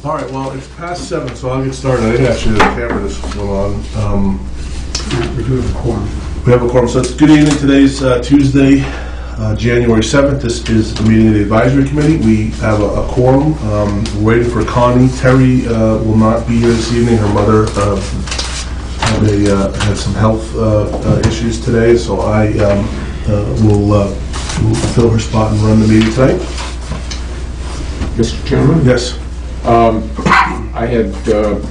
All right, well, it's past 7, so I'll get started. I didn't actually have the camera this one on. We do have a quorum. We have a quorum, so it's good evening. Today's Tuesday, January 7th. This is the meeting of the Advisory Committee. We have a quorum. We're waiting for Connie. Terry will not be here this evening. Her mother had some health issues today, so I will fill her spot and run the meeting tonight. Mr. Chairman? Yes. I had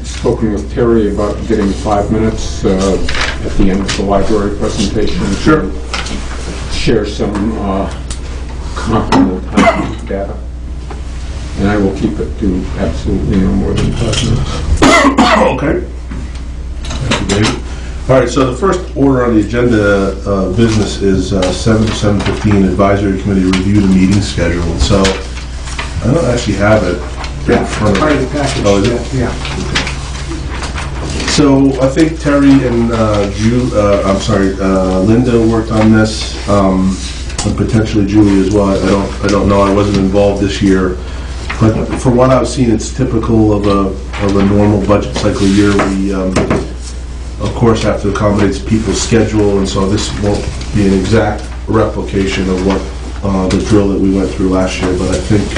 spoken with Terry about getting 5 minutes at the end of the library presentation Sure. to share some comparable time data. And I will keep it to absolutely no more than 5 minutes. Okay. Thank you, David. All right, so the first order on the agenda business is 7 to 7:15 Advisory Committee review the meeting schedule. And so I don't actually have it in front of Part of me. the package. Oh, is it? Yeah. So I think Terry and Linda worked on this, and potentially Julie as well. I don't know. I wasn't involved this year, but from what I've seen, it's typical of a normal budget cycle year. We, of course, have to accommodate people's schedule, and so this won't be an exact replication of what the drill that we went through last year. But I think,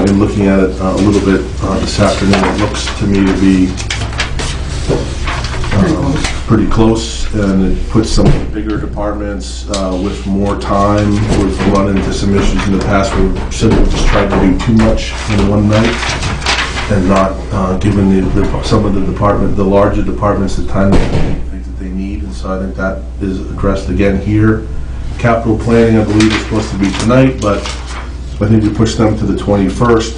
in looking at it a little bit this afternoon, it looks to me to be pretty close, and it puts some bigger departments with more time. We've run into some issues in the past where we simply just tried to do too much in one night and not giving some of the larger departments the time that they need. And so I think that is addressed again here. Capital planning, I believe, is supposed to be tonight, but I think we pushed them to the 21st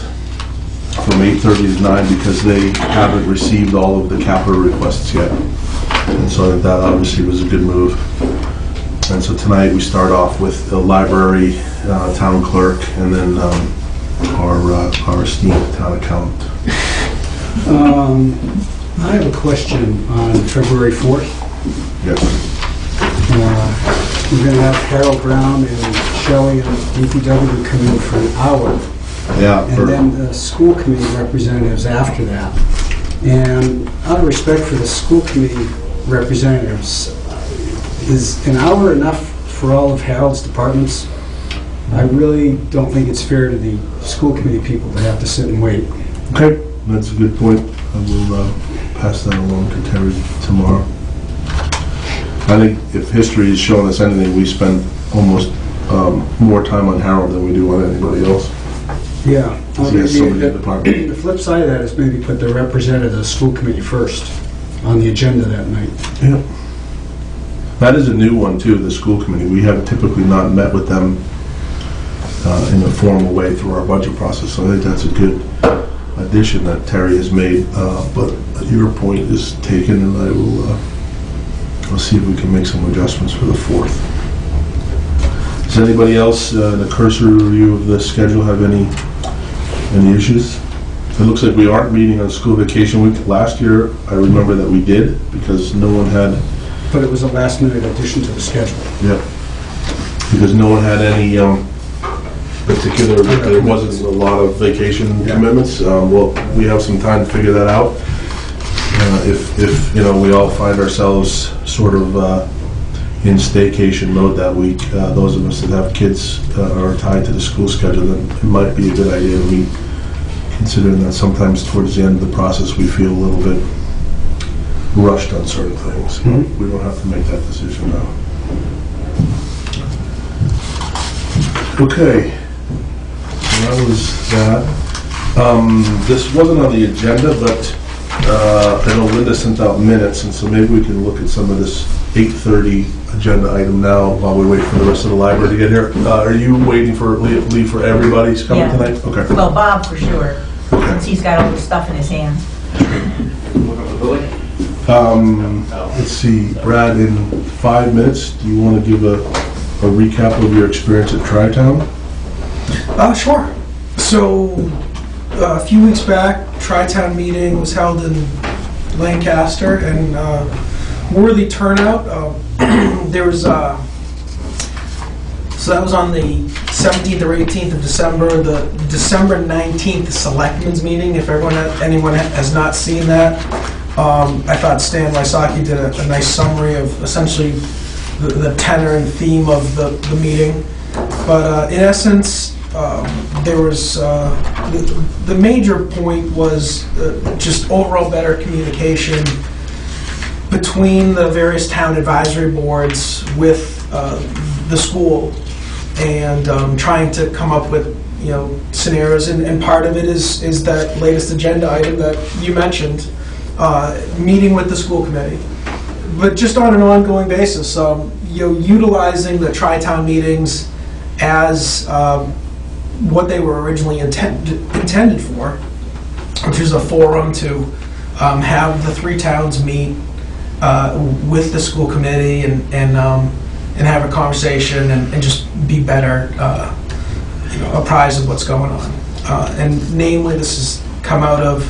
from 8:30 to 9 because they haven't received all of the capital requests yet. And so I think that obviously was a good move. And so tonight we start off with the library, town clerk, and then our esteemed town accountant. I have a question on February 4th. Yes. We're going to have Harold Brown and Shelley and DPW come in for an hour. Yeah. And then the school committee representatives after that. And out of respect for the school committee representatives, is an hour enough for all of Harold's departments? I really don't think it's fair to the school committee people to have to sit and wait. Okay, that's a good point. I will pass that along to Terry tomorrow. I think if history has shown us anything, we spend almost more time on Harold than we do on anybody else. Yeah. The flip side of that is maybe put the representative of the school committee first on the agenda that night. Yeah. That is a new one too, the school committee. We have typically not met with them in a formal way through our budget process, so I think that's a good addition that Terry has made. But your point is taken, and I will I'll see if we can make some adjustments for the 4th. Does anybody else in a cursory review of the schedule have any issues? It looks like we aren't meeting on school vacation week. Last year, I remember that we did because no one had. But it was a last-minute addition to the schedule. Yep. Because no one had any particular. There wasn't a lot of vacation commitments. Well, we have some time to figure that out. If we all find ourselves sort of in staycation mode that week, those of us that have kids are tied to the school schedule, then it might be a good idea to meet, considering that sometimes towards the end of the process we feel a little bit rushed on certain things. Mm-hmm. We don't have to make that decision now. Okay, so that was that. This wasn't on the agenda, but I know Linda sent out minutes, and so maybe we can look at some of this 8:30 agenda item now while we wait for the rest of the library to get here. Are you waiting for leave for everybody's coming tonight? Okay. Well, Bob for sure, Okay. since he's got all the stuff in his hands. Let's see, Brad, in 5 minutes, do you want to give a recap of your experience at Tri-Town? Sure. So, a few weeks back, Tri-Town meeting was held in Lancaster, and worthy turnout. There was so that was on the 17th or 18th of December, the December 19th Selectmen's meeting, if anyone has not seen that. I thought Stan Wysocki did a nice summary of essentially the tenor and theme of the meeting. But in essence, there was, the major point was just overall better communication between the various town advisory boards with the school, and trying to come up with, scenarios, and part of it is that latest agenda item that you mentioned, meeting with the school committee. But just on an ongoing basis, utilizing the tri-town meetings as what they were originally intended for, which is a forum to have the three towns meet with the school committee and have a conversation and just be better apprised of what's going on. And namely, this has come out of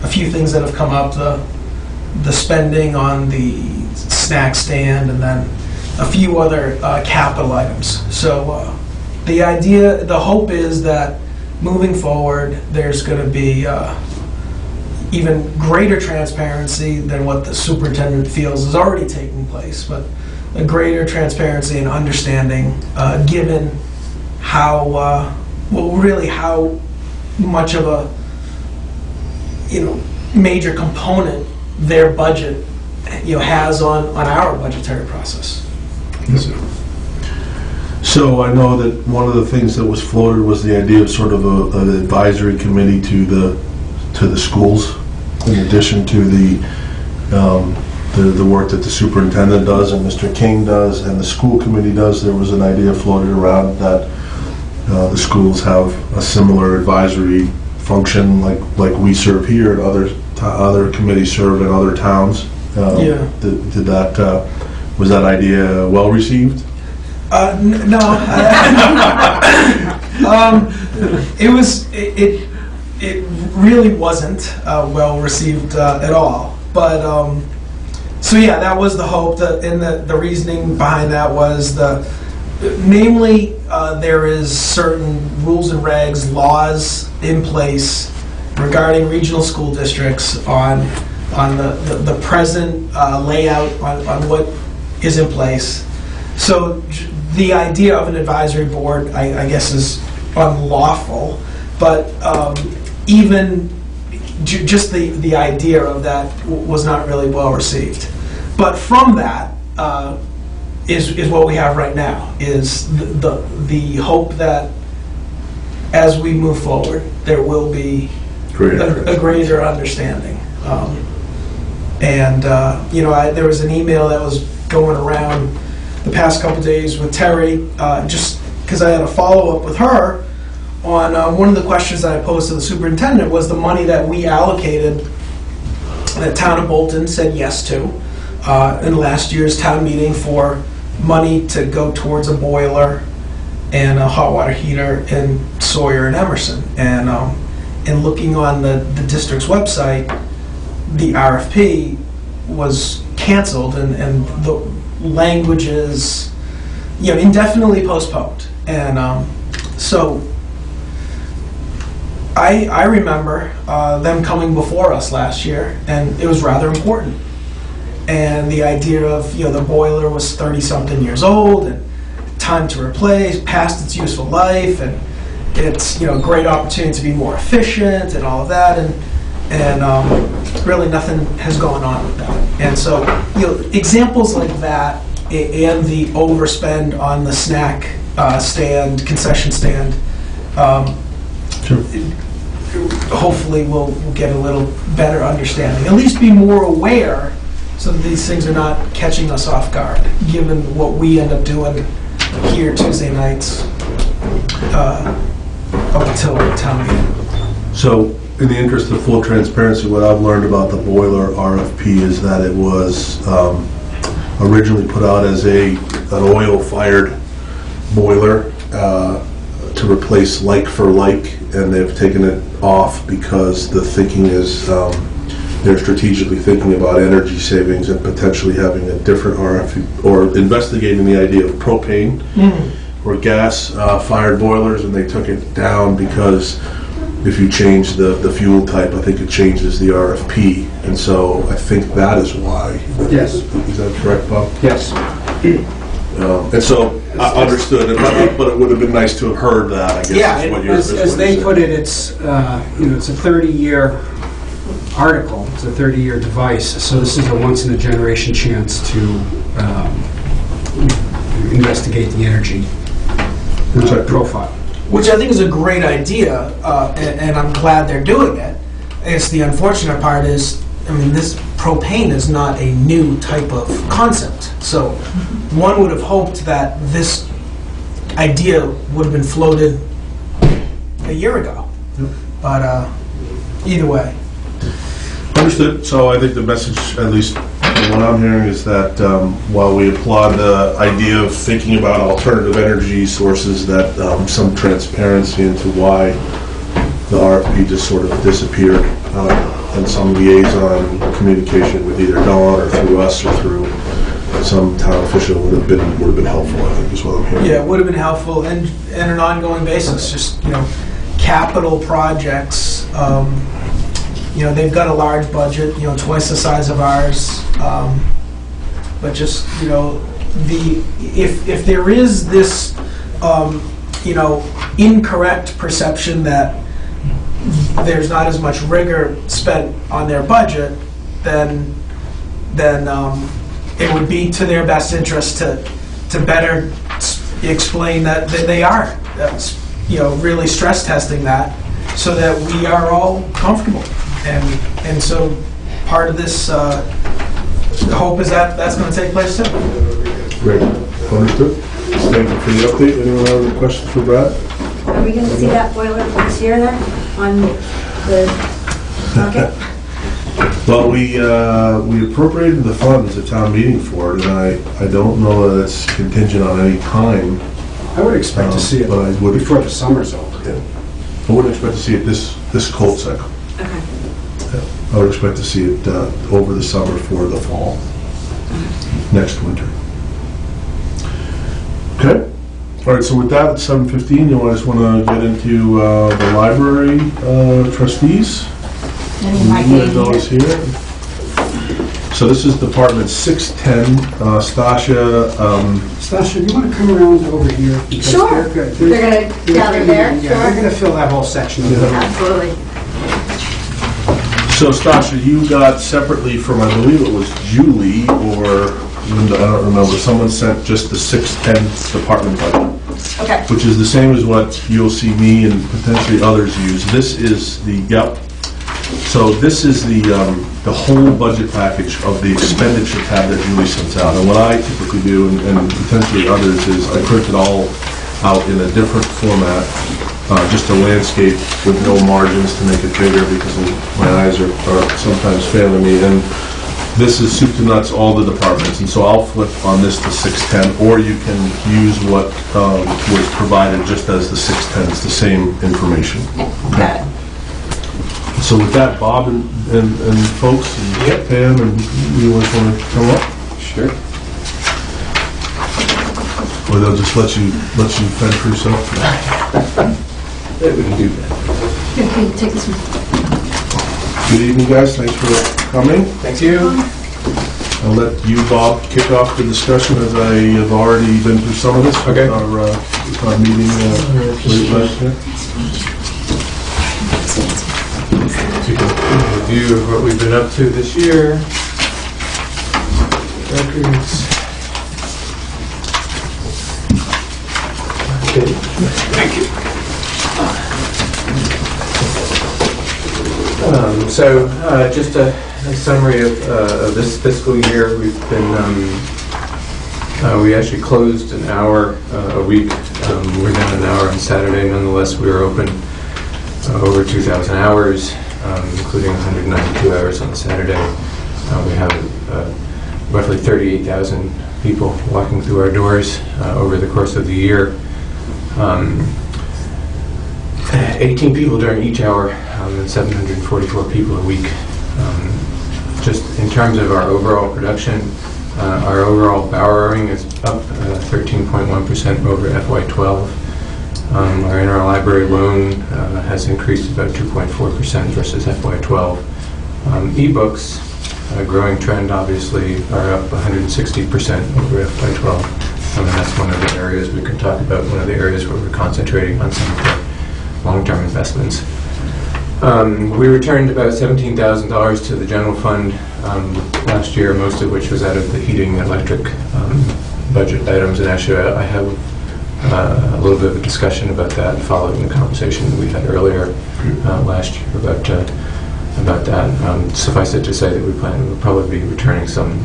a few things that have come up, the spending on the snack stand, and then a few other capital items. So the hope is that moving forward, there's going to be even greater transparency than what the superintendent feels is already taking place, but a greater transparency and understanding, given how, really how much of a, major component their budget, has on our budgetary process. So I know that one of the things that was floated was the idea of sort of an advisory committee to the schools, in addition to the work that the superintendent does and Mr. King does and the school committee does. There was an idea floated around that the schools have a similar advisory function like we serve here, and other committees serve in other towns. Yeah. Was that idea well received? No. It really wasn't well received at all. But so yeah, that was the hope. And the reasoning behind that was namely there is certain rules and regs, laws in place regarding regional school districts on the present layout on what is in place. So the idea of an advisory board, I guess, is unlawful, but even just the idea of that was not really well received. But from that is what we have right now, is the hope that as we move forward, there will be a greater understanding. There was an email that was going around the past couple days with Terry, just because I had a follow-up with her on one of the questions that I posed to the superintendent was the money that we allocated, that town of Bolton said yes to in last year's town meeting, for money to go towards a boiler and a hot water heater in Sawyer and Emerson. And looking on the district's website, the RFP was canceled and the language is indefinitely postponed. And so I remember them coming before us last year, and it was rather important. And the idea of, the boiler was 30-something years old and time to replace, past its useful life, and it's, a great opportunity to be more efficient and all of that, and really nothing has gone on with that. And so, examples like that and the overspend on the snack stand, concession stand, Sure. hopefully we'll get a little better understanding, at least be more aware, so that these things are not catching us off guard, given what we end up doing here Tuesday nights up until town meeting. So, in the interest of full transparency, what I've learned about the boiler RFP is that it was originally put out as an oil-fired boiler to replace like for like, and they've taken it off because the thinking is they're strategically thinking about energy savings and potentially having a different RFP, or investigating the idea of propane, or gas fired boilers, and they took it down because if you change the fuel type, I think it changes the RFP, and so I think that is why. Yes. Is that correct, Bob? Yes. And so I understood it, but it would have been nice to have heard that, I guess. Yeah, is what you're- is what As you're they saying. put it, it's, it's a 30-year article, it's a 30-year device, so this is a once-in-a-generation chance to investigate the energy profile. Which I think is a great idea, and I'm glad they're doing it. I guess the unfortunate part is, I mean, this propane is not a new type of concept. So one would have hoped that this idea would have been floated a year ago. But either way. Understood. So I think the message, at least from what I'm hearing, is that while we applaud the idea of thinking about alternative energy sources, that some transparency into why the RFP just sort of disappeared, and some liaison communication with either Dawn or through us or through some town official would have been helpful, I think, is what I'm hearing. Yeah, it would have been helpful, and on an ongoing basis, just, capital projects, they've got a large budget, twice the size of ours, but just, if there is this, incorrect perception that there's not as much rigor spent on their budget, then it would be to their best interest to better explain that they are, really stress testing that, so that we are all comfortable. And so part of this hope is that that's going to take place too. Great. Understood. Thank you for the update. Anyone have any questions for Brad? Are we going to see that boiler this year then, on the docket? Well, we appropriated the funds at town meeting for it, and I don't know that it's contingent on any time. I would expect to see it but I would before the summer's over. Yeah. I wouldn't expect to see it this cold cycle. Okay. I would expect to see it over the summer for the fall, next winter. Okay. All right, so with that, at 7:15, you just want to get into the library trustees? Those here. So this is Department 610, Stasha. Stasha, do you want to come around over here? Because Sure. They're going to gather there? Yeah, they're going to fill that whole section. Absolutely. So Stasha, you got separately from, I believe it was Julie or Linda, I don't remember, someone sent just the 610 department budget, Okay. which is the same as what you'll see me and potentially others use. This is the, so this is the whole budget package of the expenditure tab that Julie sends out. And what I typically do, and potentially others, is I print it all out in a different format, just a landscape with no margins to make it bigger because my eyes are sometimes failing me. And this is soup to nuts, all the departments. And so I'll flip on this to 610, or you can use what was provided just as the 610. It's the same information. Got it. So with that, Bob and folks, and Pam, and you want to come up? Sure. Or they'll just let you fend for yourself? They wouldn't do that. Here, can you take this one? Good evening, guys. Thanks for coming. Thank you. I'll let you, Bob, kick off the discussion as I have already been through some of this. Okay. Our meeting late last year. To give a review of what we've been up to this year. Records. Okay. Thank you. Just a summary of this fiscal year. We've been, we actually closed an hour a week. We're down an hour on Saturday. Nonetheless, we were open over 2,000 hours, including 192 hours on Saturday. We have roughly 38,000 people walking through our doors over the course of the year. 18 people during each hour, and 744 people a week. Just in terms of our overall production, Our overall borrowing is up 13.1% over FY12. Our interlibrary loan has increased about 2.4% versus FY12. E-books, a growing trend obviously, are up 160% over FY12. And that's one of the areas we can talk about, one of the areas where we're concentrating on some of the long-term investments. We returned about $17,000 to the general fund last year, most of which was out of the heating and electric budget items. And actually, I have a little bit of a discussion about that following the conversation that we had earlier last year about that. Suffice it to say that we plan to probably be returning some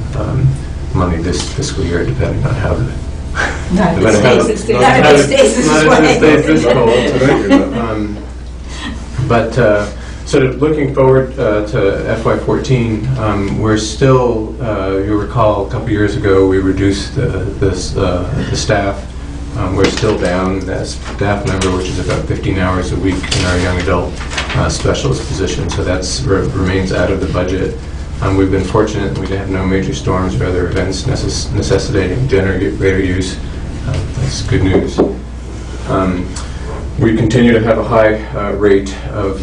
money this fiscal year, depending on how the Not if it stays this way. But sort of looking forward to FY14, we're still, you'll recall a couple years ago we reduced the staff. We're still down that staff number, which is about 15 hours a week in our young adult specialist position, so that remains out of the budget. We've been fortunate we have no major storms or other events necessitating generator use. That's good news. We continue to have a high rate of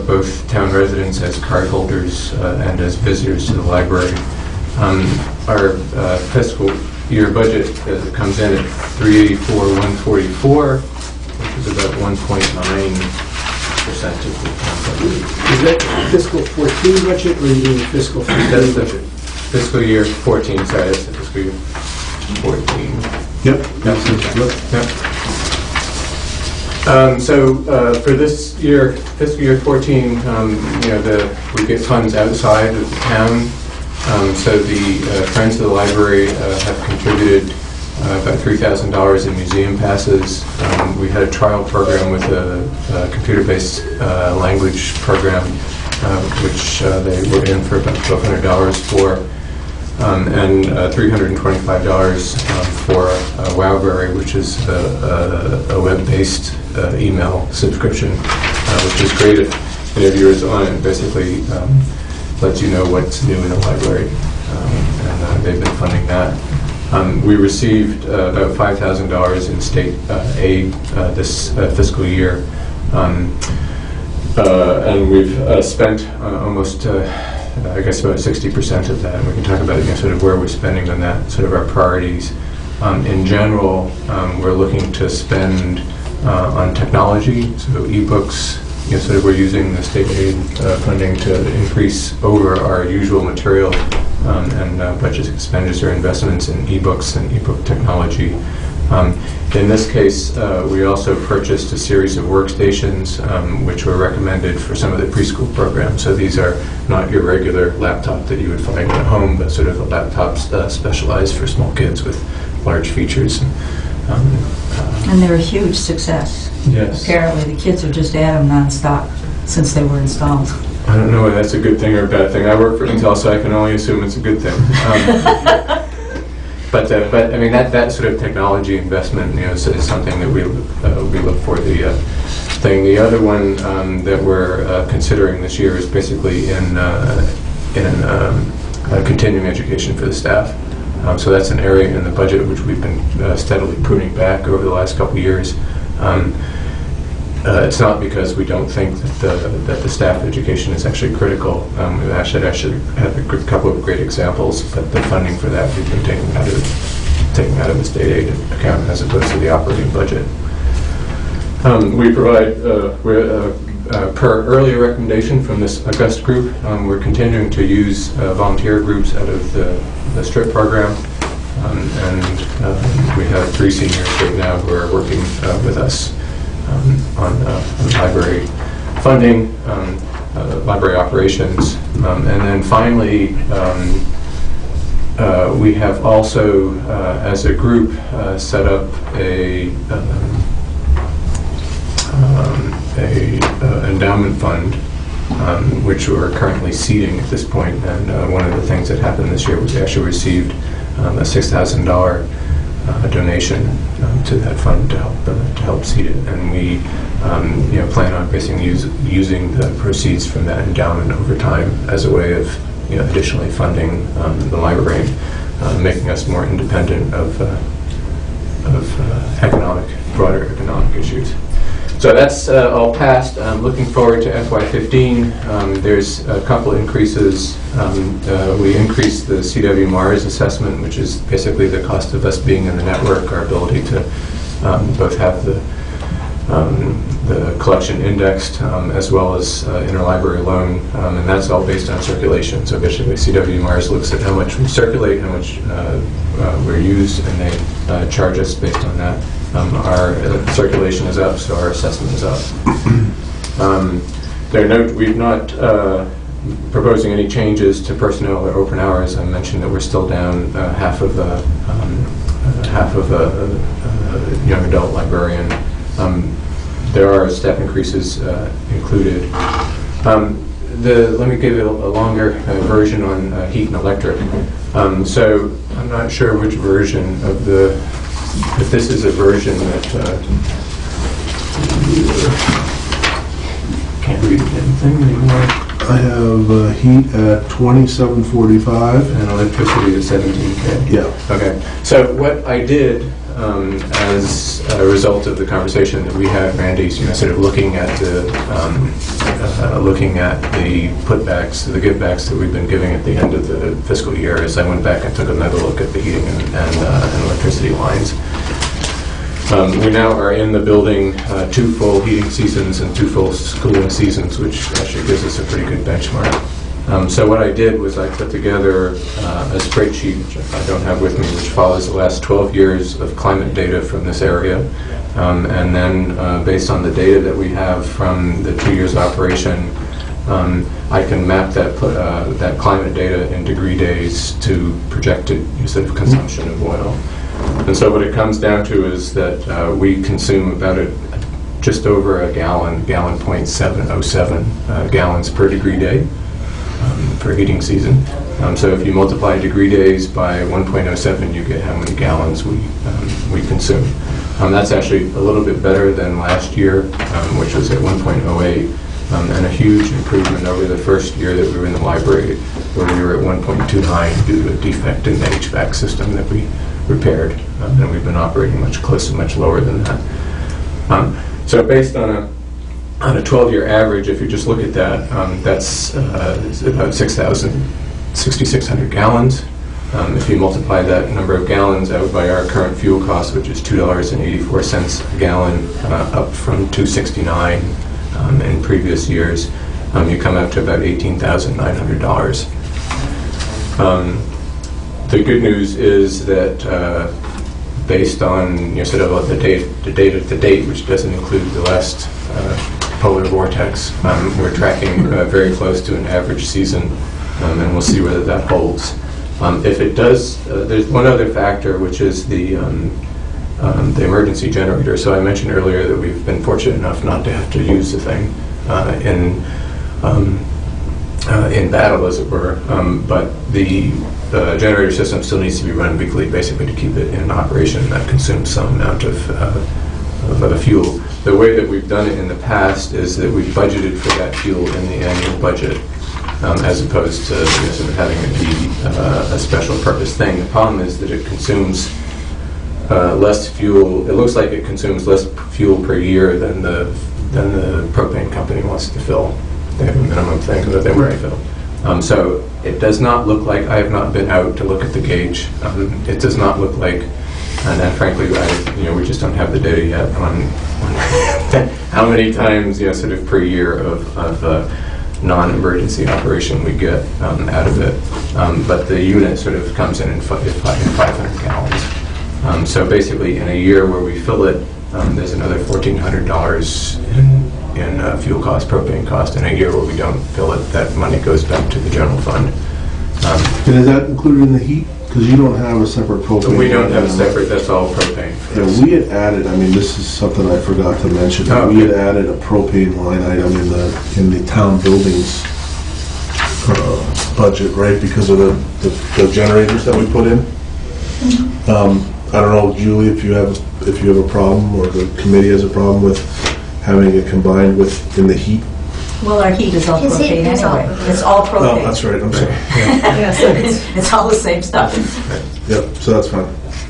both town residents as card holders and as visitors to the library. Our fiscal year budget comes in at $384,144, which is about 1.9% of the town budget. Is that fiscal 14 budget, or you mean fiscal 15 That's the budget? fiscal year 14, sorry, that's the fiscal year 14. Yep. Yep. So for this year, fiscal year 14, we get funds outside of the town. So the Friends of the Library have contributed about $3,000 in museum passes. We had a trial program with a computer-based language program, which they were in for about $1,200 for. And $325 for Wowberry, which is a web-based email subscription, which is great if any of you are on it. Basically lets you know what's new in the library, and they've been funding that. We received about $5,000 in state aid this fiscal year, and we've spent almost I guess about 60% of that. And we can talk about sort of where we're spending on that, sort of our priorities. In general, we're looking to spend on technology, so e-books. Sort of we're using the state aid funding to increase over our usual material and budget expenditure investments in e-books and e-book technology. In this case, we also purchased a series of workstations which were recommended for some of the preschool programs. So these are not your regular laptop that you would find at home, but sort of a laptop specialized for small kids with large features. And they're a huge success. Yes. Apparently, the kids are just at them nonstop since they were installed. I don't know whether that's a good thing or a bad thing. I work for Intel, so I can only assume it's a good thing. But I mean that sort of technology investment, is something that we look for. The thing. The other one that we're considering this year is basically in continuing education for the staff. So that's an area in the budget which we've been steadily pruning back over the last couple of years. It's not because we don't think that the staff education is actually critical. We actually have a couple of great examples, but the funding for that we've been taking out of the state aid account as opposed to the operating budget. We provide, per earlier recommendation from this August group, we're continuing to use volunteer groups out of the STRIP program, and we have 3 seniors right now who are working with us on library funding, library operations, and then finally we have also, as a group, set up a endowment fund, which we're currently seeding at this point. And one of the things that happened this year was we actually received a $6,000 donation to that fund to help seed it, and we plan on basically using the proceeds from that endowment over time as a way of additionally funding the library. making us more independent of broader economic issues. So that's all passed. Looking forward to FY15. There's a couple increases. We increased the CW Mars assessment, which is basically the cost of us being in the network, our ability to both have the collection indexed as well as interlibrary loan, and that's all based on circulation. So basically CW Mars looks at how much we circulate, how much we're used, and they charge us based on that. Our circulation is up, so our assessment is up. We're not proposing any changes to personnel or open hours. I mentioned that we're still down half of a young adult librarian. There are step increases included. Let me give you a longer version on heat and electric. So I'm not sure which version of if this is a version that can't read anything anymore. I have heat at 2745 and electricity at 17K. Yeah. Okay. So what I did as a result of the conversation that we had, Randy's, sort of looking at the putbacks, the givebacks that we've been giving at the end of the fiscal year, as I went back and took another look at the heating and electricity lines. We now are in the building 2 full heating seasons and 2 full cooling seasons, which actually gives us a pretty good benchmark. So what I did was I put together a spreadsheet, which I don't have with me, which follows the last 12 years of climate data from this area. And then based on the data that we have from the 2 years of operation, I can map that climate data in degree days to projected sort of consumption of oil. And so what it comes down to is that we consume about just over a gallon, 0.707 gallons per degree day. For heating season. So if you multiply degree days by 1.07, you get how many gallons we consume. That's actually a little bit better than last year, which was at 1.08, and a huge improvement over the first year that we were in the library, where we were at 1.29 due to a defect in the HVAC system that we repaired, and we've been operating much lower than that. So based on a 12-year average, if you just look at that, that's about 6,600 gallons. If you multiply that number of gallons out by our current fuel cost, which is $2.84 a gallon, up from $2.69 in previous years, you come up to about $18,900. The good news is that based on sort of the data to date, which doesn't include the last polar vortex, we're tracking very close to an average season, and we'll see whether that holds. If it does, there's one other factor, which is the emergency generator. So I mentioned earlier that we've been fortunate enough not to have to use the thing in battle, as it were, but the generator system still needs to be run weekly, basically to keep it in operation. That consumes some amount of fuel. The way that we've done it in the past is that we've budgeted for that fuel in the annual budget, as opposed to sort of having it be a special purpose thing. The problem is that it consumes less fuel. It looks like it consumes less fuel per year than the propane company wants to fill. They have a minimum thing that they want to fill. So it does not look like, I have not been out to look at the gauge. It does not look like, and then frankly, we just don't have the data yet on how many times, sort of per year of non-emergency operation we get out of it. But the unit sort of comes in 500 gallons. So basically, in a year where we fill it, there's another $1,400 in fuel cost, propane cost. In a year where we don't fill it, that money goes back to the general fund. And is that included in the heat? Because you don't have a separate propane. We don't have a separate, that's all propane. Yeah, we had added, this is something I forgot to mention, we had added a propane line item in the town buildings budget, right, because of the generators that we put in. I don't know, Julie, if you have a problem, or the committee has a problem with having it combined with in the heat Well, our heat is all His heat propane is all anyway. propane. It's all Oh, propane. that's right, I'm sorry. Yeah, so it's all the same stuff. Yep, so that's fine.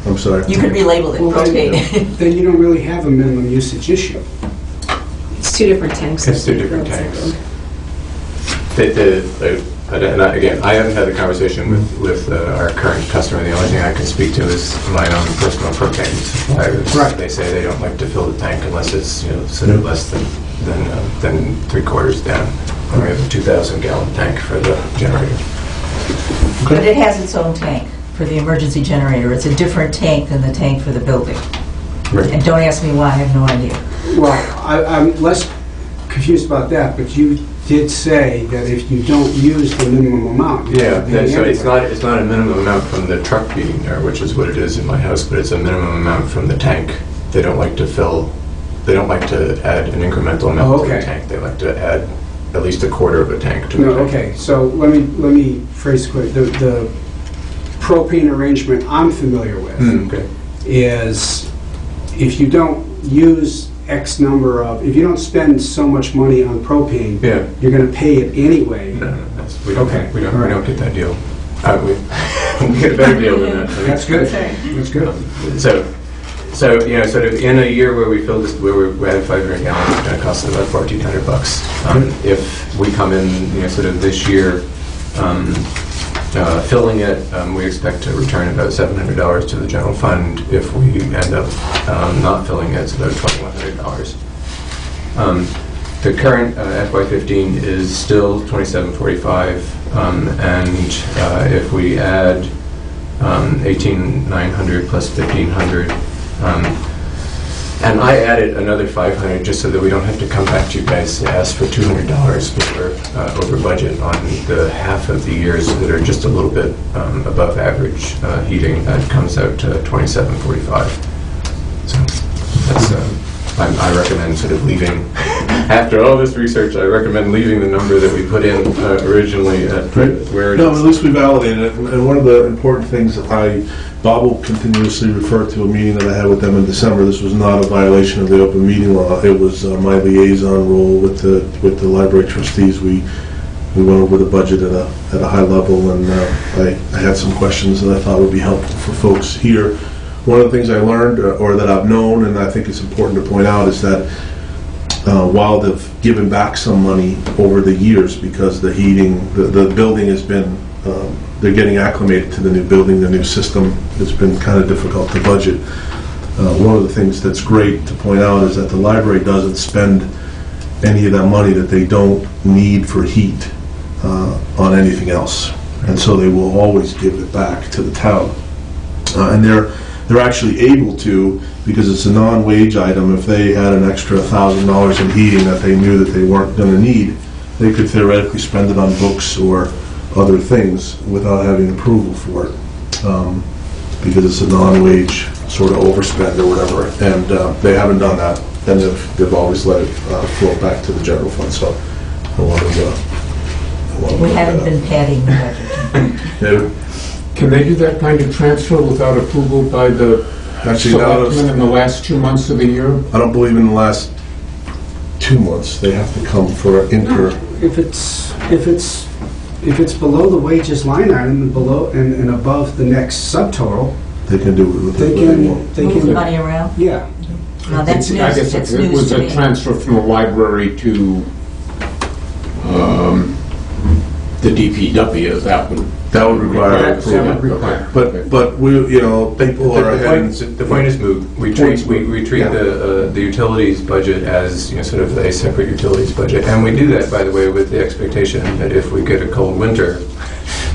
I'm sorry. You could relabel it Well, propane. then you don't really have a minimum usage issue. It's two different tanks. It's two different tanks. Again, I haven't had a conversation with our current customer. The only thing I can speak to is my own personal propane suppliers. Right. They say they don't like to fill the tank unless it's sort of less than 3/4 down. And we have a 2,000-gallon tank for the generator. But it has its own tank for the emergency generator. It's a different tank than the tank for the building. And don't ask me why, I have no idea. Well, I'm less confused about that, but you did say that if you don't use the minimum amount, you have to pay So it's anyway. not a minimum amount from the truck being there, which is what it is in my house, but it's a minimum amount from the tank. They don't like to add an incremental amount to the Okay. tank. They like to add at least 1/4 of a tank to No, the tank. okay, so let me phrase it quick. The propane arrangement I'm familiar with Okay. is if you don't use X number of, if you don't spend so much money on propane, Yeah. you're gonna pay it anyway. No, we don't. Okay. We All right. don't get that deal. We get a better deal than that. That's good, that's good. So sort of in a year where we filled this, where we had 500 gallons, it's going to cost us about $1,400. If we come in, sort of this year, filling it, we expect to return about $700 to the general fund. If we end up not filling it, it's about $2,100. The current FY15 is still $2,745, and if we add $1,800 plus $1,500, and I added another $500 just so that we don't have to come back to you guys to ask for $200 because we're over budget on the half of the years that are just a little bit above average heating. That comes out to $2,745. So that's I recommend sort of leaving. After all this research, I recommend leaving the number that we put in originally at where it No, is. at least we validated it, and one of the important things that Bob will continuously refer to a meeting that I had with them in December. This was not a violation of the open meeting law. It was my liaison role with the library trustees. We went over the budget at a high level, and I had some questions that I thought would be helpful for folks here. One of the things I learned, or that I've known, and I think it's important to point out, is that while they've given back some money over the years because the heating, the building has been, they're getting acclimated to the new building, the new system. It's been kind of difficult to budget. One of the things that's great to point out is that the library doesn't spend any of that money that they don't need for heat on anything else. And so they will always give it back to the town. And they're actually able to, because it's a non-wage item. If they had an extra $1,000 in heating that they knew that they weren't going to need, they could theoretically spend it on books or other things without having approval for it, because it's a non-wage sort of overspend or whatever. And they haven't done that, and they've always let it flow back to the general fund. So I want to. We haven't been padding the budget. Can they do that kind of transfer without approval by the Actually, selectmen in the last 2 months of the year? I don't believe in the last 2 months they have to come for incur. If it's below the wages line item and below and above the next subtotal, They can do it with they want. can, Move the money around? yeah. Now, that's I news, guess that's it news was to a me. transfer from the library to the DPW, that would... That would require That approval. would require. But we, people are ahead. The point is moot. We treat the utilities budget as sort of a separate utilities budget, and we do that, by the way, with the expectation that if we get a cold winter,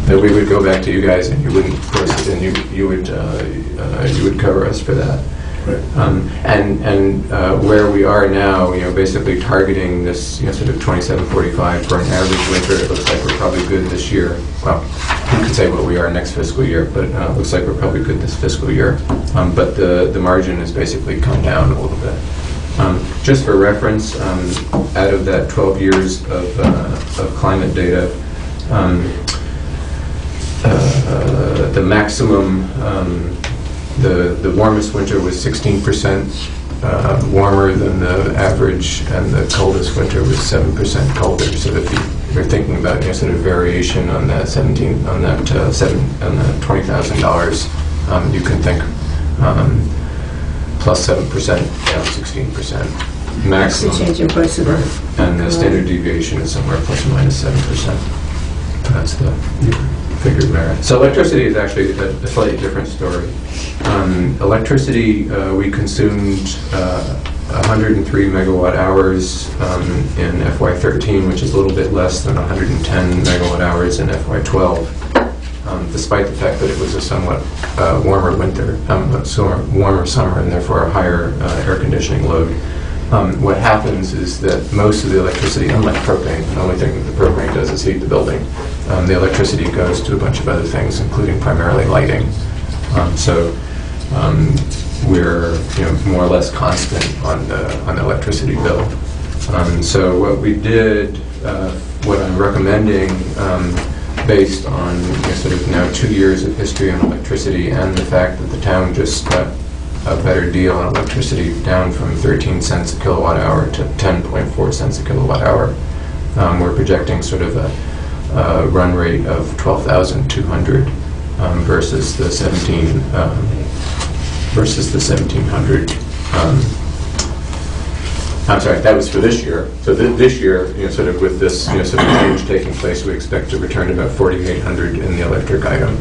that we would go back to you guys and you wouldn't, of course, and you would cover us for that. Right. And where we are now, basically targeting this sort of 2745 for an average winter. It looks like we're probably good this year. Well, you could say what we are next fiscal year, but it looks like we're probably good this fiscal year. But the margin has basically come down a little bit. Just for reference, out of that 12 years of climate data, the maximum, the warmest winter was 16% warmer than the average, and the coldest winter was 7% colder. So if you're thinking about sort of variation on that $20,000, you can think plus 7%, down 16% maximum. That's the change in price of the... And the standard deviation is somewhere plus or minus 7%. That's the figured merit. So electricity is actually a slightly different story. Electricity, we consumed 103 megawatt hours in FY13, which is a little bit less than 110 megawatt hours in FY12, despite the fact that it was a somewhat warmer winter, warmer summer, and therefore a higher air conditioning load. What happens is that most of the electricity, unlike propane, the only thing that the propane does is heat the building. The electricity goes to a bunch of other things, including primarily lighting. So we're more or less constant on the electricity bill. So what we did, what I'm recommending, based on sort of now 2 years of history on electricity and the fact that the town just got a better deal on electricity, down from 13 cents a kilowatt hour to 10.4 cents a kilowatt hour. We're projecting sort of a run rate of 12,200 versus the 1,700. I'm sorry, that was for this year. So this year, sort of with this sort of change taking place, we expect to return to about 4,800 in the electric item.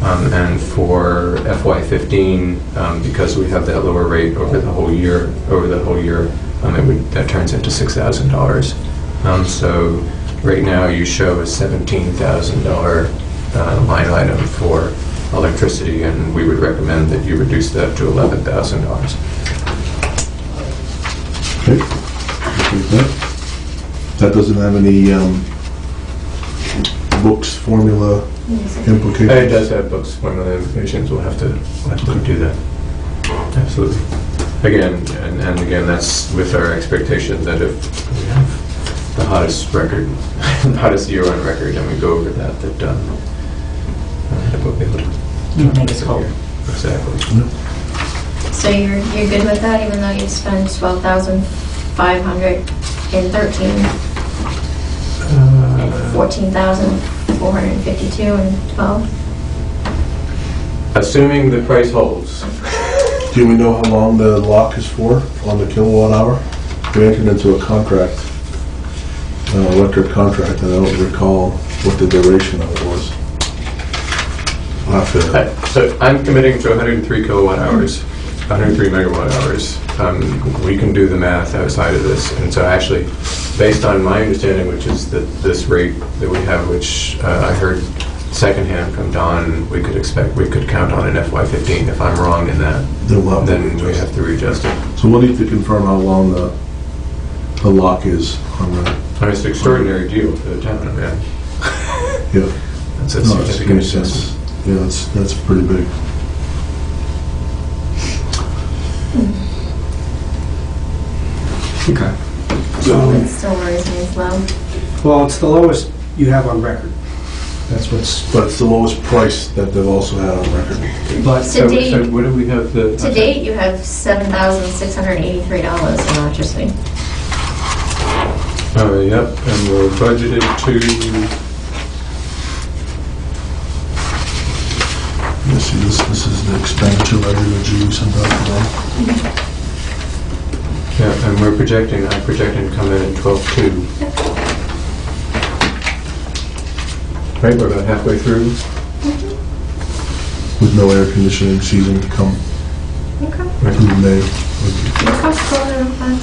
And for FY15, because we have that lower rate over the whole year, that turns into $6,000. So right now you show a $17,000 line item for electricity, and we would recommend that you reduce that to $11,000. Okay. That doesn't have any books, formula implications? It does have books, formula implications. We'll have to do that. Absolutely. Again, and again, that's with our expectation that if we have the hottest record, the hottest year on record, and we go over that we'll be able to Make us whole. Exactly. So you're good with that, even though you spent 12,500 in 13, and 14,452 in 12? Assuming the price holds. Do we know how long the lock is for on the kilowatt hour? We entered into a contract, electric contract, and I don't recall what the duration of it was. So I'm committing to 103 kilowatt hours, 103 megawatt hours. We can do the math outside of this, and so actually, based on my understanding, which is that this rate that we have, which I heard secondhand from Don, we could count on in FY15. If I'm wrong in that, then we have to readjust it. So we'll need to confirm how long the lock is on that. It's an extraordinary deal for the town, man. Yeah. That's a No, it significant makes sense. Yeah, that's pretty big. Okay. It still worries me as well. Well, it's the lowest you have on record. That's what's, But it's the lowest price that they've also had on record. but To date, So what do we have the... to date, you have $7,683 in electricity. Yep, and we're budgeted to... Let's see, this is the expenditure ledger that you sent out today. Yeah, and I'm projecting to come in at 12.2. Right, we're about halfway through. With no air conditioning season to come Okay. through May. You're comfortable then, I'm fine.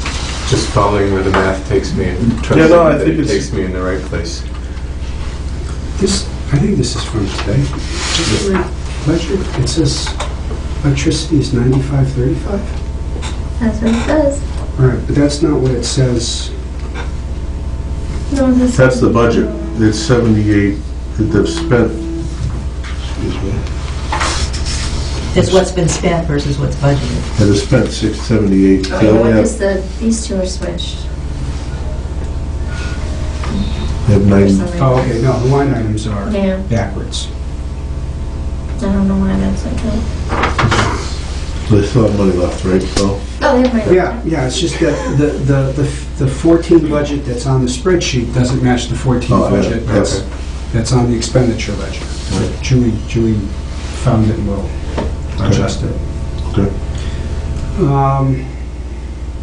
Just following where the math takes me and Yeah, trusting no, I that think it it's- takes me in the right place. I think this is from today. Ledger, it says electricity is 95.35? That's what it says. All right, but that's not what it says. No, this That's the budget. It's 78 that they've spent. Excuse me. It's what's been spent versus what's budgeted. And they spent 678. They Oh, you know only what, have, because these two are switched. they have For 90. some reason. Oh, okay, no, the line items are Yeah, backwards. I don't know why that's like that. They still have money left, right, so? Oh, they have my. Yeah, it's just that the 14 budget that's on the spreadsheet doesn't match the 14 Oh, yeah, budget okay. that's on the expenditure ledger. But Julie found it and will adjust it. Okay.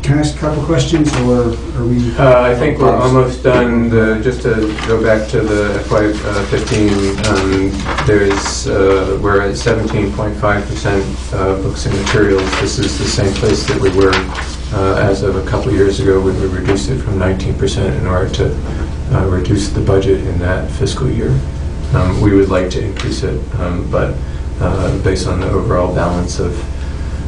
Can I ask a couple questions, or are we? I think we're almost done. Just to go back to the FY15, we're at 17.5% books and materials. This is the same place that we were as of a couple years ago when we reduced it from 19% in order to reduce the budget in that fiscal year. We would like to increase it, but based on the overall balance of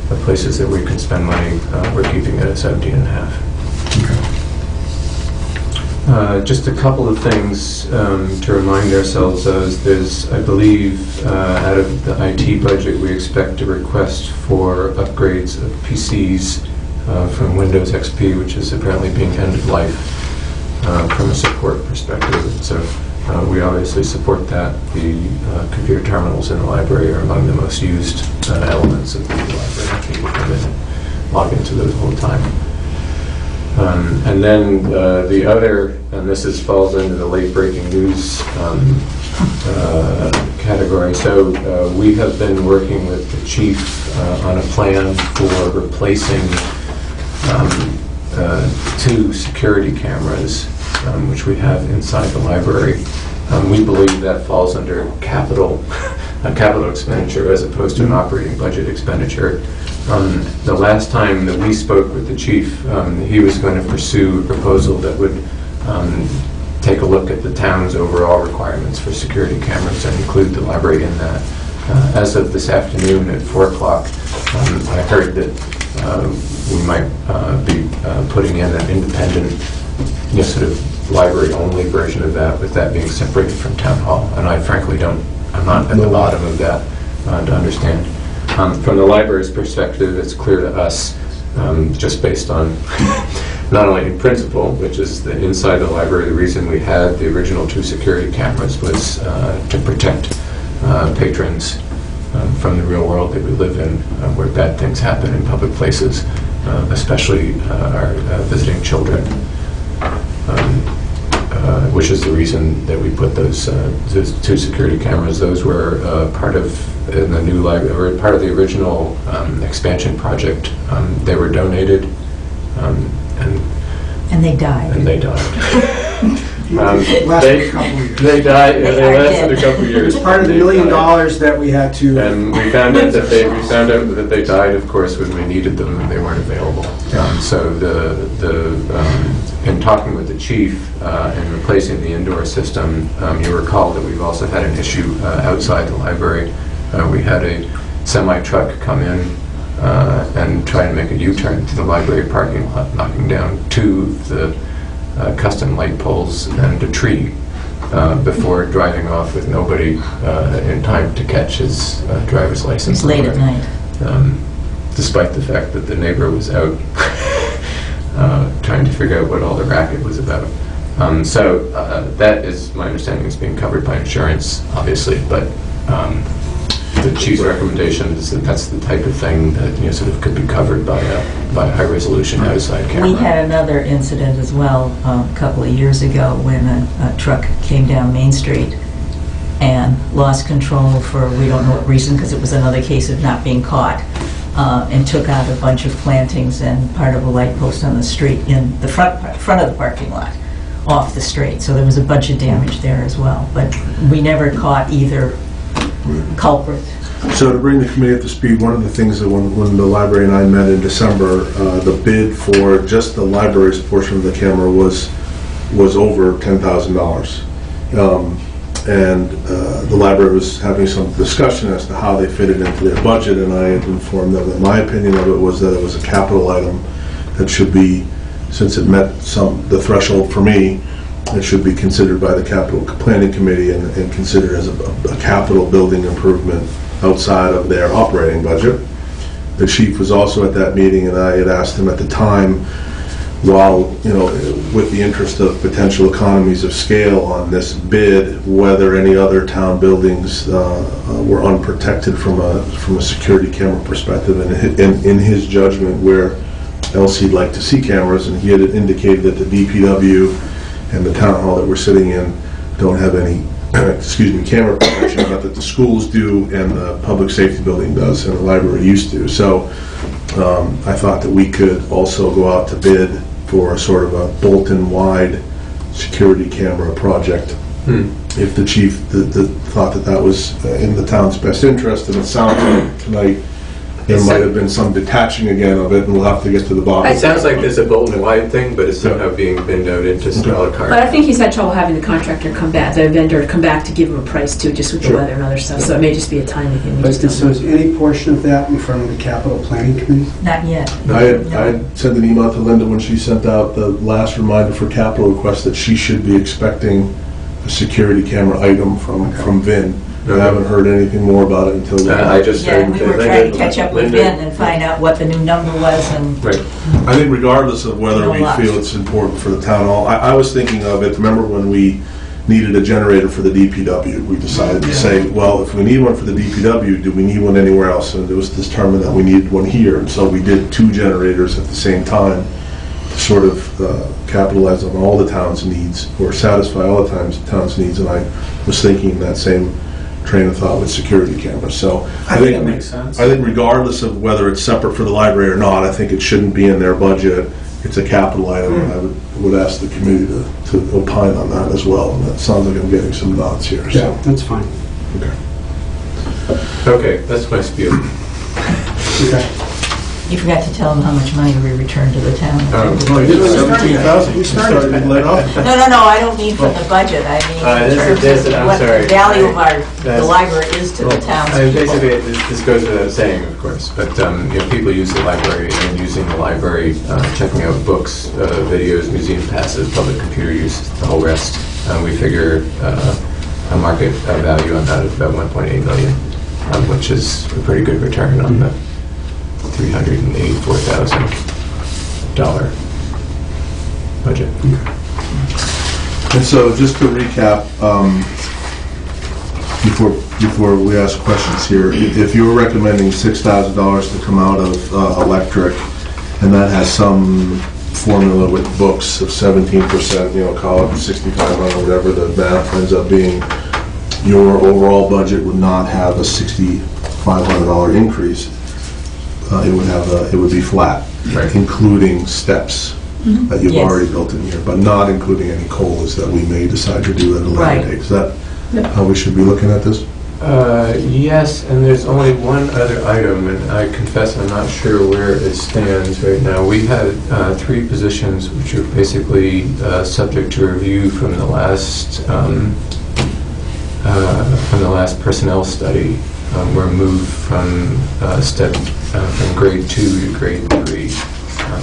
the places that we can spend money, we're keeping it at 17.5. Just a couple of things to remind ourselves of. There's, I believe, out of the IT budget, we expect a request for upgrades of PCs from Windows XP, which is apparently being end of life from a support perspective. So we obviously support that. The computer terminals in the library are among the most used elements of the library. People come in and log into those all the time. And then the other, and this falls into the late breaking news category. So we have been working with the chief on a plan for replacing 2 security cameras, which we have inside the library. We believe that falls under a capital expenditure as opposed to an operating budget expenditure. The last time that we spoke with the chief, he was going to pursue a proposal that would take a look at the town's overall requirements for security cameras and include the library in that. As of this afternoon at 4 o'clock, I heard that we might be putting in an independent, sort of library-only version of that, with that being separated from town hall. And I frankly I'm not at the bottom of that to understand. From the library's perspective, it's clear to us, just based on not only in principle, which is that inside the library, the reason we had the original 2 security cameras was to protect patrons from the real world that we live in, where bad things happen in public places, especially our visiting children. Which is the reason that we put those 2 security cameras. Those were part of in the new library, or part of the original expansion project. They were donated, And they died. They died. Lasted a couple of years. They died. They They are lasted dead. a couple of years. It's part of the $1 million that we had to. And we found out that they died, of course, when we needed them and they weren't available. So in talking with the chief and replacing the indoor system, you recall that we've also had an issue outside the library. We had a semi-truck come in and try to make a U-turn to the library parking lot, knocking down 2 of the custom light poles and a tree before driving off with nobody in time to catch his driver's license. It's late at night. Despite the fact that the neighbor was out trying to figure out what all the racket was about. So that is, my understanding, is being covered by insurance, obviously, but the chief's recommendation is that that's the type of thing that sort of could be covered by a high-resolution outside camera. We had another incident as well a couple of years ago when a truck came down Main Street and lost control for we don't know what reason, because it was another case of not being caught, and took out a bunch of plantings and part of a light post on the street in the front of the parking lot off the street. So there was a bunch of damage there as well, but we never caught either culprit. So to bring the committee up to speed, one of the things that when the library and I met in December, the bid for just the library's portion of the camera was over $10,000. And the library was having some discussion as to how they fitted into their budget, and I had informed them that my opinion of it was that it was a capital item that should be, since it met the threshold for me, it should be considered by the capital planning committee and considered as a capital building improvement outside of their operating budget. The chief was also at that meeting, and I had asked him at the time while, you know, with the interest of potential economies of scale on this bid, whether any other town buildings were unprotected from a security camera perspective, and in his judgment, where else he'd like to see cameras, and he had indicated that the DPW and the town hall that we're sitting in don't have any camera protection, but that the schools do and the public safety building does and the library used to. So I thought that we could also go out to bid for a sort of a Bolton-wide security camera project. If the chief thought that was in the town's best interest, and it sounds like tonight there might have been some detaching again of it, and we'll have to get to the bottom. It sounds like there's a Bolton-wide thing, but it's somehow being binned out into smaller cards. But I think he's had trouble having the contractor come back, the vendor come back to give him a price too, just with the weather and other stuff. So it may just be a timing thing. We But just don't so know. is any portion of that in front of the capital planning committee? Not yet. I had sent an email to Linda when she sent out the last reminder for capital request that she should be expecting a security camera item from Vin. I haven't heard anything more about it until I just Yeah, and we were trying to catch up with Ben and find out what the new number was, and Right. I think regardless of whether No we luck. feel it's important for the town hall, I was thinking of it, remember when we needed a generator for the DPW? We decided to say, well, if we need one for the DPW, do we need one anywhere else? And it was determined that we needed one here, and so we did 2 generators at the same time to sort of capitalize on all the town's needs, or satisfy all the town's needs, and I was thinking that same train of thought with security cameras. So I think that makes sense. I think regardless of whether it's separate for the library or not, I think it shouldn't be in their budget. It's a capital item, and I would ask the committee to opine on that as well. And that sounds like I'm getting some nods here. Yeah, So, that's fine. okay. Okay, that's my spiel. Okay. you forgot to tell them how much money we returned to the town. Oh. Well, you did 17,000. We started let off. No, I don't mean from the budget, I mean in terms of I'm what sorry. the value of the That's- library is to the town's I mean, people. basically, this goes without saying, of course, but you know, people use the library, and using the library, checking out books, videos, museum passes, public computer use, the whole rest. We figure a market value on that of about 1.8 million, which is a pretty good return on the $384,000 budget. And so just to recap, before we ask questions here, if you were recommending $6,000 to come out of electric, and that has some formula with books of 17%, you know, call it 6,500 or whatever the math ends up being, your overall budget would not have a $6,500 increase. It would be flat, Right. including steps that you've Yes. already built in here, but not including any COLAs that we may decide to do at a later Right. date. Is that how we should be looking at this? Yes, and there's only one other item, and I confess I'm not sure where it stands right now. We had 3 positions which are basically subject to review from the last personnel study. Were moved from from grade 2 to grade 3.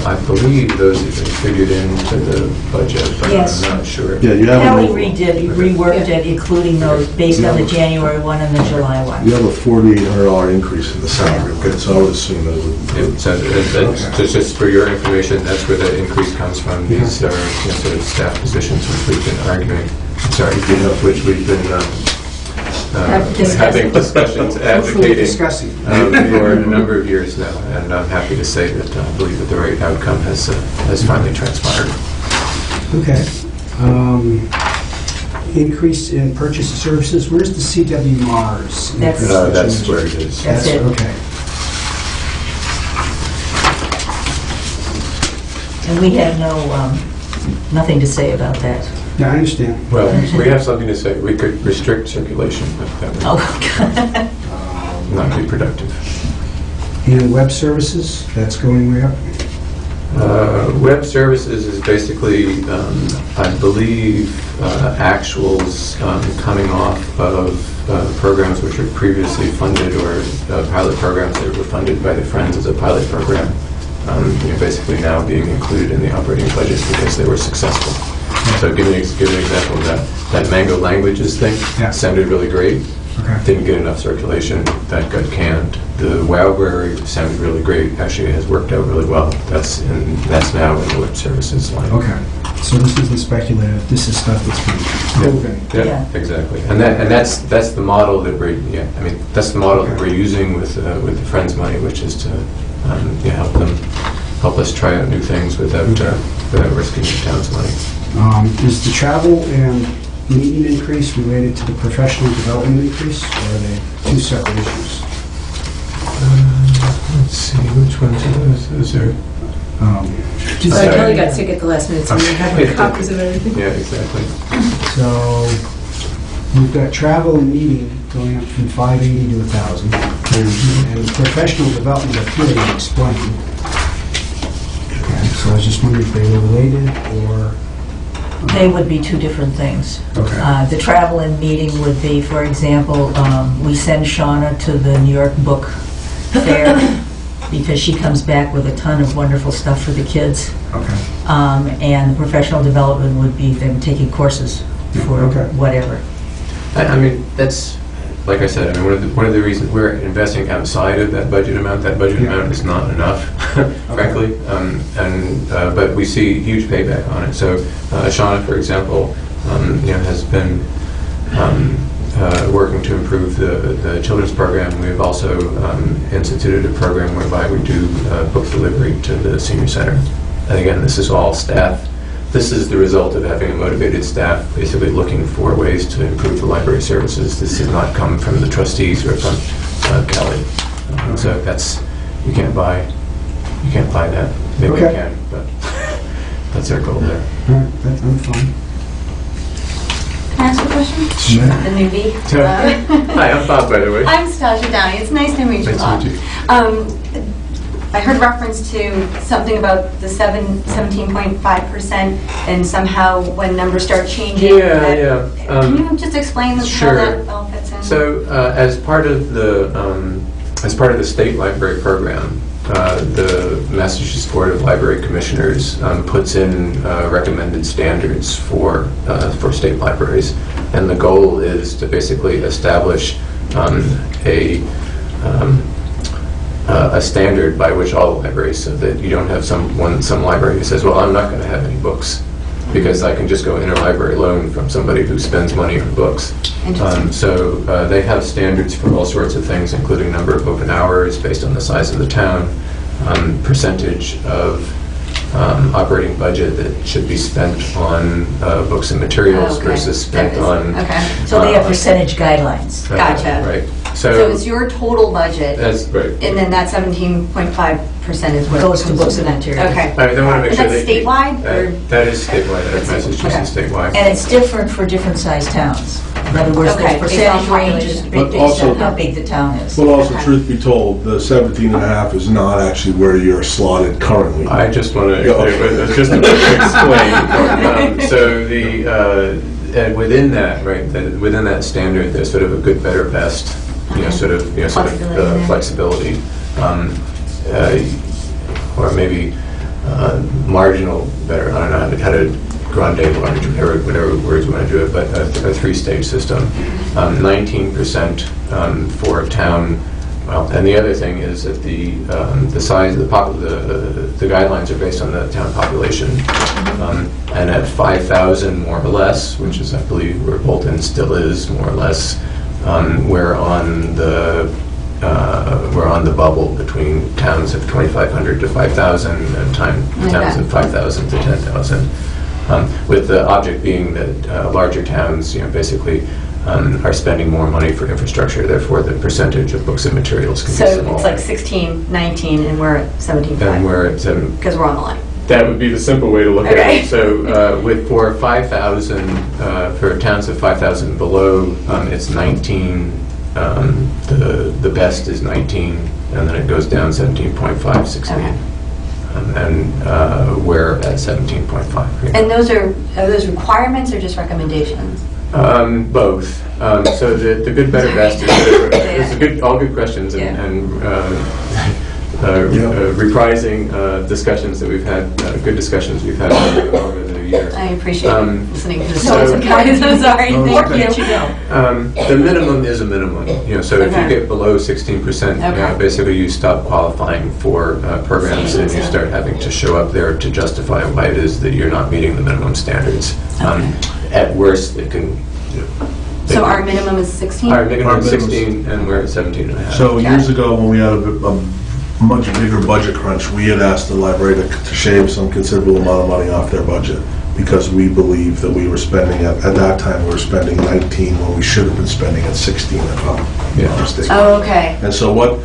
I believe those have been figured into the budget, but Yes. I'm not sure. Yeah, you have Kelly a, reworked it, including those based on the January one and the July one. you have a $4,800 increase in the salary, okay, so I would assume that it would. So that's just for your information, that's where the increase comes from. These are, you know, sort of staff positions which we've been arguing, which we've been having discussions, advocating Discussing. for a number of years now, and I'm happy to say that I believe that the right outcome has finally transpired. Okay. Increase in purchase of services, where's the CW Mars? That's- That's where it is. That's it. Okay. And we have nothing to say about that. Yeah, I understand. Well, we have something to say. We could restrict circulation, but that would Oh, God. not be productive. And web services, that's going way up? Web services is basically, I believe, actuals coming off of programs which were previously funded, or pilot programs that were funded by the Friends as a pilot program, you know, basically now being included in the operating budget because they were successful. So give an example of that Mango Languages thing. Yeah. Sounded really great. Okay. Didn't get enough circulation. That got canned. the Wowberry sounded really great. Actually, it has worked out really well. That's now in the web services line. Okay, so this isn't speculative, this is stuff that's been proven. Yeah, exactly. And that's the model that that's the model that we're using with the Friends money, which is to help us try out new things without risking the town's money. Is the travel and meeting increase related to the professional development increase, or are they two separate issues? Let's see, which ones are those? Those are... So Kelly got sick at the last minute, so we have copies of everything. Yeah, exactly. So we've got travel and meeting going up from 580 to 1,000, and professional development up here you explained. Okay, so I was just wondering if they were related or... They would be two different things. Okay. The travel and meeting would be, for example, we send Shauna to the New York Book Fair because she comes back with a ton of wonderful stuff for the kids. Okay. And the professional development would be them taking courses for whatever. I mean, that's, like I said, I mean, one of the reasons we're investing outside of that budget amount amount is not enough, frankly, but we see huge payback on it. So Shauna, for example, has been working to improve the children's program. We've also instituted a program whereby we do book delivery to the senior center. And again, this is all staff. This is the result of having a motivated staff basically looking for ways to improve the library services. This did not come from the trustees or from Kelly. So that's, you can't buy that. Maybe you can, but that's our goal there. All right, I'm fine. Can I ask a question? Sure. The newbie. Hi, I'm Bob, by the way. I'm Stasha Downey. It's nice to meet you, Bob. Nice to meet you. I heard reference to something about the 17.5% and somehow when numbers start changing. Yeah. Can you just explain how that all fits in? So as part of the state library program, the Massachusetts Board of Library Commissioners puts in recommended standards for state libraries, and the goal is to basically establish a standard by which all the libraries, so that you don't have some library who says, well, I'm not going to have any books because I can just go interlibrary loan from somebody who spends money on books. So they have standards for all sorts of things, including number of open hours based on the size of the town, percentage of operating budget that should be spent on books and materials versus spent on... So they have percentage guidelines. Gotcha. Right. So it's your total budget. That's right. And then that 17.5% is what Goes to books and materials. Okay. All right, then I want to make sure that's statewide? That is statewide. That's Massachusetts statewide. And it's different for different sized towns. In other words, Okay, the based on percentage range is population. based on how big the town is. But also, truth be told, the 17.5 is not actually where you're slotted currently. I just want to explain. So and within that, right, within that standard, there's sort of a good, better, best, flexibility, or maybe marginal, better. I don't know how to grande, large, whatever words you want to do it, but a three-stage system. 19% for a town. Well, and the other thing is that the size of the guidelines are based on the town population, and at 5,000 more or less, which is I believe where Bolton still is more or less, we're on the bubble between towns of 2,500 to 5,000 and towns of 5,000 to 10,000. With the object being that larger towns, basically are spending more money for infrastructure, therefore the percentage of books and materials can be smaller. So it's like 16, 19, and we're at 17.5. And we're at 7. Because we're on the line. That would be the simple way to look at it. So for 5,000, for towns of 5,000 below, it's 19. The best is 19, and then it goes down 17.5, 16. Okay. And we're at 17.5. And those are those requirements or just recommendations? Both. So the good, better, best is all good questions, and reprising discussions that we've had, good discussions we've had over the year. I appreciate listening to this. So- Guys, I'm sorry. Thank you. The minimum is a minimum, so if you Okay. get below 16%, Okay. basically you stop qualifying for programs and you start having to show up there to justify why it is that you're not meeting the minimum standards. At worst, it can, So our minimum is 16? our minimum Our is minimum is- 16 and we're at 17 and a half. So years ago, when we had a much bigger budget crunch, we had asked the library to shave some considerable amount of money off their budget because we believed that we were spending, at that time, we were spending 19 when we should have been spending at 16, if I'm not mistaken. Oh, okay. And so what,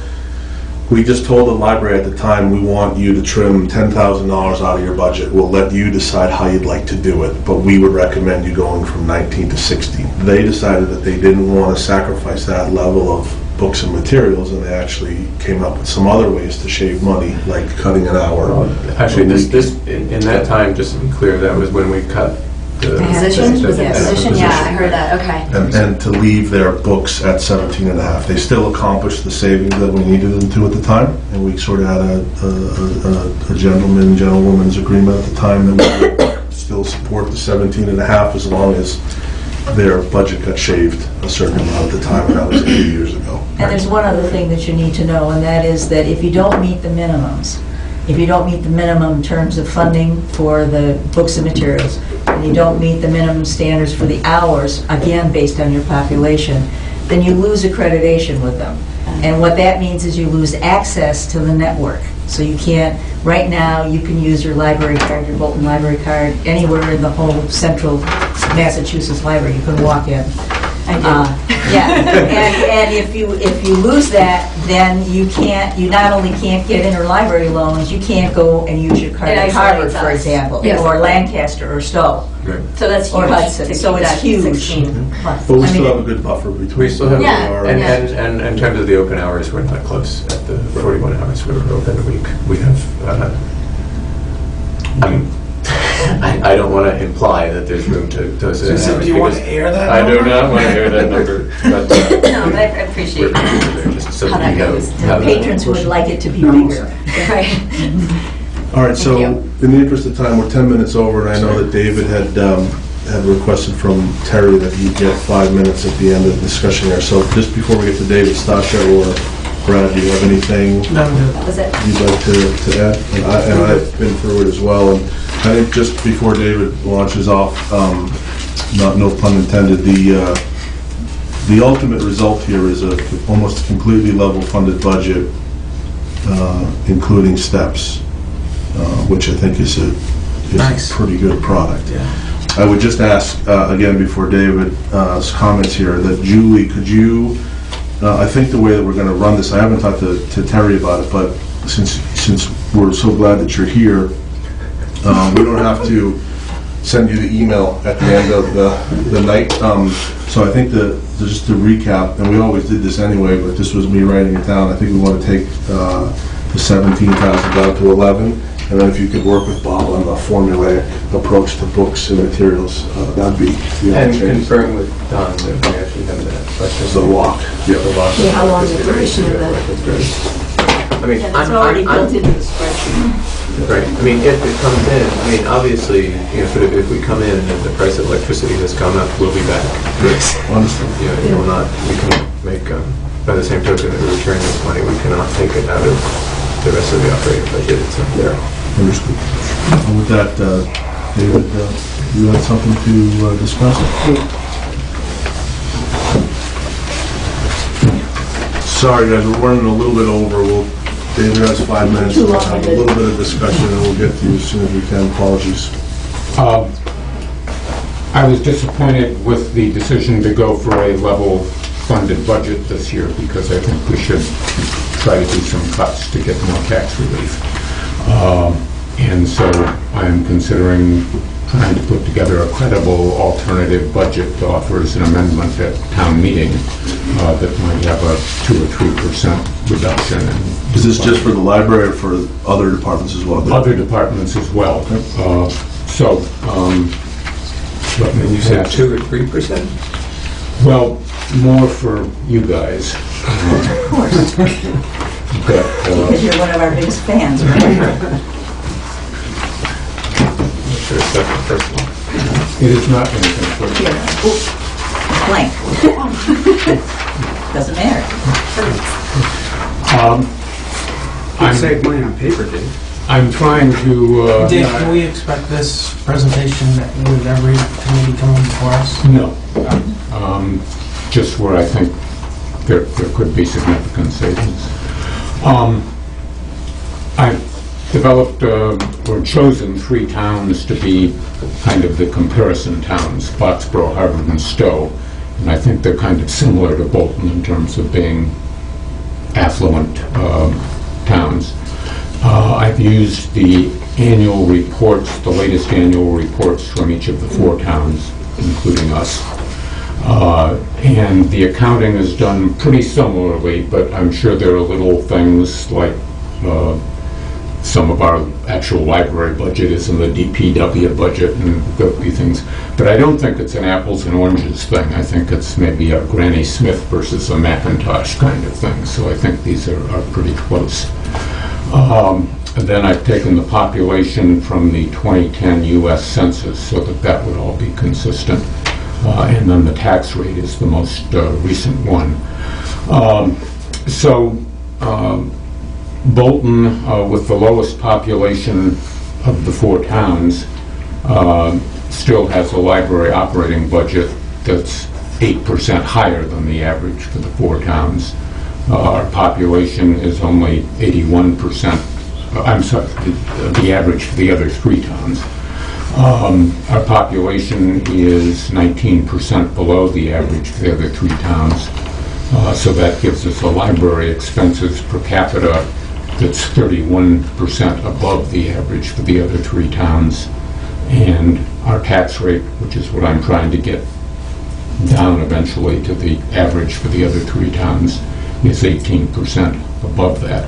we just told the library at the time, we want you to trim $10,000 out of your budget. We'll let you decide how you'd like to do it, but we would recommend you going from 19 to 16. They decided that they didn't want to sacrifice that level of books and materials, and they actually came up with some other ways to shave money, like cutting an hour. Actually, in that time, just to be clear, that was when we cut the Position? Was it the position? Yeah, I heard that, okay. And to leave their books at 17 and a half. They still accomplished the savings that we needed them to at the time, and we sort of had a gentleman's agreement at the time that we would still support the 17 and a half as long as their budget got shaved a certain amount at the time, and that was 8 years ago. And there's one other thing that you need to know, and that is that if you don't meet the minimums, if you don't meet the minimum in terms of funding for the books and materials, and you don't meet the minimum standards for the hours, again, based on your population, then you lose accreditation with them. And what that means is you lose access to the network. So you can't, right now, you can use your library card, your Bolton library card, anywhere in the whole central Massachusetts library. You can walk in. Yeah, and if you lose that, then you not only can't get interlibrary loans, you can't go and use your card It at Harvard, isolates for us. example, Yes. or Lancaster, or Stowe, So that's or huge. Hudson. to So keep it's that huge. 16. But we I still mean- have a good buffer between. We still have, Yeah, our- yeah. and in terms of the open hours, we're not close. At the 41 hours we were open a week, we have, I don't want to imply that there's room to So do you want to air that I do number? not want to hear that number, but No, but I appreciate we're just so how that that you goes. have Patrons would like it to be bigger. Right. All right, so Thank in the interest of time, we're 10 minutes over, and I know that David had requested from Terry that he get 5 minutes at the end of the discussion here. So just before we get to David, Stasha or Brad, do you have anything No, I'm good. Was it? you'd like to add? And I've been through it as well, and I think just before David launches off, no pun intended, the ultimate result here is a almost completely level funded budget, including steps, which I think is Nice. a pretty good product. Yeah. I would just ask, again, before David's comments here, that Julie, could you, I think the way that we're going to run this, I haven't talked to Terry about it, but since we're so glad that you're here, we don't have to send you the email at the end of the night. So I think just to recap, and we always did this anyway, but this was me writing it down, I think we want to take the 17,000 down to 11, and then if you could work with Bob on the formulaic approach to books and materials, that'd be the and only change. confirm with Don that we actually have that question. The walk. Yeah, the walk. Yeah, how long the duration of that? I mean, And it's already built into the spreadsheet. right, I mean, if it comes in, I mean, obviously, if we come in and the price of electricity has gone up, we'll be back. Understood. It will not, we can make, by the same token that we return this money, we cannot take it out of the rest of the operating budget, it's up there. Understood. And with that, David, you had something to discuss? Sorry, guys, we're running a little bit over. David has 5 minutes, we'll have a little bit of discussion, and we'll get to you as soon as we can. Apologies. I was disappointed with the decision to go for a level-funded budget this year because I think we should try to do some cuts to get more tax relief. And so I'm considering trying to put together a credible alternative budget to offer as an amendment at town meeting that might have a 2 or 3% reduction. Is this just for the library or for other departments as well? Other departments as well. Let me You said pass. 2 or 3%? Well, more for you guys. Because you're one of our biggest fans, right? Sure, it's nothing personal. It is not anything personal. Here, ooh, blank. Doesn't matter. Save money on paper, Dave. I'm trying to... Dave, can we expect this presentation with every committee coming before us? No. Just where I think there could be significant savings. I've developed or chosen 3 towns to be kind of the comparison towns, Foxborough, Harvard, and Stowe. And I think they're kind of similar to Bolton in terms of being affluent towns. I've used the annual reports, the latest annual reports from each of the 4 towns, including us. And the accounting is done pretty similarly, but I'm sure there are little things like some of our actual library budget is in the DPW budget and there'll be things. But I don't think it's an apples and oranges thing. I think it's maybe a Granny Smith versus a Macintosh kind of thing. So I think these are pretty close. And then I've taken the population from the 2010 U.S. Census so that would all be consistent. And then the tax rate is the most recent one. Bolton, with the lowest population of the 4 towns, still has a library operating budget that's 8% higher than the average for the 4 towns. Our population is only 81%. I'm sorry, the average for the other 3 towns. Our population is 19% below the average for the other 3 towns. So that gives us a library expenses per capita that's 31% above the average for the other 3 towns. And our tax rate, which is what I'm trying to get down eventually to the average for the other 3 towns, is 18% above that.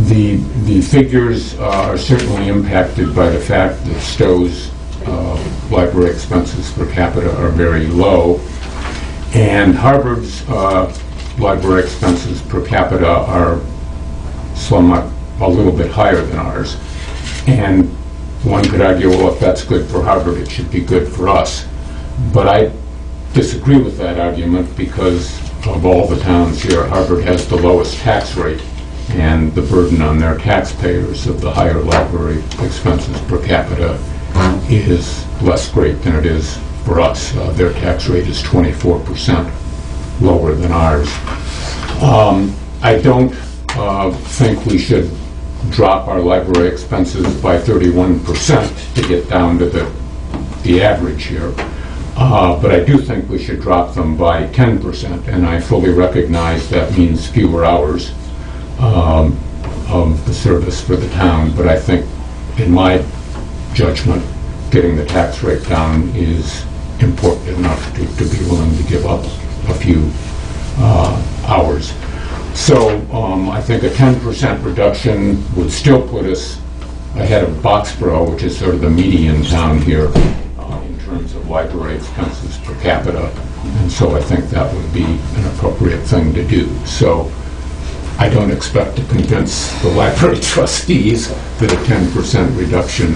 The figures are certainly impacted by the fact that Stowe's library expenses per capita are very low, and Harvard's library expenses per capita are somewhat a little bit higher than ours. And one could argue, well, if that's good for Harvard, it should be good for us. But I disagree with that argument because of all the towns here, Harvard has the lowest tax rate, and the burden on their taxpayers of the higher library expenses per capita is less great than it is for us. Their tax rate is 24% lower than ours. I don't think we should drop our library expenses by 31% to get down to the average here. But I do think we should drop them by 10%, and I fully recognize that means fewer hours of the service for the town, but I think, in my judgment, getting the tax rate down is important enough to be willing to give up a few hours. So I think a 10% reduction would still put us ahead of Boxborough, which is sort of the median town here in terms of library expenses per capita, and so I think that would be an appropriate thing to do. So I don't expect to convince the library trustees that a 10% reduction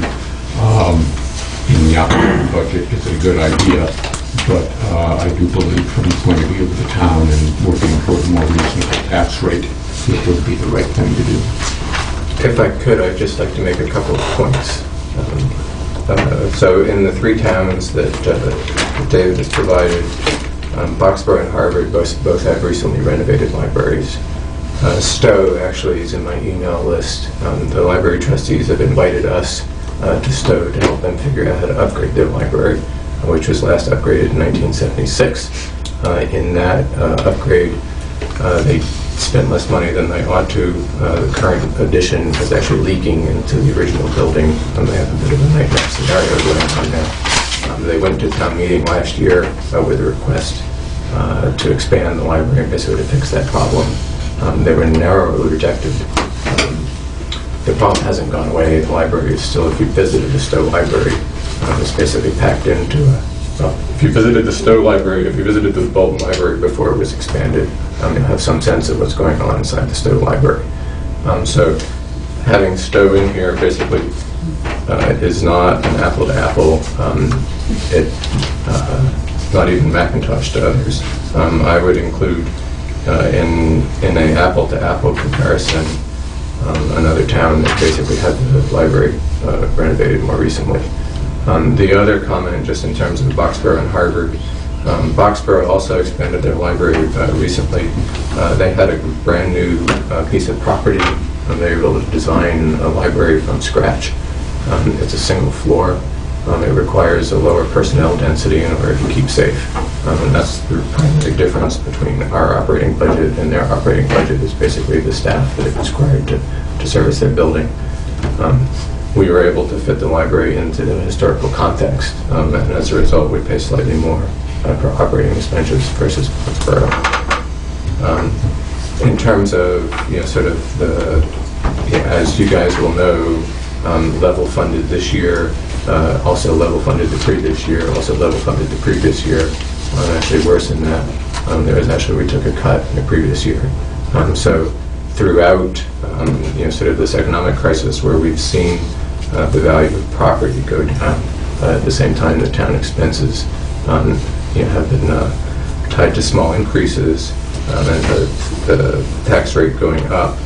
in the operating budget is a good idea, but I do believe from the point of view of the town and working toward a more reasonable tax rate, it would be the right thing to do. If I could, I'd just like to make a couple of points. So in the 3 towns that David has provided, Boxborough and Harvard both have recently renovated libraries. Stowe actually is in my email list. The library trustees have invited us to Stowe to help them figure out how to upgrade their library, which was last upgraded in 1976. In that upgrade, they spent less money than they ought to. The current addition is actually leaking into the original building, and they have a bit of a nightmare scenario going on now. They went to town meeting last year with a request to expand the library and basically to fix that problem. They were narrowly rejected. The problem hasn't gone away. The library is still, if you visited the Stowe Library, it's basically packed into If you visited the Stowe Library, if you visited the Bolton Library before it was expanded, you'll have some sense of what's going on inside the Stowe Library. So having Stowe in here basically is not an apple to apple. Not even Macintosh to others. I would include in an apple to apple comparison another town that basically had the library renovated more recently. The other comment, just in terms of Boxborough and Harvard, Boxborough also expanded their library recently. They had a brand new piece of property, and they were able to design a library from scratch. It's a single floor. It requires a lower personnel density in order to keep safe. And that's the primary difference between our operating budget and their operating budget is basically the staff that is required to service their building. We were able to fit the library into the historical context, and as a result, we pay slightly more for operating expenses versus Foxborough. In terms of, sort of the, as you guys will know, level funded this year, also level funded the previous year, also level funded the previous year, actually worse than that. We took a cut in the previous year. So throughout, sort of this economic crisis where we've seen the value of property go down, at the same time the town expenses have been tied to small increases, and the tax rate going up.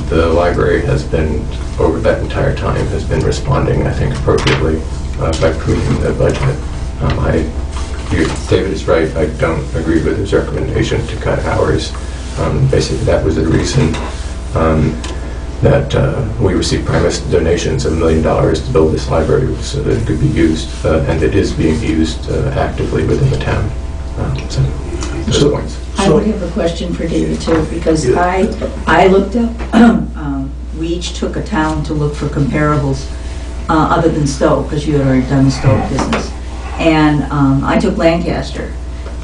The library has been, over that entire time, has been responding, I think, appropriately by pruning the budget. David is right, I don't agree with his recommendation to cut hours. Basically, that was the reason that we received premise donations of $1 million to build this library so that it could be used, and it is being used actively within the town. So, those points. I would have a question for David too, because I looked up, we each took a town to look for comparables other than Stowe, because you had already done the Stowe business. And I took Lancaster.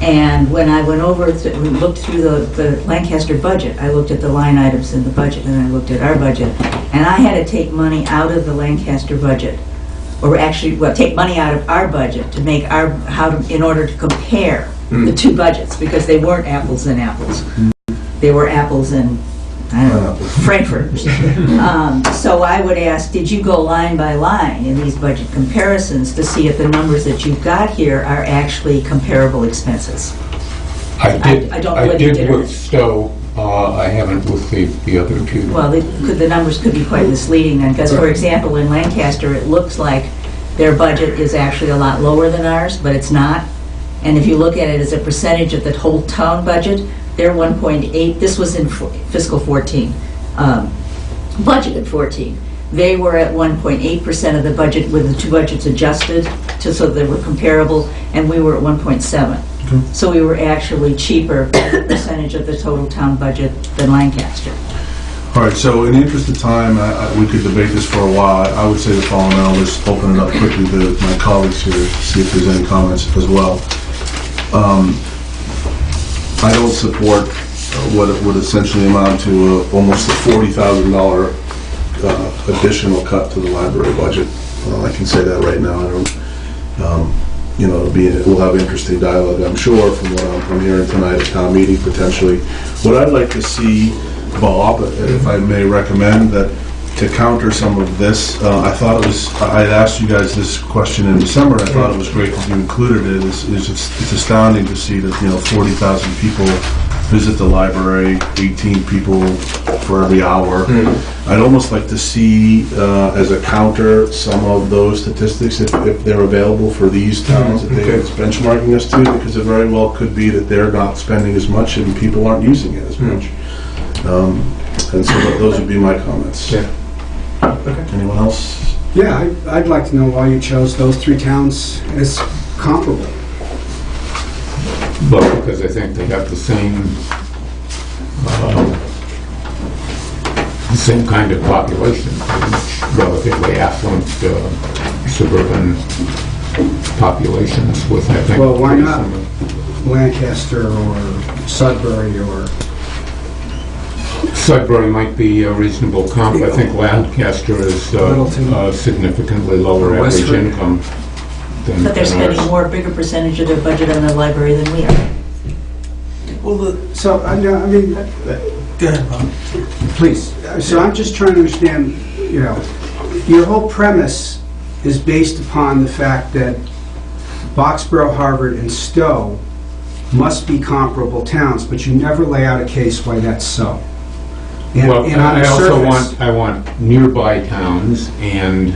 And when I went over, looked through the Lancaster budget, I looked at the line items in the budget, and I looked at our budget, and I had to take money out of the Lancaster budget, or actually, take money out of our budget to make in order to compare the two budgets, because they weren't apples and apples. They were apples and, I don't know, Frankfurt. So I would ask, did you go line by line in these budget comparisons to see if the numbers that you've got here are actually comparable expenses? I don't know whether you did did or with Stowe. I haven't with the other two. Well, the numbers could be quite misleading then, because, for example, in Lancaster, it looks like their budget is actually a lot lower than ours, but it's not. And if you look at it as a percentage of the whole town budget, they're 1.8. This was in fiscal 14, budgeted 14. They were at 1.8% of the budget with the two budgets adjusted so they were comparable, and we were at 1.7. Okay. So we were actually cheaper as a percentage of the total town budget than Lancaster. All right, so in the interest of time, we could debate this for a while. I would say the following, and I'll just open it up quickly to my colleagues here to see if there's any comments as well. I don't support what it would essentially amount to almost a $40,000 additional cut to the library budget. I can say that right now. We'll have interesting dialogue, I'm sure, from what I'm hearing tonight at town meeting, potentially. What I'd like to see, Bob, if I may recommend, that to counter some of this, I thought it was, I asked you guys this question in December, I thought it was great that you included it. It's astounding to see that, 40,000 people visit the library, 18 people for every hour. I'd almost like to see, as a counter, some of those statistics, if they're available for these towns that David's benchmarking us to, because it very well could be that they're not spending as much and people aren't using it as much. And so those would be my comments. Yeah. Okay. Anyone else? Yeah, I'd like to know why you chose those three towns as comparable. But because I think they have the same kind of population, relatively affluent suburban populations with, I think... Well, why not Lancaster or Sudbury or... Sudbury might be a reasonable comp. I think Lancaster is significantly lower average income. But they're spending ours. more, bigger percentage of their budget on the library than we are. Well, So, I mean, go ahead, Bob. please, so I'm just trying to understand, you know, your whole premise is based upon the fact that Boxborough, Harvard, and Stowe must be comparable towns, but you never lay out a case why that's so. And- Well, and on I the also surface- I want nearby towns, and,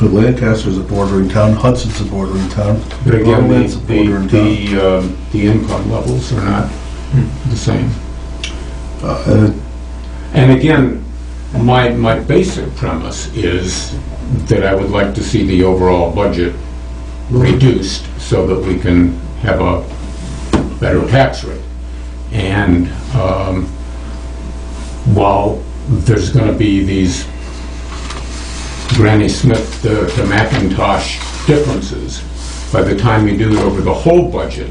But Lancaster's a bordering town, Hudson's a bordering town. but again, Berlin's a bordering town. the income levels are not the same. Uh, And again, my basic premise is that I would like to see the overall budget reduced so that we can have a better tax rate. And while there's going to be these Granny Smith to Macintosh differences, by the time you do it over the whole budget,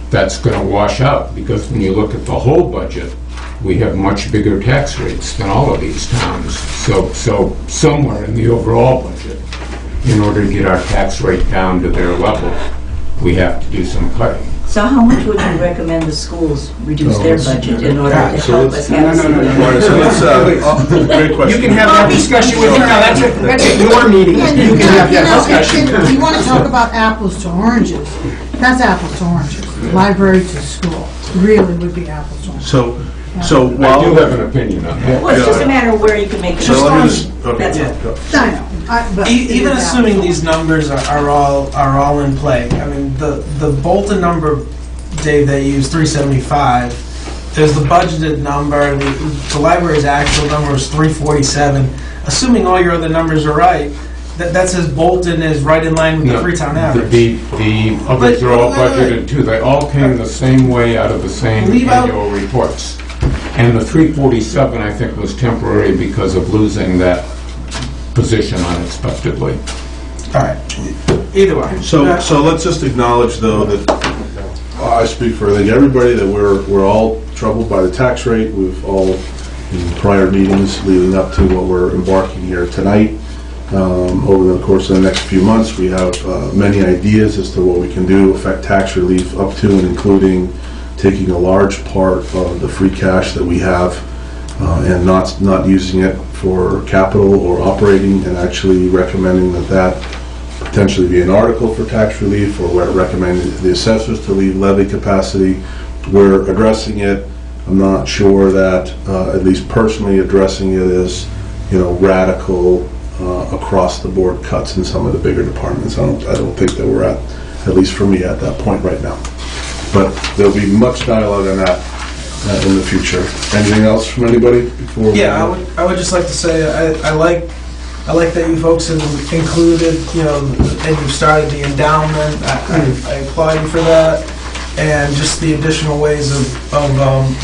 that's going to wash out, because when you look at the whole budget, we have much bigger tax rates than all of these towns. So somewhere in the overall budget, in order to get our tax rate down to their level, we have to do some cutting. So how much would you recommend the schools reduce their budget in order to so help let's- us have? No. All right, so let's, great question. You can have that discussion with her. Now, that's your meeting. You can have that discussion. If you want to talk about apples to oranges, that's apples to oranges. Library to school, really would be apples to oranges. So I do while, have an opinion on that. Well, it's just a matter of where you can make it. so let me just, okay. That's all. go. I know, but. it Even is assuming apples. these numbers are all in play, I mean, the Bolton number, Dave, they used 375. There's the budgeted number, the library's actual number is 347. Assuming all your other numbers are right, that says Bolton is right in line with the No, Freetown average. The others are all budgeted too. They all came the same way out of the same Leave out- annual reports. And the 347, I think, was temporary because of losing that position unexpectedly. All right, either way. So let's just acknowledge, though, that I speak for, I think, everybody, that we're all troubled by the tax rate. We've all, in prior meetings leading up to what we're embarking here tonight, over the course of the next few months, we have many ideas as to what we can do, affect tax relief up to and including taking a large part of the free cash that we have and not using it for capital or operating, and actually recommending that potentially be an article for tax relief, or we're recommending the assessors to leave levy capacity. We're addressing it. I'm not sure that, at least personally, addressing it is, radical across the board cuts in some of the bigger departments. I don't think that we're at least for me, at that point right now. But there'll be much dialogue on that in the future. Anything else from anybody before? Yeah, I would just like to say, I like that you folks have included, and you've started the endowment. I applaud you for that. And just the additional ways of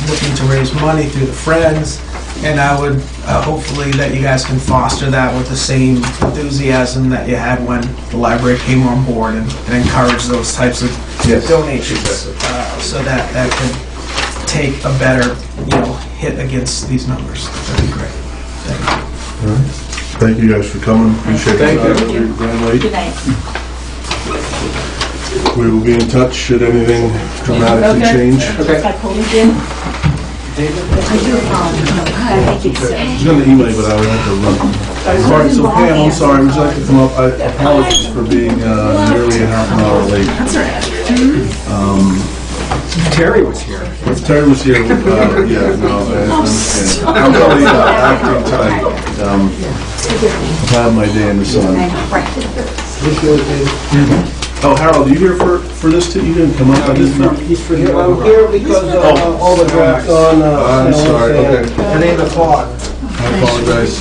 looking to raise money through the Friends. And I would hopefully that you guys can foster that with the same enthusiasm that you had when the library came on board, and encourage those types of donations, so that can take a better, hit against these numbers. That'd be great. Thank you. All right. Thank you guys for coming. Appreciate it. Thank you. You're grand late. Good night. We will be in touch should anything dramatically change. I pulled it in. I do apologize. Thank you, sir. I was going to email you, but I would have to run. All right, so Pam, I'm sorry, would you like to come up? I apologize for being nearly a half an hour late. That's all right. Terry was here. If Terry was here, yeah, no, I understand. I'm really acting tonight. I've had my day in the sun. Oh, Harold, you here for this too? You didn't come up? I didn't know. He's for the I'm here because of all the drafts on, I'm sorry, okay. at 8 o'clock. I apologize.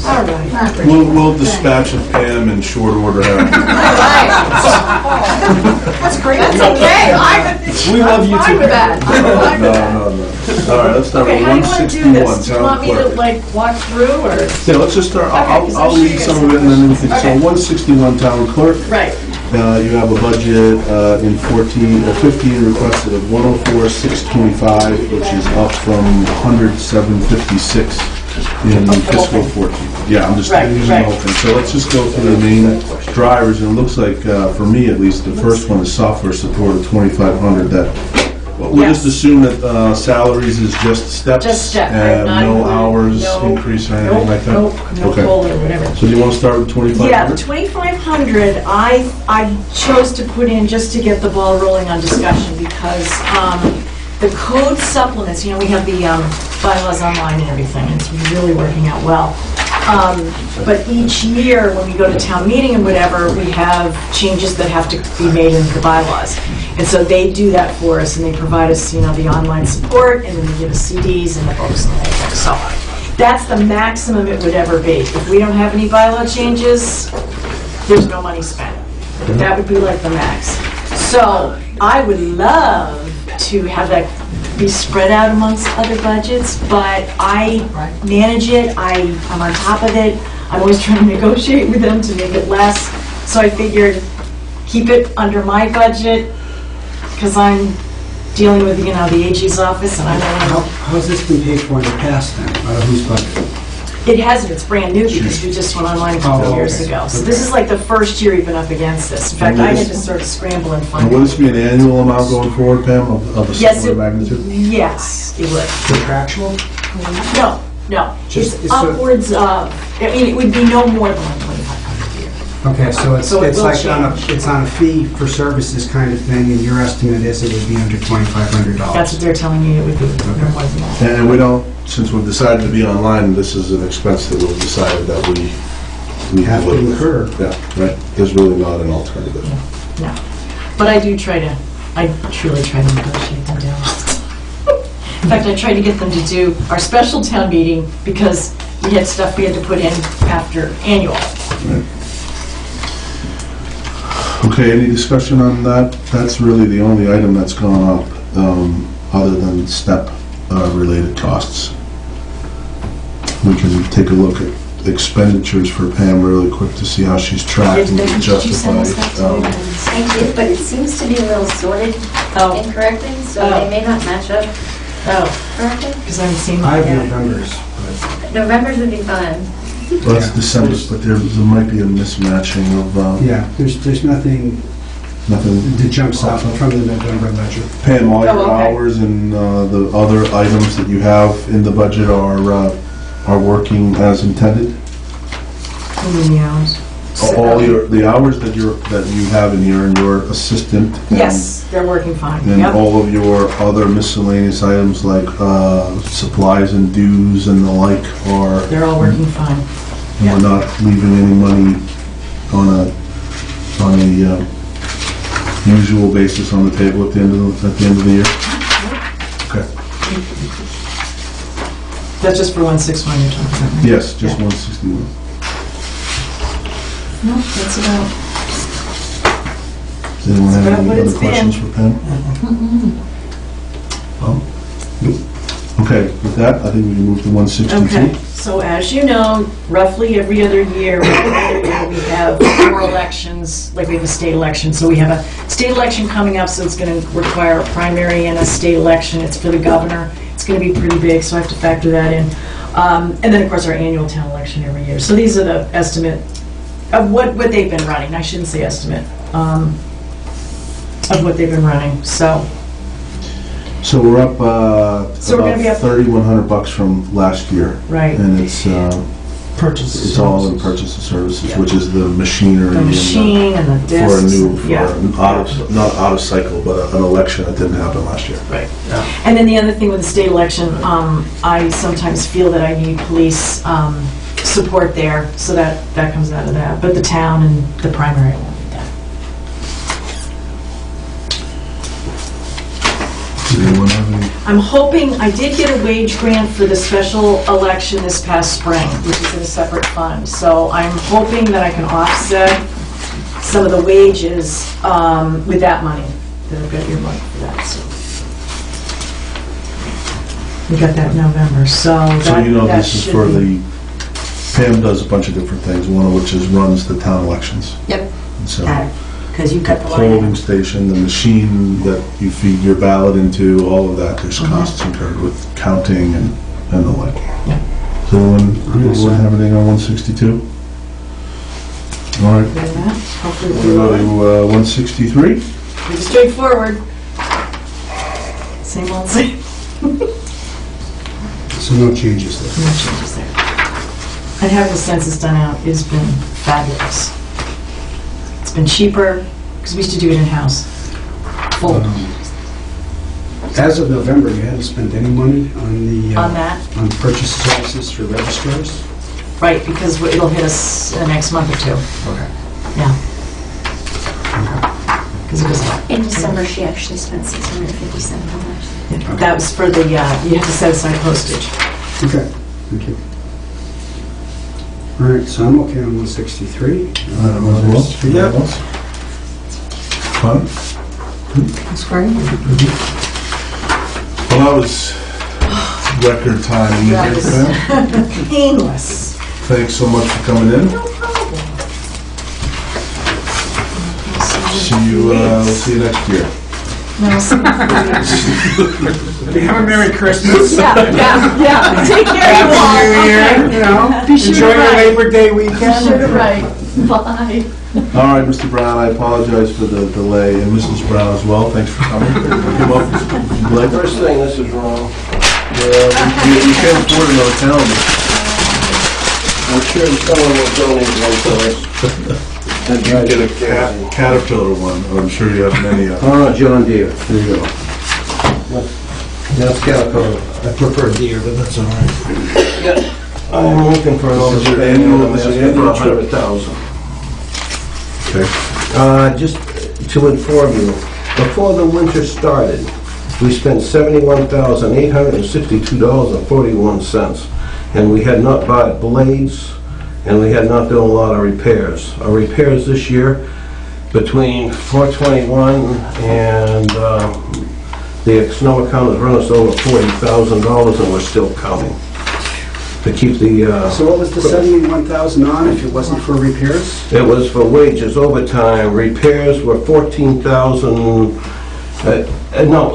All right. We'll dispatch of Pam in short order. Harold. That's great. That's okay. We love you I'm fine too. with that. I'm fine with that. No. All right, let's start Okay, with how do you want to do 161. this? Do you want me to, Town clerk. walk through, or? Yeah, let's just start. Okay, so I'll sure read you some guys- of it and then we can. Okay. So 161 town clerk. Right. You have a budget in 15 requested of 104,625, which is up from 107,56 in fiscal 14. Yeah, I'm just Right, using right. open. So let's just go through the main drivers, and it looks like, for me at least, the first one is software support of 2,500. That, well, we just Yes. assume that salaries is just steps? Just step, right, And not no included. hours No, increase or anything like that? Nope, no Okay. COLA or whatever. So do you want to start with 2,500? Yeah, the 2,500, I chose to put in just to get the ball rolling on discussion because the code supplements, we have the bylaws online and everything, and it's really working out well. But each year, when we go to town meeting and whatever, we have changes that have to be made into the bylaws. And so they do that for us, and they provide us, the online support, and then they give us CDs and the books and everything. So that's the maximum it would ever be. If we don't have any bylaw changes, there's no money spent. That would be like the max. So I would love to have that be spread out amongst other budgets, but I manage it, I'm on top of it, I'm always trying to negotiate with them to make it less. So I figured, keep it under my budget, because I'm dealing with, the AG's office, and I don't know. How's this been paid for in the past then? Out of whose budget? It hasn't, it's brand new because we just went online a couple Oh, of years okay. ago. So this is like the first year we've been up against this. In fact, I had to sort of scramble and find And will this be an annual amount going forward, Pam, of a Yes, similar magnitude? Yes, it would. Contractual? No. Just- It's upwards of, it would be no more than 2,500 a year. Okay, so it's So it will like on change. it's on a fee for services kind of thing, and your estimate is it would be under $2,500. That's what they're telling me it would be. No more than that. And we don't, since we've decided to be online, this is an expense that we've decided that we Have to live with. incur. Yeah, right. There's really not an alternative. No. But I truly try to negotiate them down. In fact, I tried to get them to do our special town meeting because we had stuff we had to put in after annual. Right. Okay, any discussion on that? That's really the only item that's gone up, other than step-related costs. We can take a look at expenditures for Pam really quick to see how she's tracked and Did you send us that justified. too? I did, but it seems to be a little sorted Oh, incorrectly, so Oh. they may not match up correctly. because I'm seeing. I have Yeah. November's, November's would be fine. Well, that's December, but there might be a mismatching of, but yeah, there's nothing nothing. that jumps out from the November ledger. Pam, all your Oh, okay. hours and the other items that you have in the budget are working as intended? How many hours? All the hours that you have in here and your assistant? and- Yes, they're working fine. And Yep. all of your other miscellaneous items like supplies and dues and the like are, They're all working fine. and we're not leaving any money on a usual basis on the table at the end of the year? Okay. That's just for 161 you're talking about, right? Yes, just Yeah. 161. No, that's about. Does anyone have That's about any what other it's been. questions for Pam? Oh, nope. Okay, with that, I think we can move to 162. Okay, so as you know, roughly every other year, we have 4 elections, like we have a state election. So we have a state election coming up, so it's going to require a primary and a state election. It's for the governor. It's going to be pretty big, so I have to factor that in. And then, of course, our annual town election every year. So these are the estimate of what they've been running. I shouldn't say estimate, of what they've been running, so. So we're up So we're gonna about be up- $3,100 from last year. Right. And it's all in purchase of services, which is the machinery. The machine and the For a discs. new, Yeah. not out of cycle, but an election that didn't happen last year. Right. And then the other thing with the state election, I sometimes feel that I need police support there, so that comes out of that. But the town and the primary won't need that. Does anyone have any? I'm hoping, I did get a wage grant for the special election this past spring, which is in a separate fund. So I'm hoping that I can offset some of the wages with that money, that I've got earmarked for that, so. We got that in November, so that So you know this is should for be- Pam does a bunch of different things, one of which is runs the town elections. Yep. And so Because you've the got the polling line. station, the machine that you feed your ballot into, all of that, there's Mhm. costs incurred with counting and the like. So anyone have anything on 162? All right, Then that, hopefully we go to 163. pretty straightforward. Same old same. So no changes there. No changes there. And having the census done out has been fabulous. It's been cheaper, because we used to do it in-house. Full. As of November, you hadn't spent any money on the... On that? On purchase services for registrars? Right, because it'll hit us in the next month or two. Okay. Yeah. Because it was... In December, she actually spent $657. That was for the, you have to set aside postage. Okay, thank you. All right, so I'm okay on 163. Yeah. Fun? That's great. Well, that was record time. That was painless. Thanks so much for coming in. No problem. See you, we'll see you next year. No, see you. Have a Merry Christmas. Yeah. Take care of you all. Happy New Year, Okay. you know. Be sure Enjoy to your write. Labor Day Be weekend. sure to write. Bye. All right, Mr. Brown, I apologize for the delay, and Mrs. Brown as well. Thanks for coming. Come up, Blake. First thing, this is wrong. Yeah, you can't afford another calendar. I'm sure someone will donate one to us. You can get a Caterpillar one, or I'm sure you have many of them. Oh, John Deere, there you go. That's Caterpillar. I prefer Deere, but that's all right. I'm looking for an This is your annual- overspending. this is I'm your asking for budget. 100,000. Okay. Just to inform you, before the winter started, we spent $71,862.41, and we had not bought blades, and we had not done a lot of repairs. Our repairs this year, between 421 and the snow account has run us over $40,000, and we're still counting to keep the... So what was the 71,000 on if it wasn't for repairs? It was for wages, overtime, repairs were 14,000, no,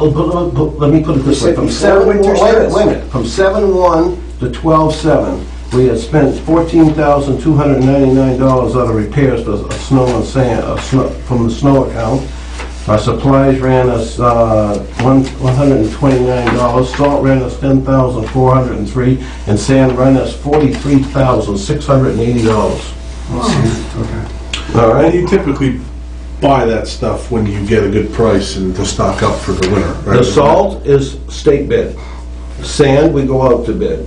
let me put it this way. You said From before winter starts? wait a minute, from 7/1 to 12/7, we had spent $14,299 out of repairs for snow and sand, from the snow account. Our supplies ran us $129, salt ran us $10,403, and sand ran us $43,680. Okay. All And right? you typically buy that stuff when you get a good price and to stock up for the winter, right? The salt is state bid. Sand, we go out to bid.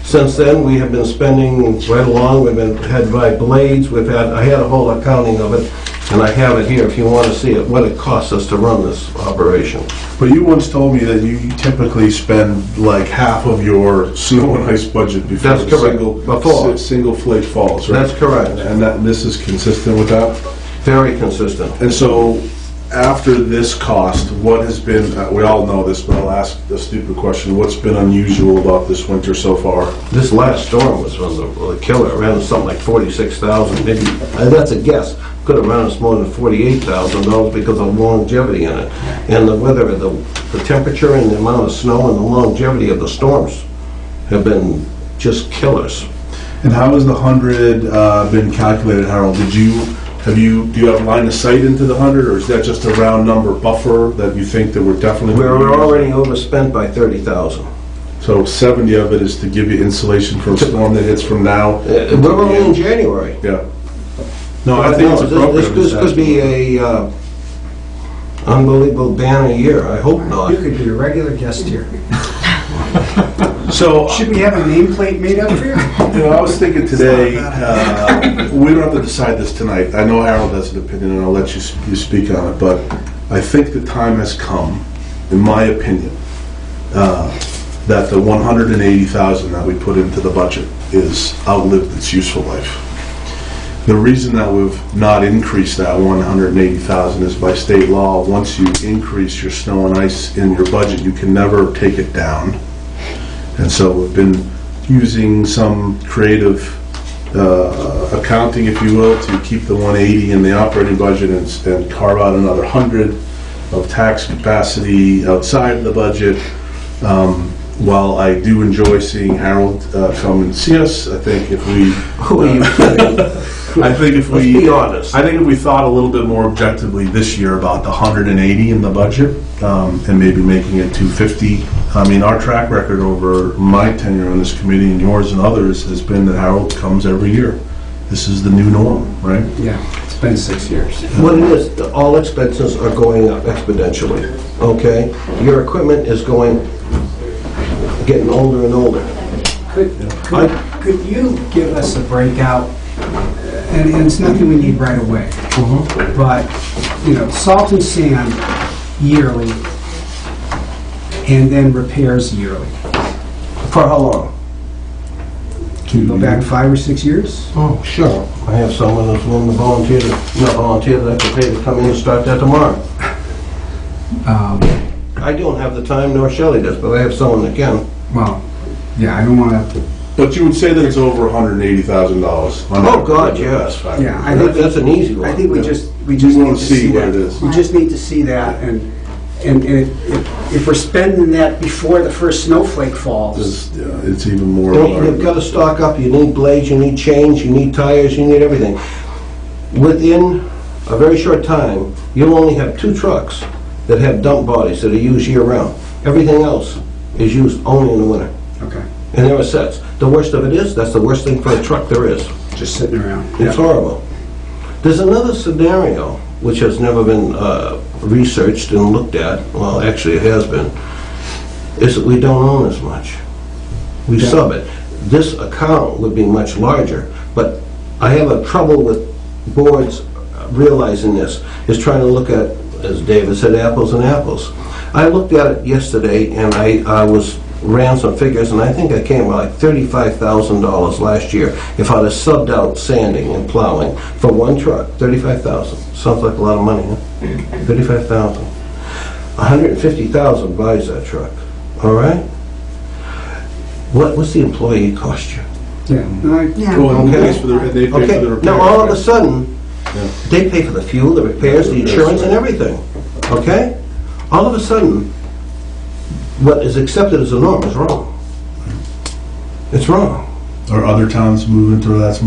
Since then, we have been spending right along, we've been, had by blades, I had a whole accounting of it, and I have it here if you want to see it, what it costs us to run this operation. But you once told me that you typically spend like half of your snow and ice budget before That's correct. Before. single flake falls, right? That's correct. And this is consistent with that? Very consistent. And so, after this cost, what has been, we all know this, but I'll ask the stupid question, what's been unusual about this winter so far? This last storm was the killer. It ran us something like 46,000, maybe, that's a guess. Could have run us more than $48,000 because of longevity in it. And the weather, the temperature and the amount of snow and the longevity of the storms have been just killers. And how has the 100 been calculated, Harold? Do you have line of sight into the 100, or is that just a round number buffer that you think that we're definitely... We're already overspent by 30,000. So 70 of it is to give you insulation for a storm that hits from now? We're only in January. Yeah. No, I think it's appropriate. This could be a unbelievable banner year. I hope not. You could be a regular guest here. So, Should we have a nameplate made up for you? I was thinking today, we don't have to decide this tonight. I know Harold has an opinion, and I'll let you speak on it, but I think the time has come, in my opinion, that the 180,000 that we put into the budget is outlived its useful life. The reason that we've not increased that 180,000 is by state law. Once you increase your snow and ice in your budget, you can never take it down. And so we've been using some creative accounting, if you will, to keep the 180 in the operating budget and carve out another 100 of tax capacity outside of the budget. while I do enjoy seeing Harold come and see us, I think if we... Who are you kidding? I think if Let's we... be honest. I think if we thought a little bit more objectively this year about the 180 in the budget, and maybe making it 250. I mean, our track record over my tenure on this committee and yours and others has been that Harold comes every year. This is the new norm, right? Yeah, it's been 6 years. What it is, all expenses are going up exponentially, okay? Your equipment is getting older and older. Could you give us a breakout, and it's nothing we need right away, but, salt and sand yearly, and then repairs yearly? For how long? Go back 5 or 6 years? Oh, sure. I have someone that's willing to volunteer that I can pay to come in and start that tomorrow. I don't have the time, nor Shelley does, but I have someone that can. Well, yeah, I don't want to... But you would say that it's over $180,000. Oh, God, yes. Yeah, I think That's an easy one. I think we just need want to to see what that. it is. We just need to see that, and if we're spending that before the first snowflake falls, It's even more... You've got to stock up. You need blades, you need chains, you need tires, you need everything. Within a very short time, you'll only have 2 trucks that have dump bodies that are used year-round. Everything else is used only in the winter. okay, And there are sets. The worst of it is, that's the worst thing for a truck there is. just sitting around. It's horrible. There's another scenario which has never been researched and looked at, well, actually it has been, is that we don't own as much. We sub it. This account would be much larger, but I have a trouble with boards realizing this, is trying to look at, as David said, apples and apples. I looked at it yesterday and I ran some figures, and I think I came by like $35,000 last year if I'd have subbed out sanding and plowing for one truck. $35,000. Sounds like a lot of money, huh? $35,000. $150,000 buys that truck. All right? What's the employee cost you? Yeah. Well, and they pay for the repairs. Now all of a sudden, Yeah. they pay for the fuel, the repairs, the insurance, and everything. Okay? All of a sudden, what is accepted as a norm is wrong. It's wrong. Are other towns moving to that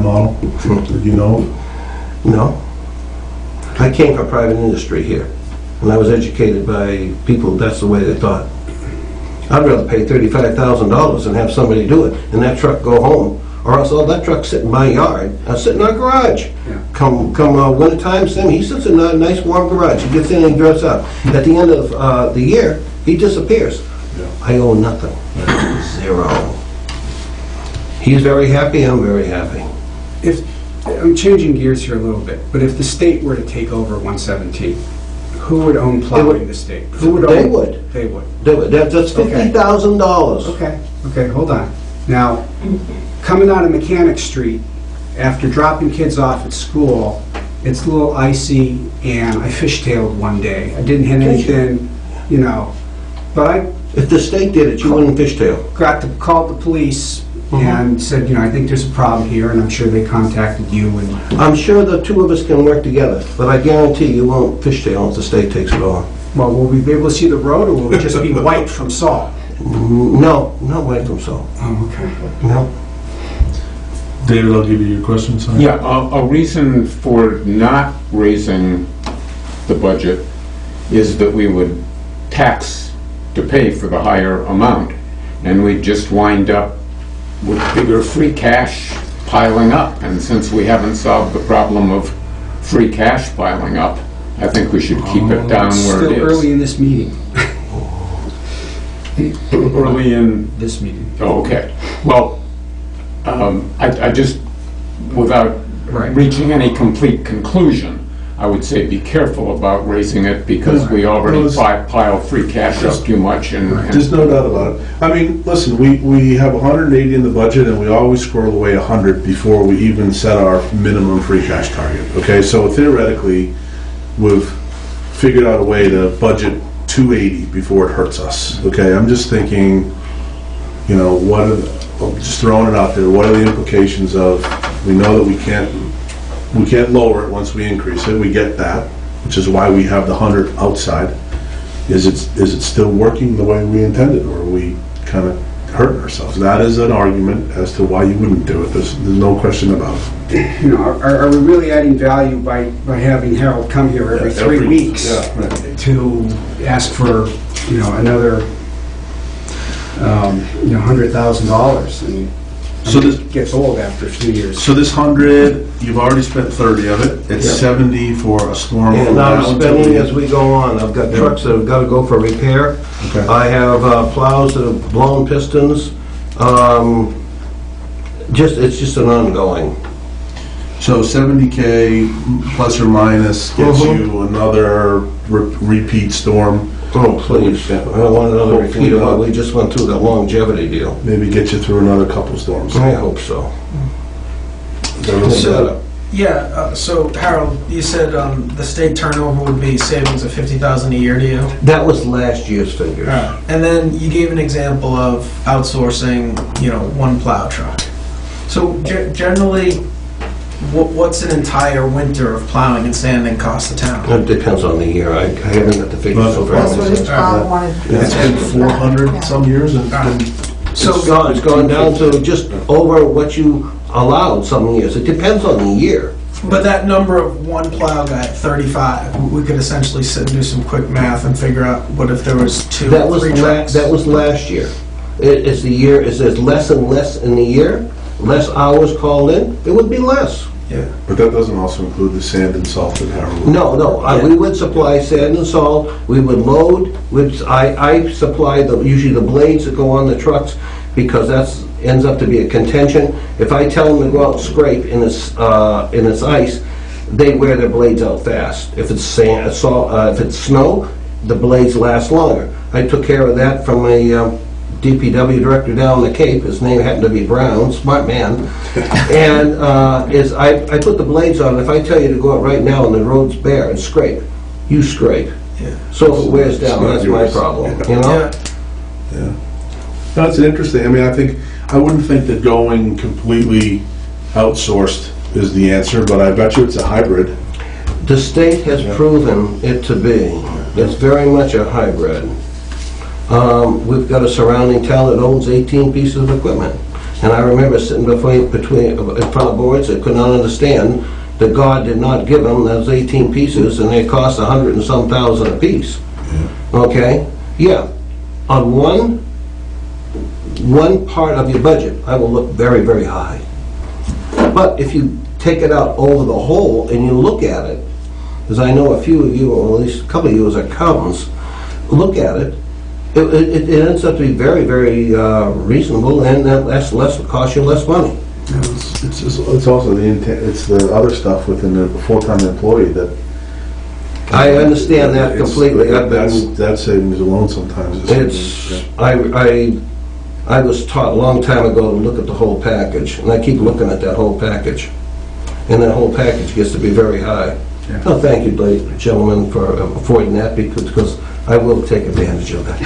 model? Do you know? No. I came from private industry here, and I was educated by people, that's the way they thought. I'd rather pay $35,000 and have somebody do it, and that truck go home, or else all that truck sit in my yard, sit in our garage. Yeah. Come winter time, Sam, he sits in a nice warm garage, he gets in and he dress up. At the end of the year, he disappears. Yeah. I owe nothing. Zero. He's very happy, I'm very happy. I'm changing gears here a little bit, but if the state were to take over 117, who would own plowing in the state? Who would They own? would. They would. That's $50,000. Okay, hold on. Now, coming out of Mechanic Street, after dropping kids off at school, it's a little icy, and I fishtailed one day. I didn't hit anything, but I If the state did it, you wouldn't fishtail. called the police and said, I think there's a problem here, and I'm sure they contacted you, and I'm sure the two of us can work together, but I guarantee you won't fishtail if the state takes it on. well, will we be able to see the road, or will it just be white from salt? No, not white from salt. Oh, okay. No. David, I'll give you your question, son. Yeah, a reason for not raising the budget is that we would tax to pay for the higher amount, and we'd just wind up with bigger free cash piling up. And since we haven't solved the problem of free cash piling up, I think we should keep it down It's where it still early is. in this meeting. Early in, This meeting. oh, okay. Well, I just, without Right. reaching any complete conclusion, I would say be careful about raising it because we already pile free cash up too much and There's no doubt about it. I mean, listen, we have 180 in the budget, and we always squirrel away 100 before we even set our minimum free cash target, okay? So theoretically, we've figured out a way to budget 280 before it hurts us, okay? I'm just thinking, just throwing it out there, what are the implications of, we know that we can't lower it once we increase it, we get that, which is why we have the 100 outside. Is it still working the way we intended, or are we kind of hurting ourselves. That is an argument as to why you wouldn't do it. There's no question about it. You know, are we really adding value by having Harold come here every 3 weeks to ask for, you know, another, you know, $100,000? And so this gets old after a few years. So this 100, you've already spent 30 of it. It's 70 for a storm. And I'm spending as we go on. I've got trucks that have got to go for repair. Okay. I have plows that have blown pistons. It's just an ongoing. So 70K plus or minus gets you another repeat storm. Oh, please. I don't want another repeat of what we just went through, that longevity deal. Maybe get you through another couple storms. I hope so. So Harold, you said the state turnover would be savings of $50,000 a year to you? That was last year's figures. And then you gave an example of outsourcing, you know, one plow truck. So generally, what's an entire winter of plowing and sanding cost the town? It depends on the year. I haven't got the figures so far. That's what his father wanted. It's been 400 some years. And it's gone down to just over what you allowed some years. It depends on the year. But that number of one plow guy at 35, we could essentially sit and do some quick math and figure out what if there was two or three trucks. That was last year. Is there's less and less in the year? Less hours called in? It would be less. Yeah. But that doesn't also include the sand and salt that Harold would. No. We would supply sand and salt. We would load. I supply usually the blades that go on the trucks, because that ends up to be a contention. If I tell them to go out and scrape in this ice, they wear their blades out fast. If it's sand, if it's snow, the blades last longer. I took care of that from a DPW director down the Cape. His name happened to be Brown, smart man. And I put the blades on. If I tell you to go out right now and the road's bare and scrape, you scrape. Yeah. So if it wears down, that's my problem. You know? Yeah. That's interesting. I mean, I wouldn't think that going completely outsourced is the answer, but I bet you it's a hybrid. The state has proven it to be. It's very much a hybrid. We've got a surrounding town that owns 18 pieces of equipment. And I remember sitting in front of boards that could not understand that God did not give them those 18 pieces, and they cost 100 and some thousand a piece. Okay? Yeah. On one part of your budget, I will look very, very high. But if you take it out over the whole and you look at it, as I know a few of you, or at least a couple of you as accountants, look at it, it ends up to be very, very reasonable, and that's less, cost you less money. It's also the other stuff within the full-time employee that. I understand that completely. That savings alone sometimes is. I was taught a long time ago to look at the whole package, and I keep looking at that whole package, and that whole package gets to be very high. Yeah. Oh, thank you, ladies and gentlemen, for avoiding that, because I will take advantage of that.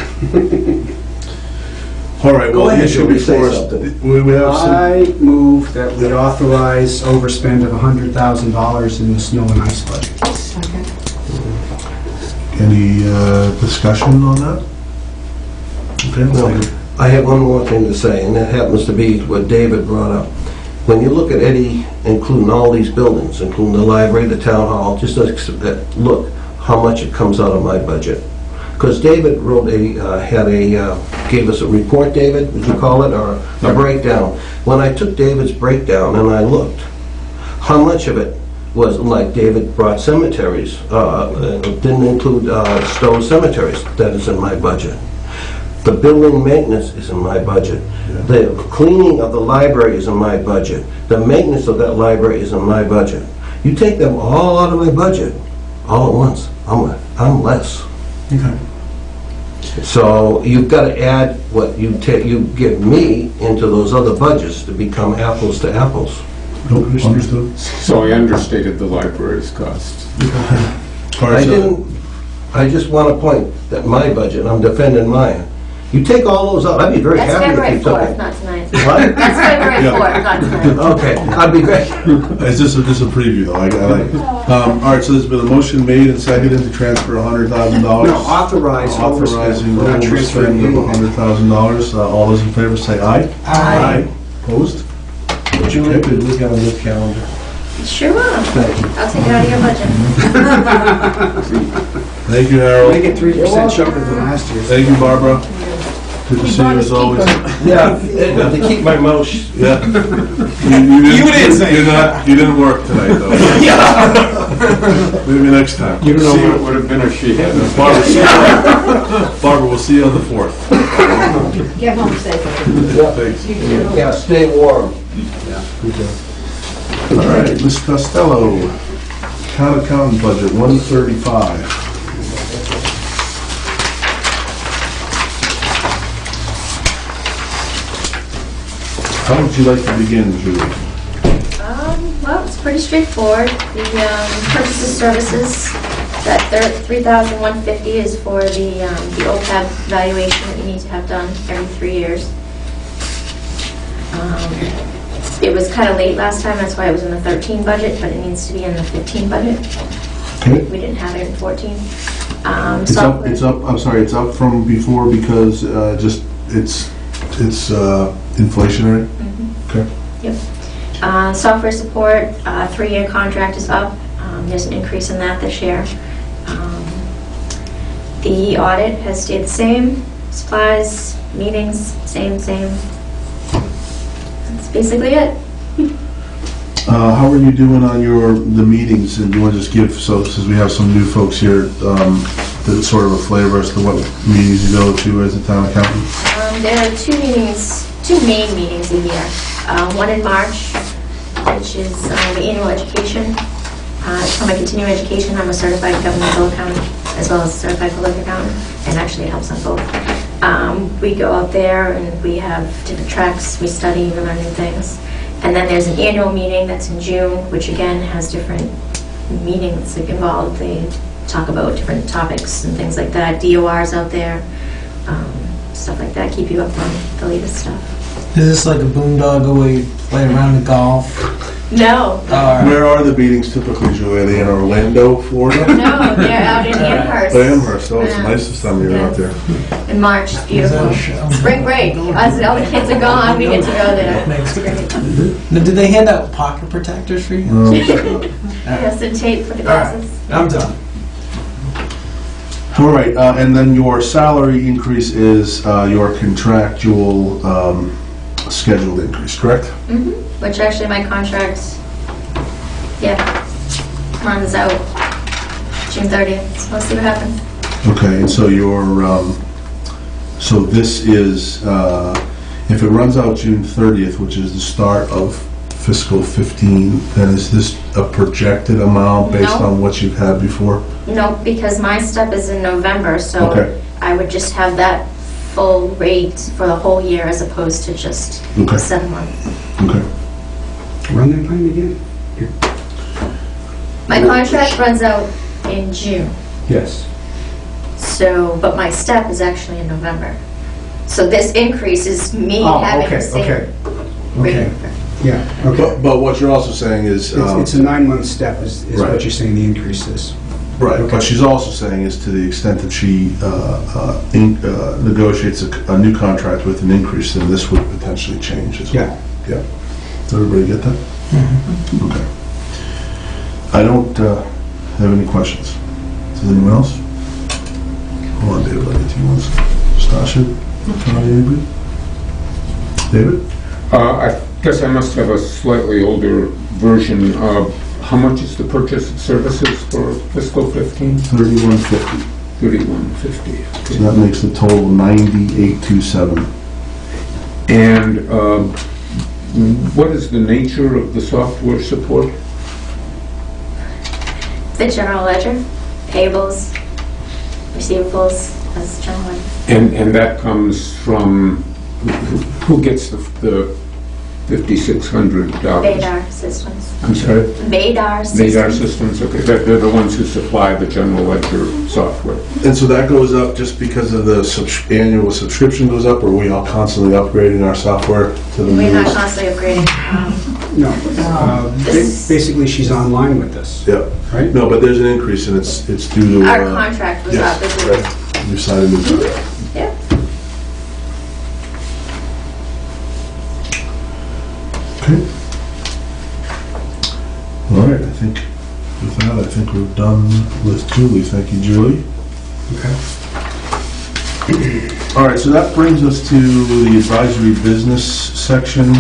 All right, well, ahead, you should be forced. I move that we authorize overspend of $100,000 in the snow and ice budget. Second. Any discussion on that? Okay, No, I have one more thing to say, and that happens to be what David brought up. When you look at Eddie, including all these buildings, including the library, the town hall, just look how much it comes out of my budget. Because David gave us a report, David, would you call it, or a breakdown. When I took David's breakdown and I looked, how much of it was, like David brought cemeteries, didn't include Stowe cemeteries, that is in my budget. The building maintenance is in my budget. The cleaning of the library is in my budget. The maintenance of that library is in my budget. You take them all out of my budget, all at once, I'm less. Okay. So you've got to add what you give me into those other budgets to become apples to apples. Nope, understood. So I understated the library's cost. I didn't. I just want to point that my budget, I'm defending mine. You take all those out, I'd be very That's happy if February you took 4th, it. not tonight. What? That's February Yeah. 4th, not tonight. Okay, I'd be great. It's just a preview, though. I like it. All right, so there's been a motion made and seconded to transfer $100,000. No, authorize Authorizing overspend. We're not the transferring overspend of anything. $100,000. All those in favor say aye. Aye. Opposed? Julie, could we have a new calendar? Sure will. Thank you. I'll take it out of your budget. Thank you, Harold. Make it 3% cheaper than last year. Thank you, Barbara. Good to see you as always. Yeah, to keep my mouth Yeah. You didn't say You didn't work tonight, though. Maybe next time. You don't know See what it would have been if she hadn't. Barbara, we'll see you on the 4th. Get home safe. Thanks. Yeah, stay warm. All right, Ms. Costello, town accountant budget, 135. How would you like to begin, Julie? Well, it's pretty straightforward. The purchase of services, that $3,150 is for the OPEB valuation that you need to have done every 3 years. It was kind of late last time, that's why it was in the 13 budget, but it needs to be in the 15 budget. Okay. We didn't have it in 14. It's up, I'm sorry, it's up from before because just, it's inflationary? Okay. Yep. Software support, 3-year contract is up. There's an increase in that this year. The audit has stayed the same. Supplies, meetings, same. That's basically it. How are you doing on the meetings, and do you want to just give, so since we have some new folks here, that's sort of a flavor as to what meetings you go to as a town accountant? There are two main meetings a year. One in March, which is the annual education. For my continuing education, I'm a certified governmental accountant as well as a certified public accountant, and actually it helps on both. We go out there and we have different tracks, we study, we learn new things. And then there's an annual meeting that's in June, which again has different meetings involved. They talk about different topics and things like that. DOR's out there, stuff like that, keep you up on the latest stuff. Is this like a boondoggle where you play around the golf? No, Where are the meetings typically, Julie? Are they in Orlando, Florida? no, they're out in Amherst. Amherst, oh, it's Yeah. nice this time of year out there. In March, it's beautiful. Spring break, as all the kids are gone, we get to go there. It's great. Now, did they hand out pocket protectors for you? Yes, and tape for the glasses. I'm done. All right, and then your salary increase is your contractual scheduled increase, correct? Which actually my contract, runs out June 30th. So we'll see what happens. Okay, and so so this is, if it runs out June 30th, which is the start of fiscal 15, then is this a projected amount based No. on what you've had before? No, because my step is in November, so Okay. I would just have that full rate for the whole year as opposed to just Okay. 7 months. Okay. Run that by me again. My contract runs out in June, Yes. so, but my step is actually in November. So this increase is me Oh, having okay, the same okay. rate. Okay. Yeah, okay. But what you're also saying is... It's a 9-month step is Right. what you're saying the increase is. Right, Okay. but she's also saying is to the extent that she negotiates a new contract with an increase, then this would potentially change as well. Yeah. Does everybody get that? Okay. I don't have any questions. Does anyone else? Hold on, David, I'll get to you once. Stasha? Anybody? David? I guess I must have a slightly older version of how much is the purchase of services for fiscal 15? 3150. 3150. So that makes the total 9827. And what is the nature of the software support? The general ledger, payables, receivables, as general ledger. And that comes from, who gets the $5,600. Vadar Systems. I'm sorry? Vadar Vadar Systems. Systems, okay, they're the ones who supply the general ledger software. And so that goes up just because of the annual subscription goes up, or are we all constantly upgrading our software to the We're not newest? constantly upgrading. No. This- Basically, she's online with this, Yeah. right? No, but there's an increase, and it's due to... Our contract was up. Yes, right. You signed a new contract. Yeah. Okay. All right, I think with that, I think we're done with Julie. Thank you, Julie. Okay. All right, so that brings us to the advisory business section.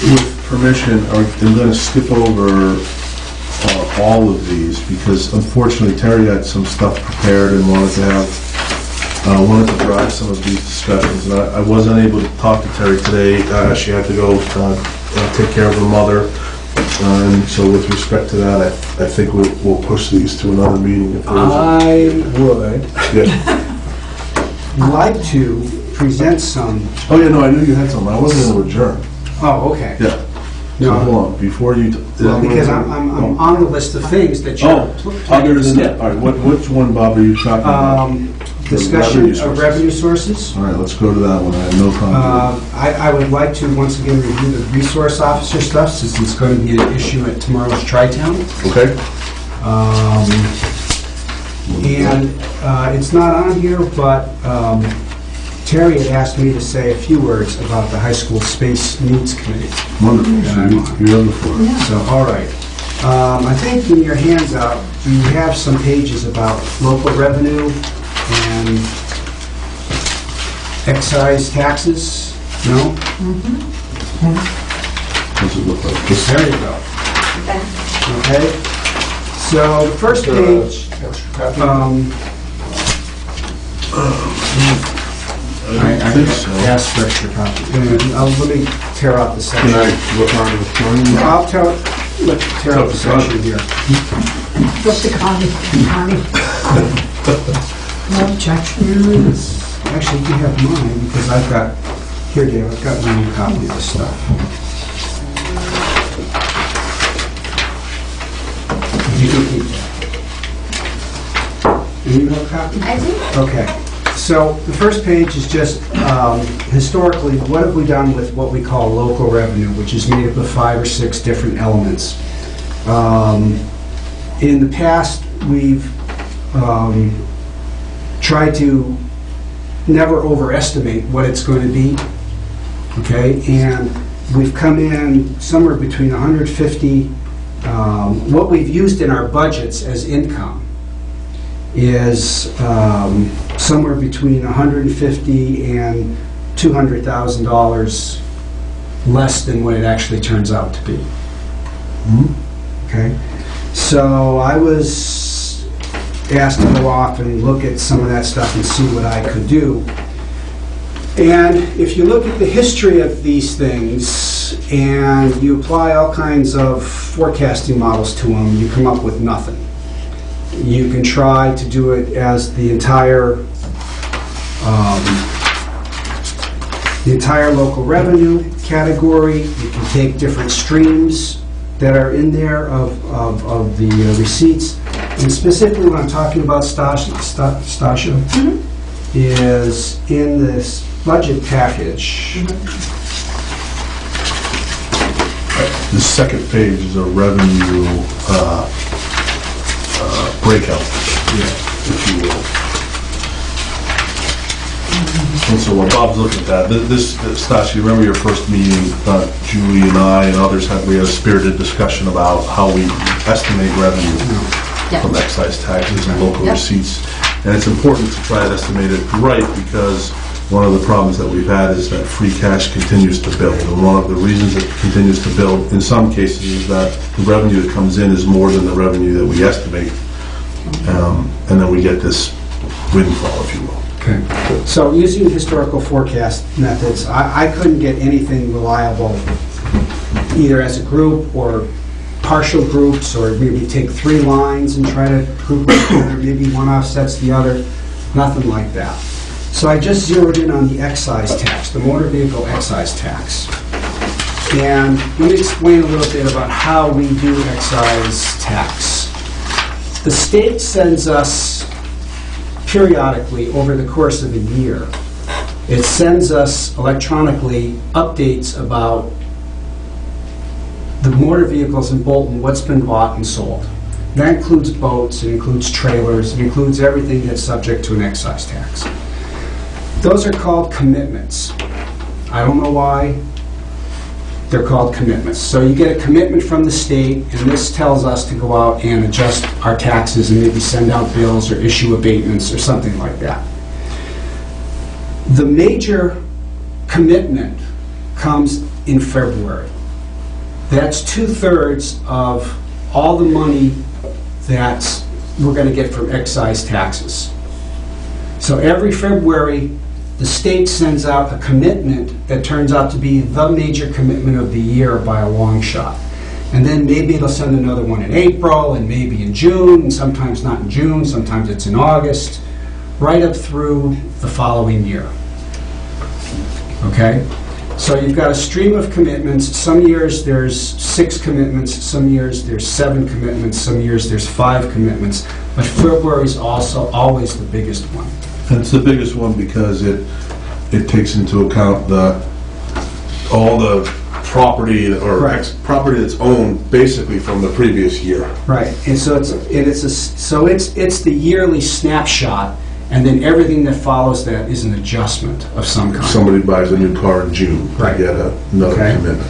With permission, I'm going to skip over all of these because unfortunately Terry had some stuff prepared and wanted to drive some of these discussions. And I wasn't able to talk to Terry today. She had to go take care of her mother. And so with respect to that, I think we'll push these to another meeting. If I would yeah. like to present some... Oh yeah, no, I knew you had some. I wasn't going to adjourn. Oh, okay. Yeah. So No. hold on, before you... Well, because I'm on the list of things that you're... Other than that, all right, which one, Bob, are you talking about? Discussion revenue of sources. revenue sources. All right, let's go to that one. I have no problem. I would like to once again review the resource officer stuff since it's going to be an issue at tomorrow's Tri-Town. Okay. And it's not on here, but Terry had asked me to say a few words about the high school space needs committee. Wonderful. So you're on the floor. So, all right. I think in your hands out, you have some pages about local revenue and excise taxes. No? Does it look like this? There you go. Okay. So the first page, I think so. asked for extra copy. Let me tear out the section. Can I look on the phone? I'll tear out the section here. What's the Connie? No objection. Actually, you have mine because I've got, here Dave, I've got my own copy of this stuff. You can keep that. And you have a copy? I do. Okay. So the first page is just historically, what have we done with what we call local revenue, which is made up of 5 or 6 different elements. In the past, we've tried to never overestimate what it's going to be, okay? And we've come in somewhere between 150, what we've used in our budgets as income is somewhere between $150,000 and $200,000 less than what it actually turns out to be. Okay, so I was asked to go off and look at some of that stuff and see what I could do. And if you look at the history of these things and you apply all kinds of forecasting models to them, you come up with nothing. You can try to do it as the entire local revenue category. You can take different streams that are in there of the receipts. And specifically what I'm talking about, Stasha, is in this budget package. The second page is a revenue breakout, if you will. And so while Bob's looking at that, Stasha, you remember your first meeting, Julie and I and others we had a spirited discussion about how we estimate revenue from excise taxes and local receipts. And it's important to try to estimate it right because one of the problems that we've had is that free cash continues to build. And one of the reasons it continues to build in some cases is that the revenue that comes in is more than the revenue that we estimate. And then we get this windfall, if you will. Okay. So using historical forecast methods, I couldn't get anything reliable either as a group or partial groups, or maybe take 3 lines and try to group them together, maybe one offsets the other, nothing like that. So I just zeroed in on the excise tax, the motor vehicle excise tax. And let me explain a little bit about how we do excise tax. The state sends us periodically over the course of a year, it sends us electronically updates about the motor vehicles in Bolton, what's been bought and sold. That includes boats, it includes trailers, it includes everything that's subject to an excise tax. Those are called commitments. I don't know why. They're called commitments. So you get a commitment from the state, and this tells us to go out and adjust our taxes and maybe send out bills or issue abatements or something like that. The major commitment comes in February. That's 2/3 of all the money that we're going to get from excise taxes. So every February, the state sends out a commitment that turns out to be the major commitment of the year by a long shot. And then maybe it'll send another one in April, and maybe in June, and sometimes not in June, sometimes it's in August, right up through the following year. Okay? So you've got a stream of commitments. Some years there's 6 commitments, some years there's 7 commitments, some years there's 5 commitments, but February's also always the biggest one. And it's the biggest one because it takes into account all the property or Right. property that's owned basically from the previous year. Right, and so it's the yearly snapshot, and then everything that follows that is an adjustment of some kind. Somebody buys a new car in June, Right. they get another Okay. commitment.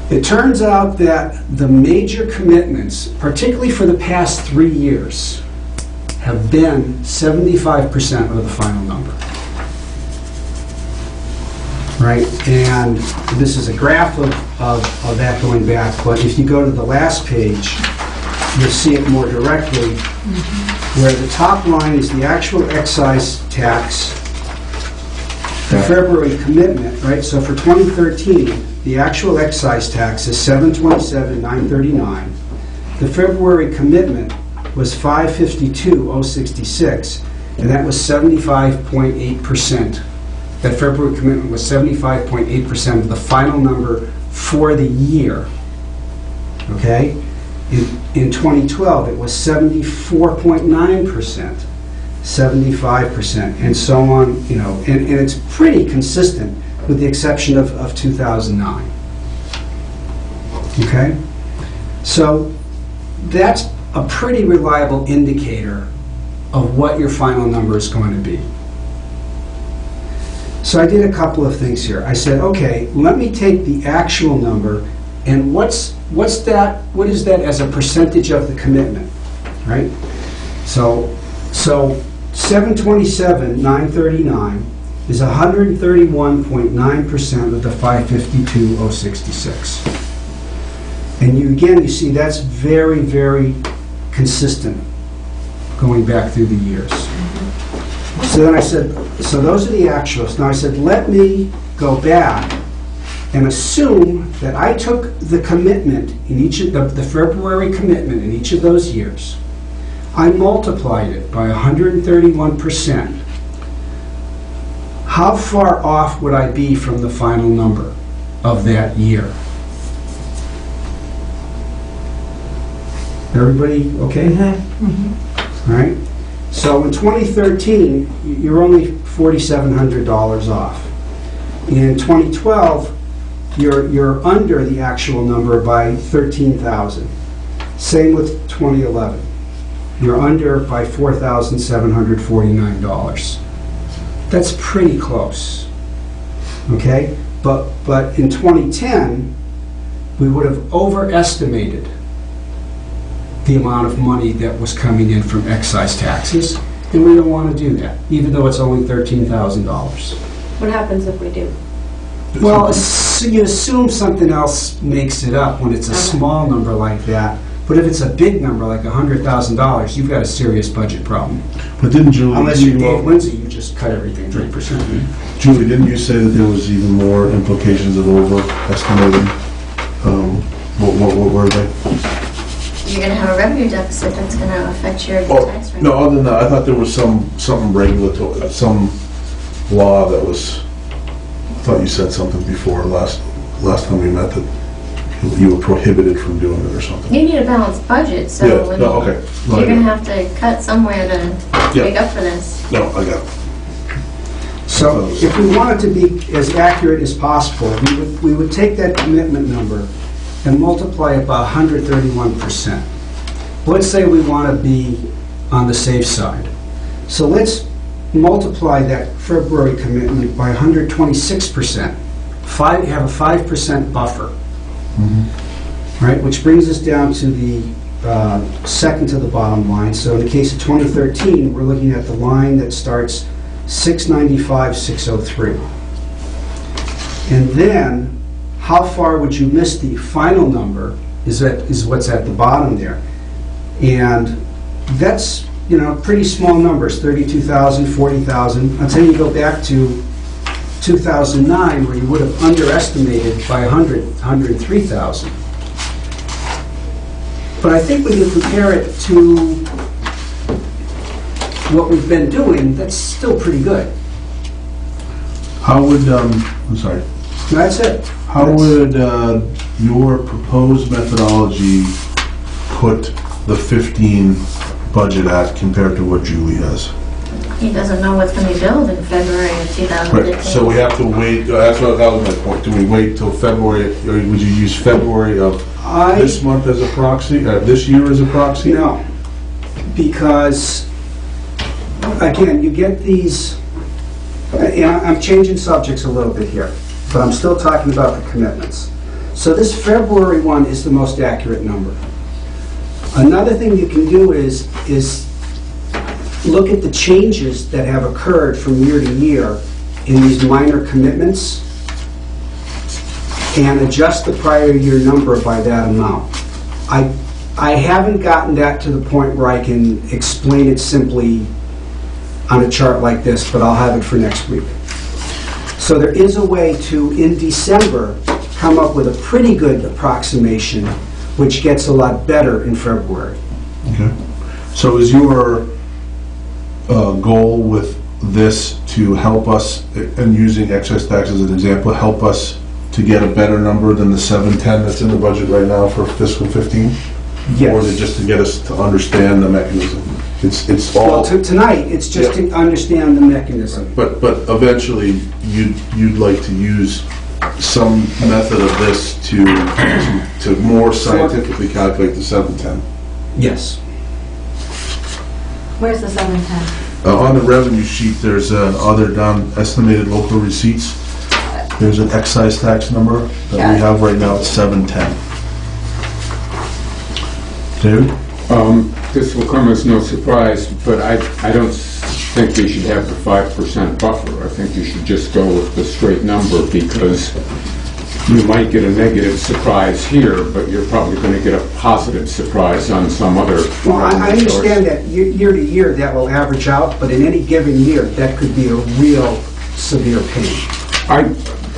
It turns out that the major commitments, particularly for the past 3 years, have been 75% of the final number. Right, and this is a graph of that going back, but if you go to the last page, you'll see it more directly, where the top line is the actual excise tax, the February commitment, right? So for 2013, the actual excise tax is $727,939. The February commitment was $552,066, and that was 75.8%. That February commitment was 75.8% of the final number for the year. Okay? In 2012, it was 74.9%, 75%, and so on, you know, and it's pretty consistent with the exception of 2009. Okay? So that's a pretty reliable indicator of what your final number is going to be. So I did a couple of things here. I said, okay, let me take the actual number, and what is that as a percentage of the commitment, right? So 727,939 is 131.9% of the 552,066. And you see that's very, very consistent going back through the years. So then I said, so those are the actuals. Now I said, let me go back and assume that I took the commitment in each of the February commitment in each of those years. I multiplied it by 131%. How far off would I be from the final number of that year? Everybody okay? All right. So in 2013, you're only $4,700 off. In 2012, you're under the actual number by $13,000. Same with 2011. You're under by $4,749. That's pretty close. Okay? But in 2010, we would have overestimated the amount of money that was coming in from excise taxes, and we don't want to do that, even though it's only $13,000. What happens if we do? Well, you assume something else makes it up when it's a small number like that, but if it's a big number like $100,000, you've got a serious budget problem. But didn't Julie... Unless you're Dave Lindsay, you just cut everything 3%. Julie, didn't you say that there was even more implications of overestimating? What were they? You're going to have a revenue deficit that's going to affect your tax rate. No, other than that, I thought there was something regulatory, some law that was, I thought you said something before last time we met that you were prohibited from doing it or something. You need a balanced budget, so Yeah, I mean, no, okay. No, you're I gonna got have to cut somewhere to Yeah. make up for this. it. No, I got it. So if we wanted to be as accurate as possible, we would take that commitment number and multiply it by 131%. Let's say we want to be on the safe side. So let's multiply that February commitment by 126%. Have a 5% buffer. Right, which brings us down to the second to the bottom line. So in the case of 2013, we're looking at the line that starts 695,603. And then, how far would you miss the final number is what's at the bottom there. And that's, pretty small numbers, 32,000, 40,000, until you go back to 2009, where you would have underestimated by 103,000. But I think when you compare it to what we've been doing, that's still pretty good. How would, I'm sorry, That's it. how would your proposed methodology put the 15 budget at compared to what Julie has? He doesn't know what's gonna be billed in February of 2015. Right, so we have to wait, that was my point. Do we wait till February, or would you use February of this month as a proxy, this year as a proxy? No, because, again, you get these, and I'm changing subjects a little bit here, but I'm still talking about the commitments. So this February one is the most accurate number. Another thing you can do is look at the changes that have occurred from year to year in these minor commitments and adjust the prior year number by that amount. I haven't gotten that to the point where I can explain it simply on a chart like this, but I'll have it for next week. So there is a way to, in December, come up with a pretty good approximation, which gets a lot better in February. Okay. So is your goal with this to help us, and using excess tax as an example, help us to get a better number than the 710 that's in the budget right now for fiscal 15? Yes. Or is it just to get us to understand the mechanism? It's all... Well, tonight, it's just to understand the mechanism. But eventually, you'd like to use some method of this to more scientifically calculate the 710? Yes. Where's the 710? On the revenue sheet, there's other down estimated local receipts. There's an excise tax number that we have right now, it's 710. David? This will come as no surprise, but I don't think you should have the 5% buffer. I think you should just go with the straight number, because you might get a negative surprise here, but you're probably going to get a positive surprise on some other. Well, I understand that year to year that will average out, but in any given year, that could be a real severe pain. I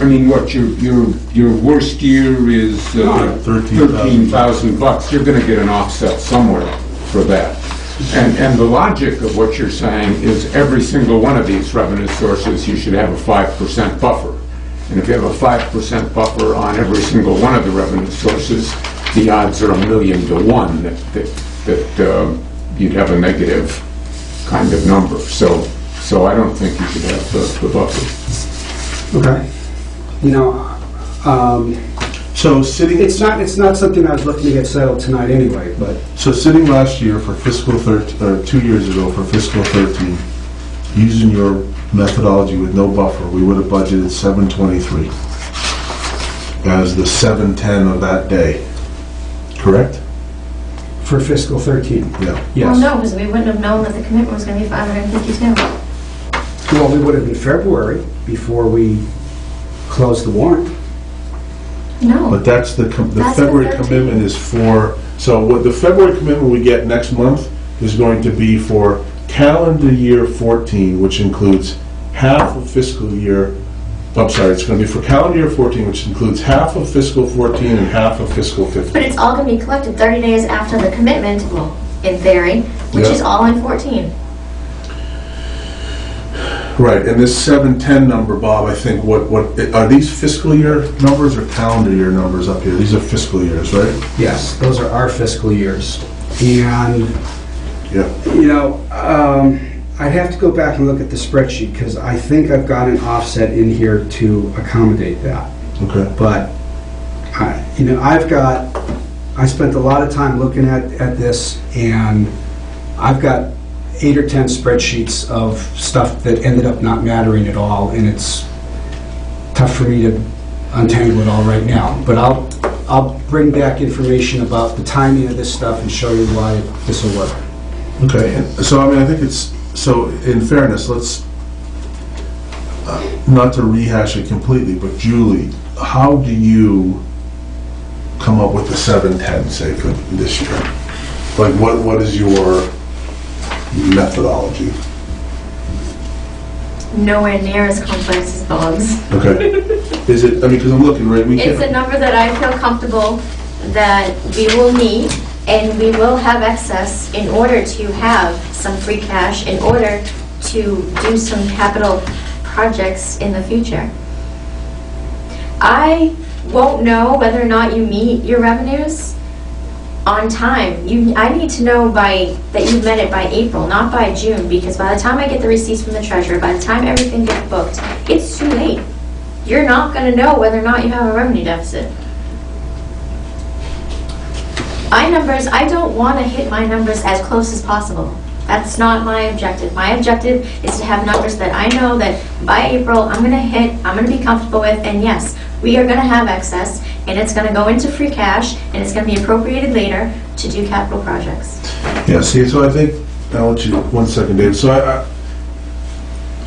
mean, what, your worst year is $13,000. You're going to get an offset somewhere for that. And the logic of what you're saying is every single one of these revenue sources, you should have a 5% buffer. And if you have a 5% buffer on every single one of the revenue sources, the odds are 1,000,000 to 1 that you'd have a negative kind of number. So I don't think you should have the buffer. Okay. So sitting... It's not something I was looking to get settled tonight anyway, but... So sitting last year for fiscal 13, or 2 years ago for fiscal 13, using your methodology with no buffer, we would have budgeted 723 as the 710 of that day, correct? For fiscal 13? Yeah. Yes. Well, no, because we wouldn't have known that the commitment was going to be 552. Well, we would have in February, before we closed the warrant. No. But that's the That's February the 13th. commitment is for, so what the February commitment we get next month is going to be for calendar year 14, which includes half of fiscal year, I'm sorry, it's going to be for calendar year 14, which includes half of fiscal 14 and half of fiscal 15. But it's all going to be collected 30 days after the commitment, well, in theory, which Yeah. is all in 14. Right, and this 710 number, Bob, I think, what, are these fiscal year numbers or calendar year numbers up here? These are fiscal years, right? Yes, those are our fiscal years. And, Yeah. you know, I'd have to go back and look at the spreadsheet, because I think I've got an offset in here to accommodate that. Okay. But, you know, I spent a lot of time looking at this, and I've got 8 or 10 spreadsheets of stuff that ended up not mattering at all, and it's tough for me to untangle it all right now. But I'll bring back information about the timing of this stuff and show you why this will work. Okay, and so I mean, I think it's, so in fairness, let's, not to rehash it completely, but Julie, how do you come up with the 710, say, for this year? Like, what is your methodology? Nowhere near as complex as Bob's. Okay. Is it, I mean, because I'm looking, right, we It's a can't, number that I feel comfortable that we will need, and we will have excess in order to have some free cash, in order to do some capital projects in the future. I won't know whether or not you meet your revenues on time. I need to know that you've met it by April, not by June, because by the time I get the receipts from the treasurer, by the time everything gets booked, it's too late. You're not going to know whether or not you have a revenue deficit. I don't want to hit my numbers as close as possible. That's not my objective. My objective is to have numbers that I know that by April I'm going to hit, I'm going to be comfortable with, and yes, we are going to have excess, and it's going to go into free cash, and it's going to be appropriated later to do capital projects. yeah, see, so I think, I'll let you, 1 second, Dave. So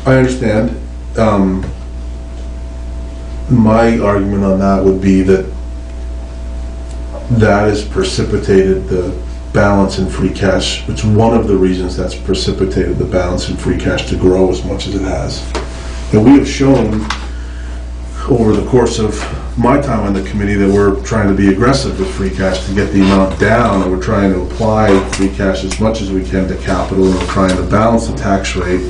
I understand. My argument on that would be that has precipitated the balance in free cash. It's one of the reasons that's precipitated the balance in free cash to grow as much as it has. And we have shown over the course of my time on the committee that we're trying to be aggressive with free cash to get the amount down, and we're trying to apply free cash as much as we can to capital, and we're trying to balance the tax rate.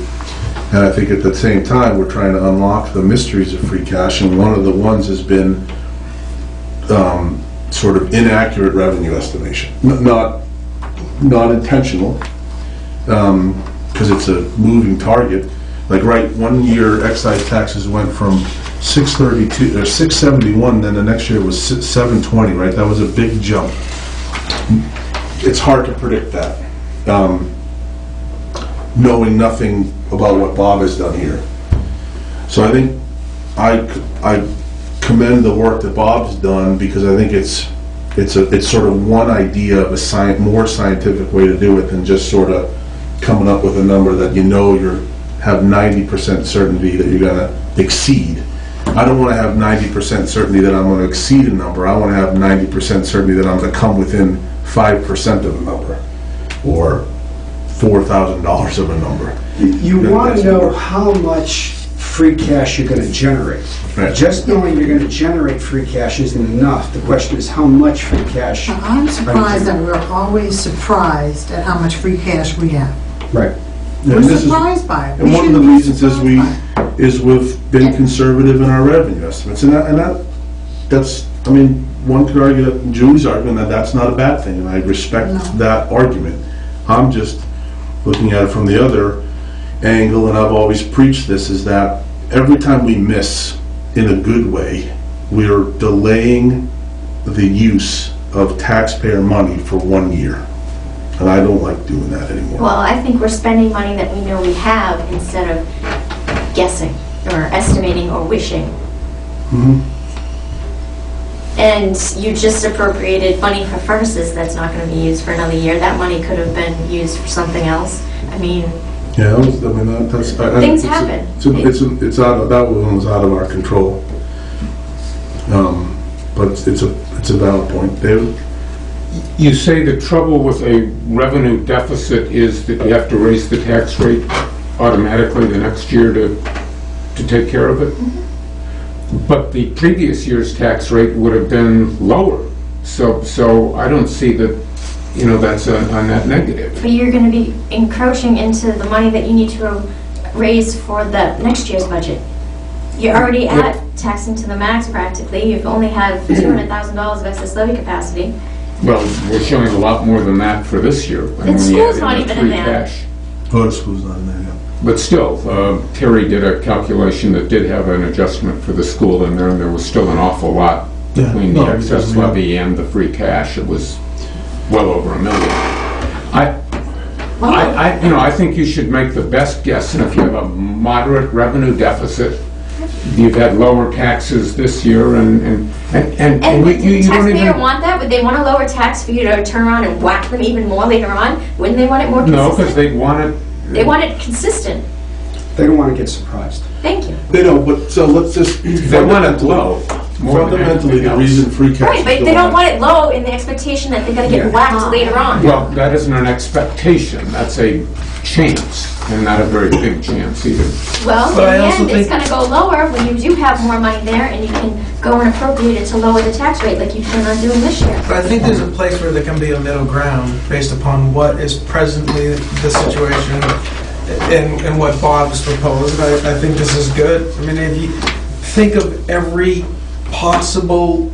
And I think at the same time, we're trying to unlock the mysteries of free cash, and one of the ones has been sort of inaccurate revenue estimation. Not intentional, because it's a moving target. Like, right, 1 year excise taxes went from 632 or 671, then the next year was 720, right? That was a big jump. It's hard to predict that, knowing nothing about what Bob has done here. So I think I commend the work that Bob's done, because I think it's sort of one idea of a more scientific way to do it than just sort of coming up with a number that you know you have 90% certainty that you're going to exceed. I don't want to have 90% certainty that I'm going to exceed a number. I want to have 90% certainty that I'm going to come within 5% of a number, or $4,000 of a number. You want to know how much free cash you're going to generate. Right. Just knowing you're going to generate free cash isn't enough. The question is how much free cash. I'm surprised that we're always surprised at how much free cash we have. Right. We're surprised by it. And one of the reasons is we've been conservative in our revenue estimates, and that's, I mean, one could argue that Julie's arguing that that's not a bad thing, and I respect that argument. I'm just looking at it from the other angle, and I've always preached this, is that every time we miss in a good way, we are delaying the use of taxpayer money for 1 year. And I don't like doing that anymore. Well, I think we're spending money that we know we have instead of guessing or estimating or wishing. Mm-hmm. And you just appropriated money for furnaces that's not going to be used for another year. That money could have been used for something else. I mean, yeah, that's things happen. It's out of, that one was out of our control. But it's a valid point, David. You say the trouble with a revenue deficit is that you have to raise the tax rate automatically the next year to take care of it? Mm-hmm. But the previous year's tax rate would have been lower. So I don't see that, that's a net negative. But you're going to be encroaching into the money that you need to raise for the next year's budget. You're already at taxing to the max practically. You've only had $200,000 of excess levy capacity. Well, we're showing a lot more than that for this year. And when you school's add not the even free in there. cash. Oh, the school's not in there, yeah. But still, Terry did a calculation that did have an adjustment for the school in there, and there was still an awful lot Yeah. between the No, excess yeah. levy and the free cash. It was well over $1 million. I think you should make the best guess, and if you have a moderate revenue deficit, you've had lower taxes this year, and Would you the don't taxpayer even... want that? Would they want a lower tax for you to turn around and whack them even more later on? Wouldn't they want it more consistent? No, because they'd want it... They want it consistent. They don't want to get surprised. Thank you. They don't, but, so let's just... They want it low. more than Fundamentally, anything the else. reason free cash Right, is but they going don't up- want it low in the expectation that they're gonna get whacked later on. Well, that isn't an expectation, that's a chance, and not a very big chance either. Well, in But I the also end, it's think- gonna go lower when you do have more money there and you can go and appropriate it to lower the tax rate like you plan on doing this year. But I think there's a place where there can be a middle ground based upon what is presently the situation and what Bob's proposed. I think this is good. I mean, if you think of every possible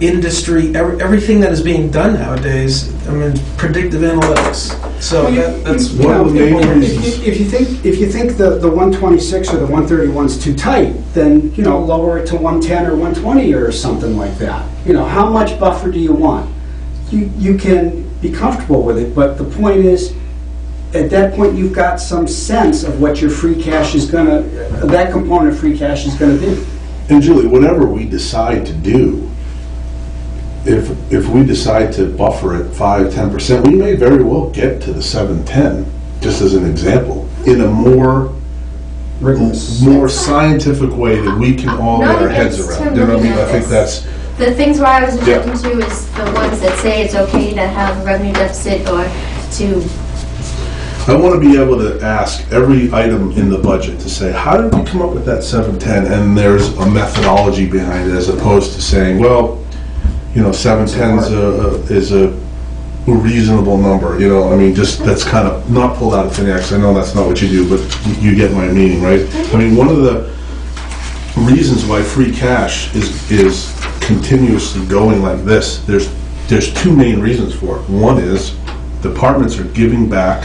industry, everything that is being done nowadays, I mean, predictive analytics. So that's One of the main reasons. If you think the 126 or the 131 is too tight, then, lower it to 110 or 120 or something like that. How much buffer do you want? You can be comfortable with it, but the point is, at that point, you've got some sense of what your free cash is gonna, that component of free cash is gonna be. And Julie, whatever we decide to do, if we decide to buffer it 5-10%, we may very well get to the 710, just as an example, in a more scientific way that we can all get our heads around. You know what I mean? I think that's... The things where I was objecting to is the ones that say it's okay to have a revenue deficit or to... I want to be able to ask every item in the budget to say, how did we come up with that 710? And there's a methodology behind it, as opposed to saying, well, 710 is a reasonable number. I mean, just that's kind of not pulled out of thin air, 'cause I know that's not what you do, but you get my meaning, right? I mean, one of the reasons why free cash is continuously going like this, there's two main reasons for it. One is departments are giving back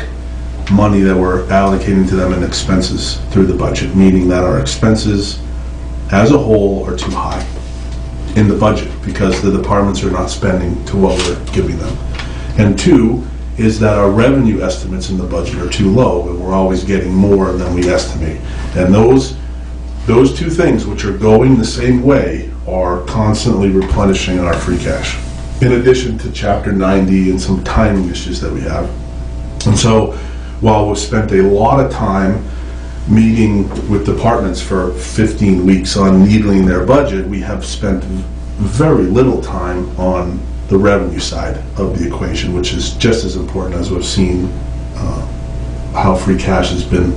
money that we're allocating to them in expenses through the budget, meaning that our expenses as a whole are too high in the budget because the departments are not spending to what we're giving them. And two is that our revenue estimates in the budget are too low and we're always getting more than we estimate. And those two things, which are going the same way, are constantly replenishing our free cash, in addition to Chapter 90 and some timing issues that we have. And so, while we've spent a lot of time meeting with departments for 15 weeks on needling their budget, we have spent very little time on the revenue side of the equation, which is just as important as we've seen how free cash has been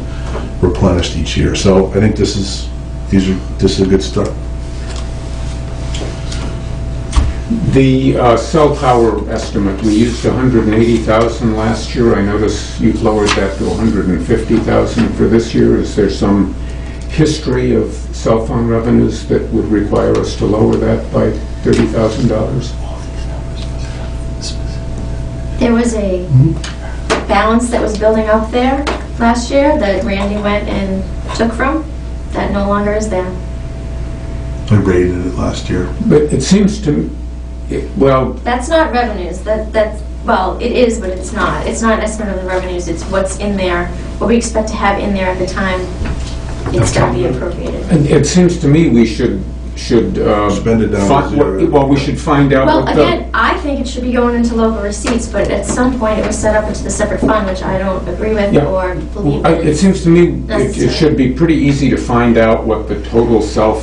replenished each year. So I think this is a good start. The cell tower estimate, we used 180,000 last year. I notice you've lowered that to 150,000 for this year. Is there some history of cell phone revenues that would require us to lower that by $30,000? There was a balance that was building up there last year that Randy went and took from, that no longer is there. I rated it last year. But it seems to well, That's not revenues, well, it is, but it's not. It's not an estimate of the revenues, it's what's in there, what we expect to have in there at the time it's going to be appropriated. it seems to me we should Spend it down to zero. well, we should find out Well, what again, I think it should be going into local receipts, but at some point it was set up into the separate fund, which I don't agree with Yeah. or believe It in. seems to me it Necessary. should be pretty easy to find out what the total cell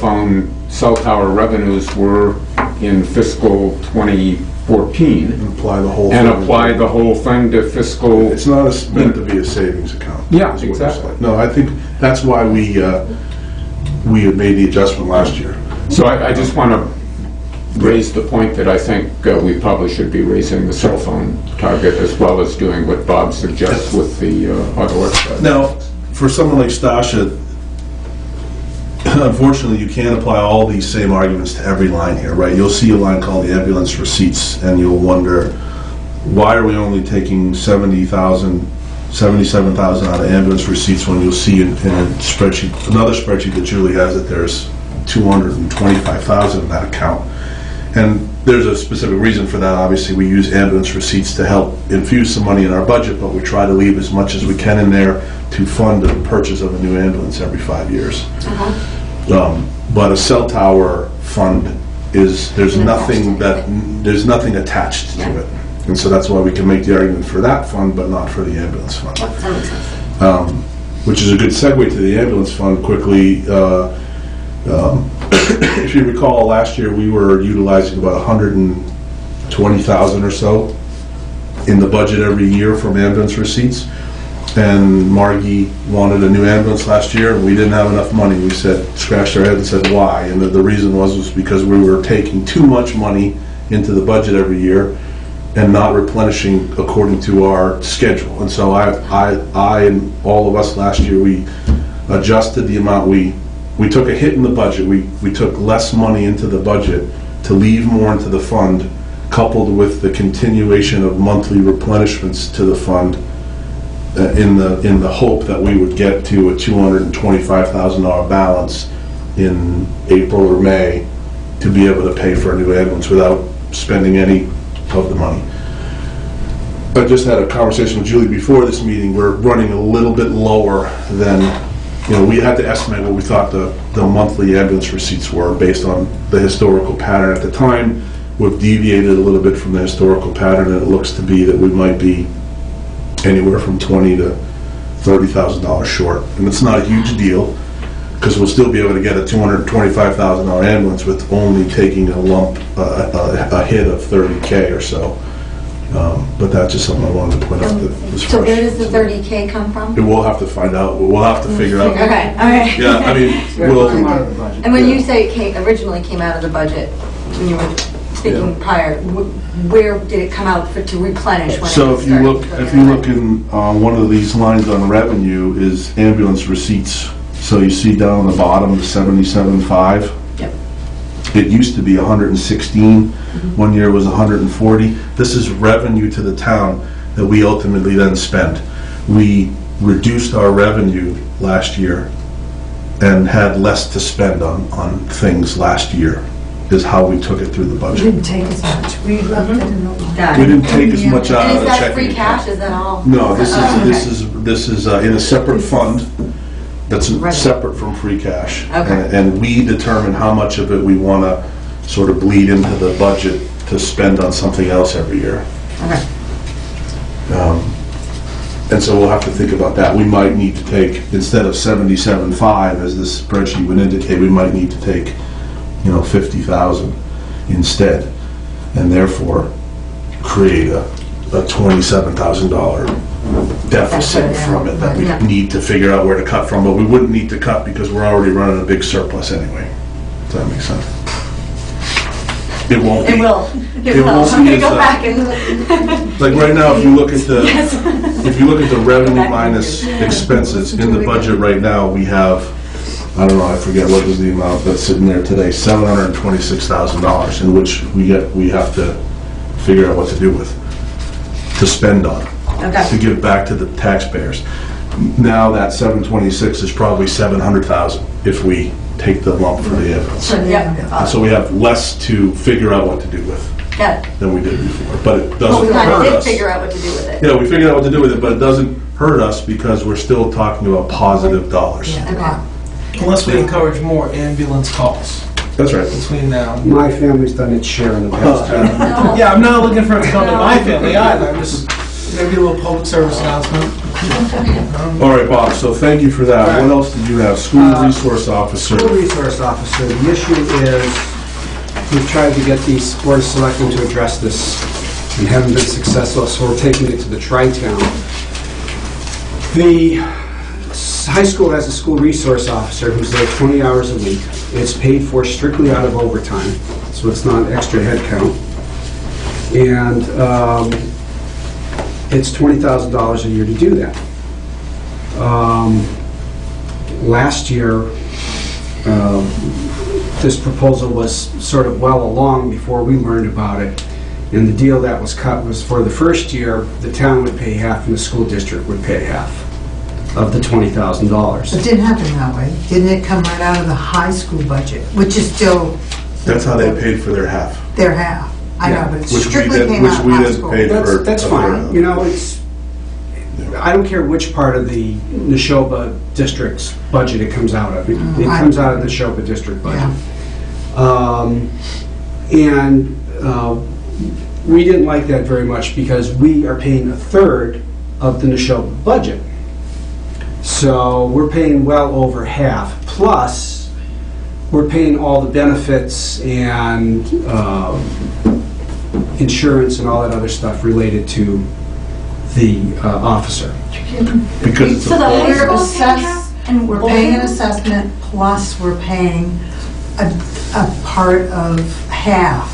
tower revenues were in fiscal 2014 Apply the whole and thing. apply the whole thing to fiscal... It's not meant to be a savings account. Yeah, is what it's exactly. like. No, I think that's why we had made the adjustment last year. So I just want to raise the point that I think we probably should be raising the cell phone target as well as doing what Bob suggests with the auto exercise. Now, for someone like Stasha, unfortunately, you can't apply all these same arguments to every line here, right? You'll see a line called the ambulance receipts, and you'll wonder, why are we only taking 77,000 out of ambulance receipts when you'll see in a spreadsheet, another spreadsheet that Julie has, that there's 225,000 in that account. And there's a specific reason for that. Obviously, we use ambulance receipts to help infuse some money in our budget, but we try to leave as much as we can in there to fund the purchase of a new ambulance every 5 years. But a cell tower fund there's nothing attached to it. And so that's why we can make the argument for that fund, but not for the ambulance fund. That makes sense. Which is a good segue to the ambulance fund quickly. If you recall, last year we were utilizing about 120,000 or so in the budget every year from ambulance receipts. And Margie wanted a new ambulance last year, and we didn't have enough money. We scratched our head and said, why? And the reason was because we were taking too much money into the budget every year and not replenishing according to our schedule. And so I and all of us last year, we adjusted the amount. We took a hit in the budget. We took less money into the budget to leave more into the fund, coupled with the continuation of monthly replenishments to the fund, in the hope that we would get to a $225,000 balance in April or May to be able to pay for a new ambulance without spending any of the money. I just had a conversation with Julie before this meeting. We're running a little bit lower than, we had to estimate what we thought the monthly ambulance receipts were based on the historical pattern at the time. We've deviated a little bit from the historical pattern, and it looks to be that we might be anywhere from $20,000 to $30,000 short. And it's not a huge deal, because we'll still be able to get a $225,000 ambulance with only taking a lump, a hit of $30K or so. But that's just something I wanted to point out. So where does the $30K come from? We'll have to find out. We'll have to figure out. Okay, all right. Yeah, I mean, And when you say it originally came out of the budget, when you were speaking prior, where did it come out to replenish? When so if you look in one of these lines on revenue is ambulance receipts. So you see down on the bottom, the 77.5. Yep. It used to be 116. One year was 140. This is revenue to the town that we ultimately then spend. We reduced our revenue last year and had less to spend on things last year, is how we took it through the We budget. didn't take as much. We left it in the line. We didn't take as much out And of is the that checking free cash? account. Is that all? No, this is in a separate fund that's separate from free cash. Okay. And we determine how much of it we want to sort of bleed into the budget to spend on something else every year. Okay. And so we'll have to think about that. We might need to take, instead of 77.5, as this spreadsheet would indicate, we might need to take, 50,000 instead, and therefore create a $27,000 deficit from it that we need to figure out where to cut from, but we wouldn't need to cut because we're already running a big surplus anyway. Does that make sense? It won't be. It will. It won't I'm be gonna as, go back and. Like right now, if you look at the, Yes. if you look at the revenue minus expenses in the budget right now, we have, I don't know, I forget what was the amount that's sitting there today, $726,000, in which we have to figure out what to do with, to spend on, to give back to the taxpayers. Now that 726 is probably 700,000 if we take the lump for the ambulance. And so we have less to figure out what to do with than we did before. But it doesn't We kind of hurt did us. figure out what to do with it. Yeah, we figured out what to do with it, but it doesn't hurt us because we're still talking about positive dollars. Okay. Unless we encourage more ambulance calls That's right. between now and... My family's done its share in the past. Yeah, I'm not looking for it to come to my family either. I'm just, maybe a little public service announcement. All right, Bob, so thank you for that. What else did you have? School resource officer. School resource officer, the issue is, we've tried to get the Board of Selectmen to address this and haven't been successful, so we're taking it to the Tri-Town. The high school has a school resource officer who's there 20 hours a week. It's paid for strictly out of overtime, so it's not extra head count. And it's $20,000 a year to do that. last year, this proposal was sort of well along before we learned about it. And the deal that was cut was for the first year, the town would pay half and the school district would pay half of the $20,000. It didn't happen that way. Didn't it come right out of the high school budget, which is still That's how they paid for their half. their half? I know, but it Which we strictly did- came which out of we high didn't school. pay. That's fine, you know, I don't care which part of the Neshoba district's budget it comes out of. It comes out of the Neshoba district budget. And we didn't like that very much because we are paying a third of the Neshoba budget. So we're paying well over half, plus we're paying all the benefits and insurance and all that other stuff related to the officer. Because it's So the high We're school is paying half and we're paying an assessment, plus we're paying a part of half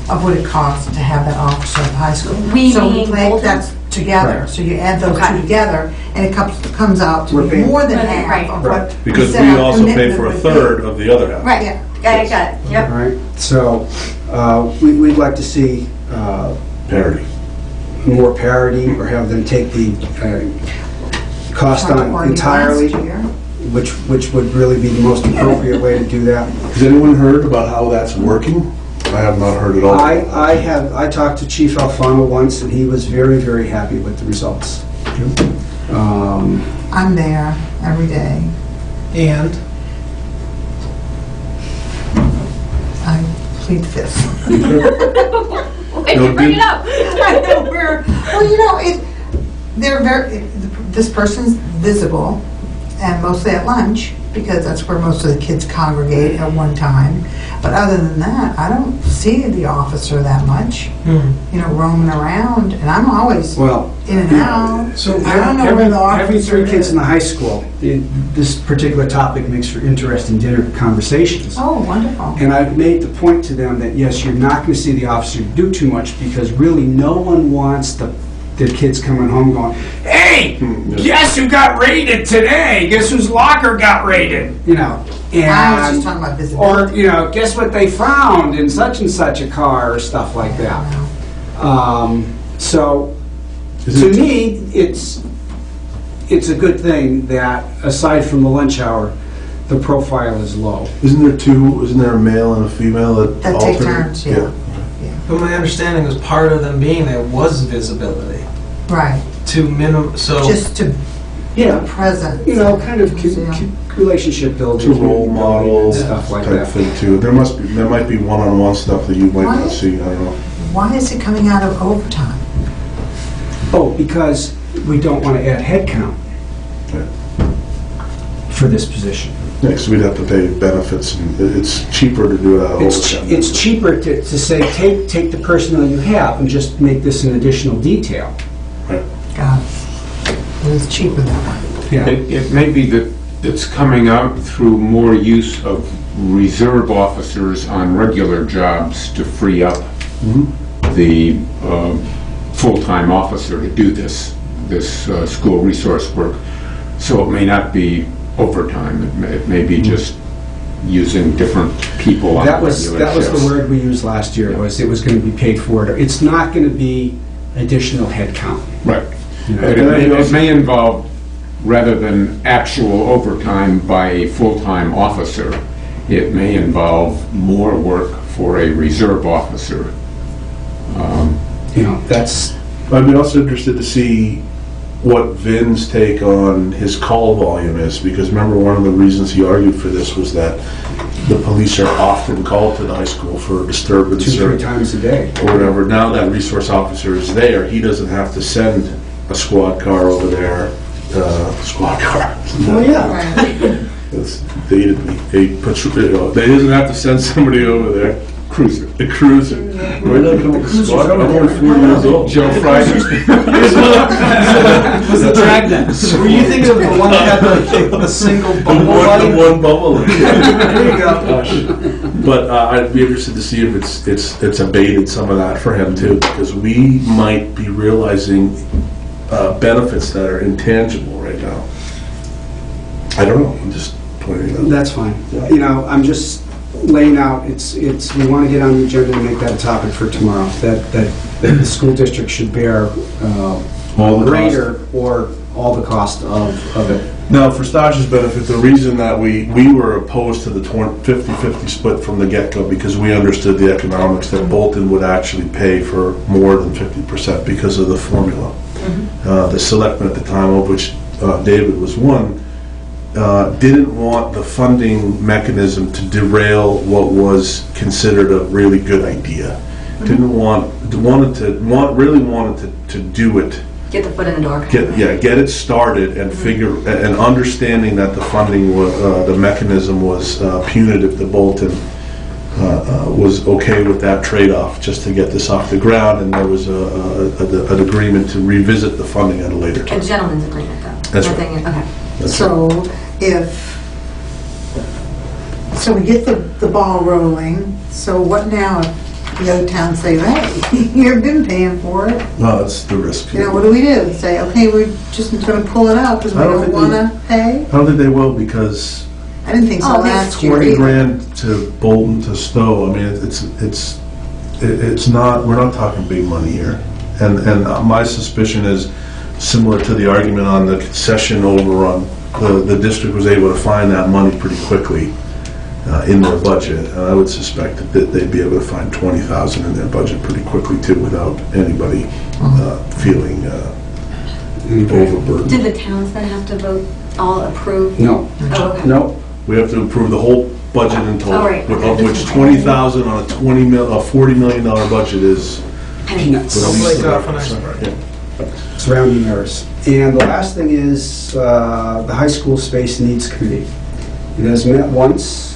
of what it costs to have that officer at high school. We So mean play- Bolton? that's together, Right. so you add those Okay. two together, and it comes out to We're be paying- more than Right. half of what. Because said we our also pay commitment for a would be. third of the other half. Right, Yeah. got it, yep. All right, so we'd like to see Parity. more parity or have them take the cost on Or the entirely, last year. which would really be the most appropriate way to do that. Has anyone heard about how that's working? I have not heard at all. I talked to Chief Alfano once, and he was very, very happy with the results. I'm there every day. And I plead the fifth. Why did you bring it up? I know well, you know, they're very, this person's visible, and mostly at lunch, because that's where most of the kids congregate at one time. But other than that, I don't see the officer that much, you know, roaming around, and I'm always Well, in and out. so I don't know where the having officer three kids is. in the high school, this particular topic makes for interesting dinner conversations. Oh, wonderful. And I've made the point to them that, yes, you're not going to see the officer do too much because really no one wants their kids coming home going, hey, guess who got raided today? Guess whose locker got raided? You know, I was just and, talking about visibility. or, you know, guess what they found in such and such a car or stuff like that. So, to me, it's a good thing that aside from the lunch hour, the profile is low. Isn't there a male and a female that That take alternate? turns, yeah. but my understanding is part of them being there was visibility Right, to minimum, so. just to be present. You know, kind of Yeah. relationship building. To role model Stuff like type that. thing too. There might be one-on-one stuff that you might not Why? see, I don't know. Why is it coming out of overtime? Oh, because we don't want to add headcount for this position. Next, we'd have to pay benefits, and it's cheaper to do that overtime. It's cheaper to say, take the personnel you have and just make this an additional detail. God, it is cheaper that way. Yeah. It may be that it's coming out through more use of reserve officers on regular jobs to free up the full-time officer to do this school resource work. So it may not be overtime, it may be just using different people on That was regular shifts. the word we used last year, was it was going to be paid for. It's not going to be additional headcount. Right. You know? But it may involve, rather than actual overtime by a full-time officer, it may involve more work for a reserve officer. You know, that's, I'd be also interested to see what Vin's take on his call volume is, because remember, one of the reasons he argued for this was that the police are often called to the high school for disturbance 2-3 times a day. or whatever. Now that resource officer is there, he doesn't have to send a squad car over there. Squad car. Oh, yeah. It's dated me. They doesn't have to send somebody over there. Cruiser. The cruiser. Where did I come up with squad? I'm only 40 years old. Joe Friday. Was the dragnet? Were you thinking of the one that had the single bubble The light? one bubble. There you go. But I'd be interested to see if it's abated some of that for him too, because we might be realizing benefits that are intangible right now. I don't know. I'm just pointing out. That's fine. You know, I'm just laying out, we want to get on the agenda and make that a topic for tomorrow, that the school district should bear All the greater or all the cost of it. Now, for Staj's benefit, the reason that we were opposed to the 50-50 split from the get-go, because we understood the economics that Bolton would actually pay for more than 50% because of the formula. The selectmen at the time, of which David was one, didn't want the funding mechanism to derail what was considered a really good idea. Really wanted to do it. Get the foot in the door. Get it started and figure, and understanding that the funding was, the mechanism was punitive to Bolton, was okay with that trade-off just to get this off the ground, and there was an agreement to revisit the funding at a later time. A gentleman's agreement, though. That's right. Okay. That's So so we get the ball rolling, so what now if the other towns say, hey, you've been paying for it? No, that's the risk. You know, what do we do? Say, okay, we're just going to pull it out because we don't want to pay? I don't think they will, because I didn't think so last year 20 either. grand to Bolton to Stowe, I mean, it's not, we're not talking big money here. And my suspicion is similar to the argument on the concession overrun. The district was able to find that money pretty quickly in their budget, and I would suspect that they'd be able to find $20,000 in their budget pretty quickly too, without anybody feeling overburdened. Did the towns then have to vote, all approve? No. Oh, okay. No. We have to approve the whole budget in total, Oh, right. of which $20,000 on a $40 million budget is Peanuts. at least Like, about for nice. 5%, yeah. It's rounding errors. And the last thing is the High School Space Needs Committee. It has met once.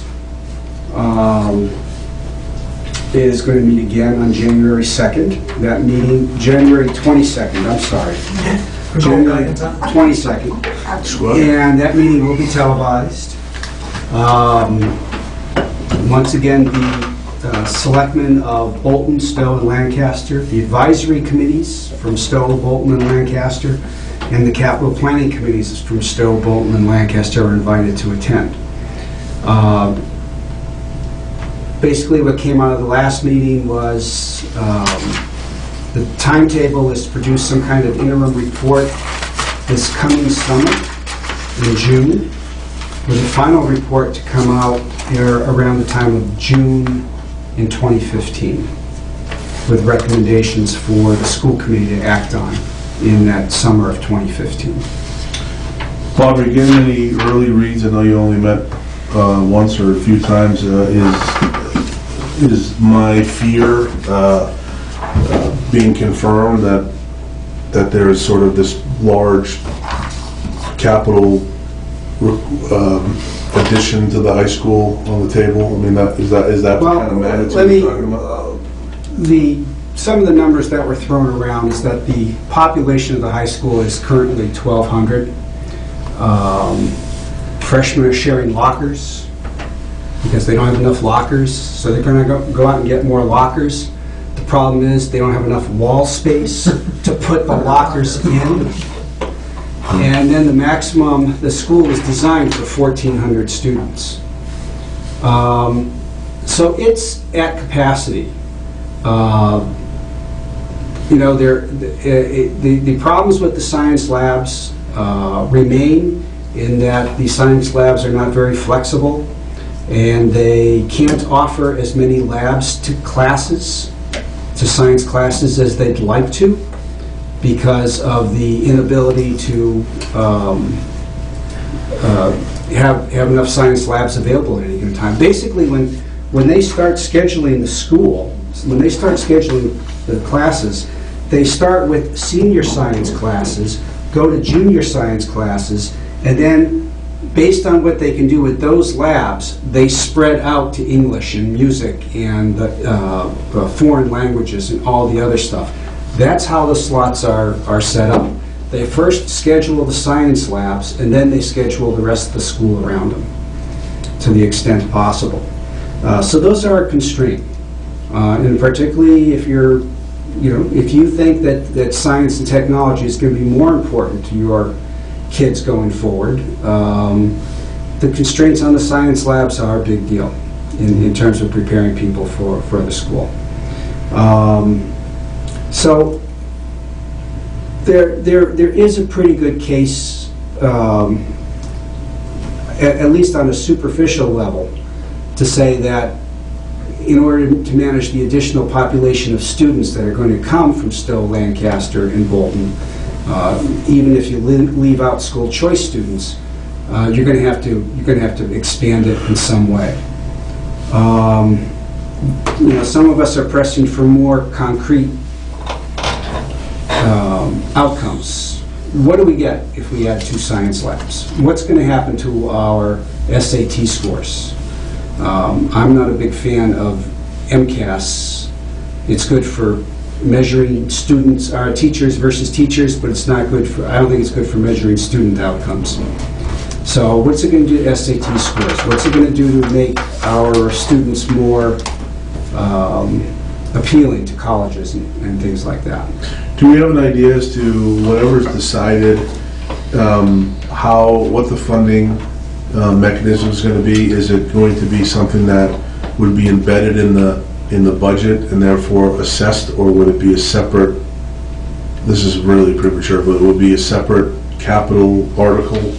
It is going to meet again on January 2nd. That meeting, January 22nd, I'm sorry. January 22nd. Squad. And that meeting will be televised. Once again, the selectmen of Bolton, Stowe, and Lancaster, the advisory committees from Stowe, Bolton, and Lancaster, and the capital planning committees from Stowe, Bolton, and Lancaster are invited to attend. Basically, what came out of the last meeting was the timetable is to produce some kind of interim report this coming summer in June, with a final report to come out here around the time of June in 2015, with recommendations for the school committee to act on in that summer of 2015. Bob, are you getting any early reads? I know you only met once or a few times. Is my fear being confirmed that there is sort of this large capital addition to the high school on the table? I mean, is that the kind of magnitude you're talking about? Some of the numbers that were thrown around is that the population of the high school is currently 1,200. Freshmen are sharing lockers because they don't have enough lockers, so they're going to go out and get more lockers. The problem is they don't have enough wall space to put the lockers in. And then the school is designed for 1,400 students. So it's at capacity. The problems with the science labs remain in that the science labs are not very flexible, and they can't offer as many labs to science classes as they'd like to, because of the inability to have enough science labs available at any given time. Basically, when they start scheduling the classes, they start with senior science classes, go to junior science classes, and then based on what they can do with those labs, they spread out to English and music and foreign languages and all the other stuff. That's how the slots are set up. They first schedule the science labs, and then they schedule the rest of the school around them to the extent possible. So those are a constraint. And particularly if if you think that science and technology is going to be more important to your kids going forward, the constraints on the science labs are a big deal in terms of preparing people for the school. So there is a pretty good case, at least on a superficial level, to say that in order to manage the additional population of students that are going to come from Stowe, Lancaster, and Bolton, even if you leave out school choice students, you're going to have to expand it in some way. Some of us are pressing for more concrete outcomes. What do we get if we add 2 science labs? What's going to happen to our SAT scores? I'm not a big fan of MCAS. It's good for measuring students, teachers versus teachers, but it's not good for, I don't think it's good for measuring student outcomes. So what's it going to do to SAT scores? What's it going to do to make our students more appealing to colleges and things like that? Do we have an idea as to whatever's decided, what the funding mechanism is going to be? Is it going to be something that would be embedded in the budget and therefore assessed, or would it be a separate, this is really premature, but it would be a separate capital article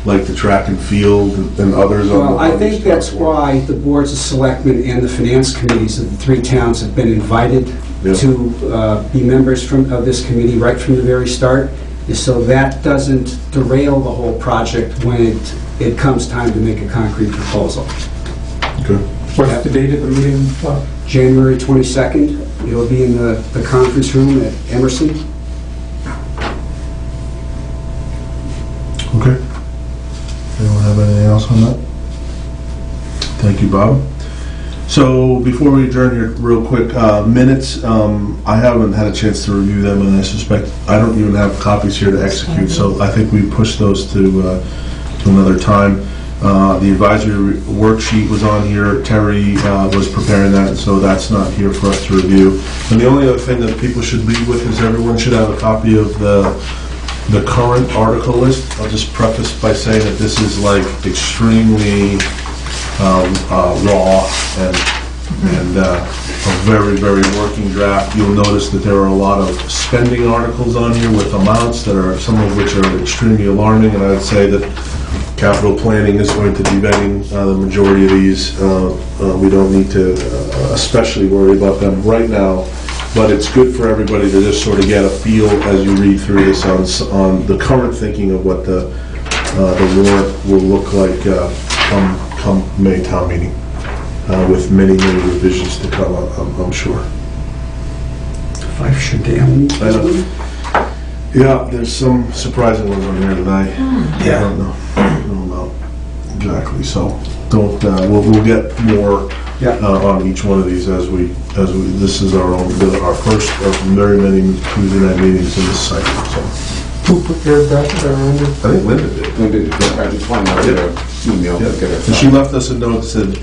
like the track and field and others? Well, I think that's why the boards of selectmen and the finance committees of the 3 towns have been invited to be members of this committee right from the very start, is so that doesn't derail the whole project when it comes time to make a concrete proposal. Okay. What's the date of the meeting? January 22nd. It'll be in the conference room at Emerson. Okay. Anyone have anything else on that? Thank you, Bob. So before we adjourn here, real quick, minutes, I haven't had a chance to review them, and I suspect I don't even have copies here to execute, so I think we push those to another time. The advisory worksheet was on here. Terry was preparing that, so that's not here for us to review. And the only other thing that people should leave with is everyone should have a copy of the current article list. I'll just preface by saying that this is like extremely raw and a very, very working draft. You'll notice that there are a lot of spending articles on here with amounts that are, some of which are extremely alarming, and I would say that capital planning is going to be vetting the majority of these. We don't need to especially worry about them right now, but it's good for everybody to just sort of get a feel as you read through this on the current thinking of what the warrant will look like come May town meeting, with many, many revisions to come, I'm sure. Five should damn. Yeah, there's some surprising ones on here tonight. Yeah. I don't know exactly. So don't. We'll get more on each one of these as we. This is our first of very many Tuesday night meetings in this cycle. So. Who prepared that? I think Linda did. Linda did. I just wanted to get an email to get it. And she left us a note that said,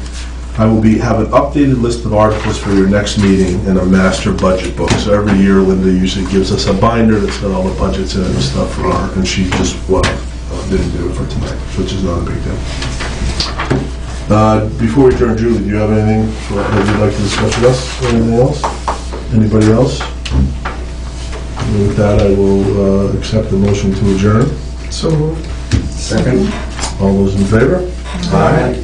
I will have an updated list of articles for your next meeting and a master budget book. So every year Linda usually gives us a binder that's got all the budgets in it and stuff for her, and she just didn't do it for tonight, which is not a big deal. Before we adjourn, Julie, do you have anything that you'd like to discuss with us? Anything else? Anybody else? And with that, I will accept the motion to adjourn. So moved. Second. All those in favor? Aye.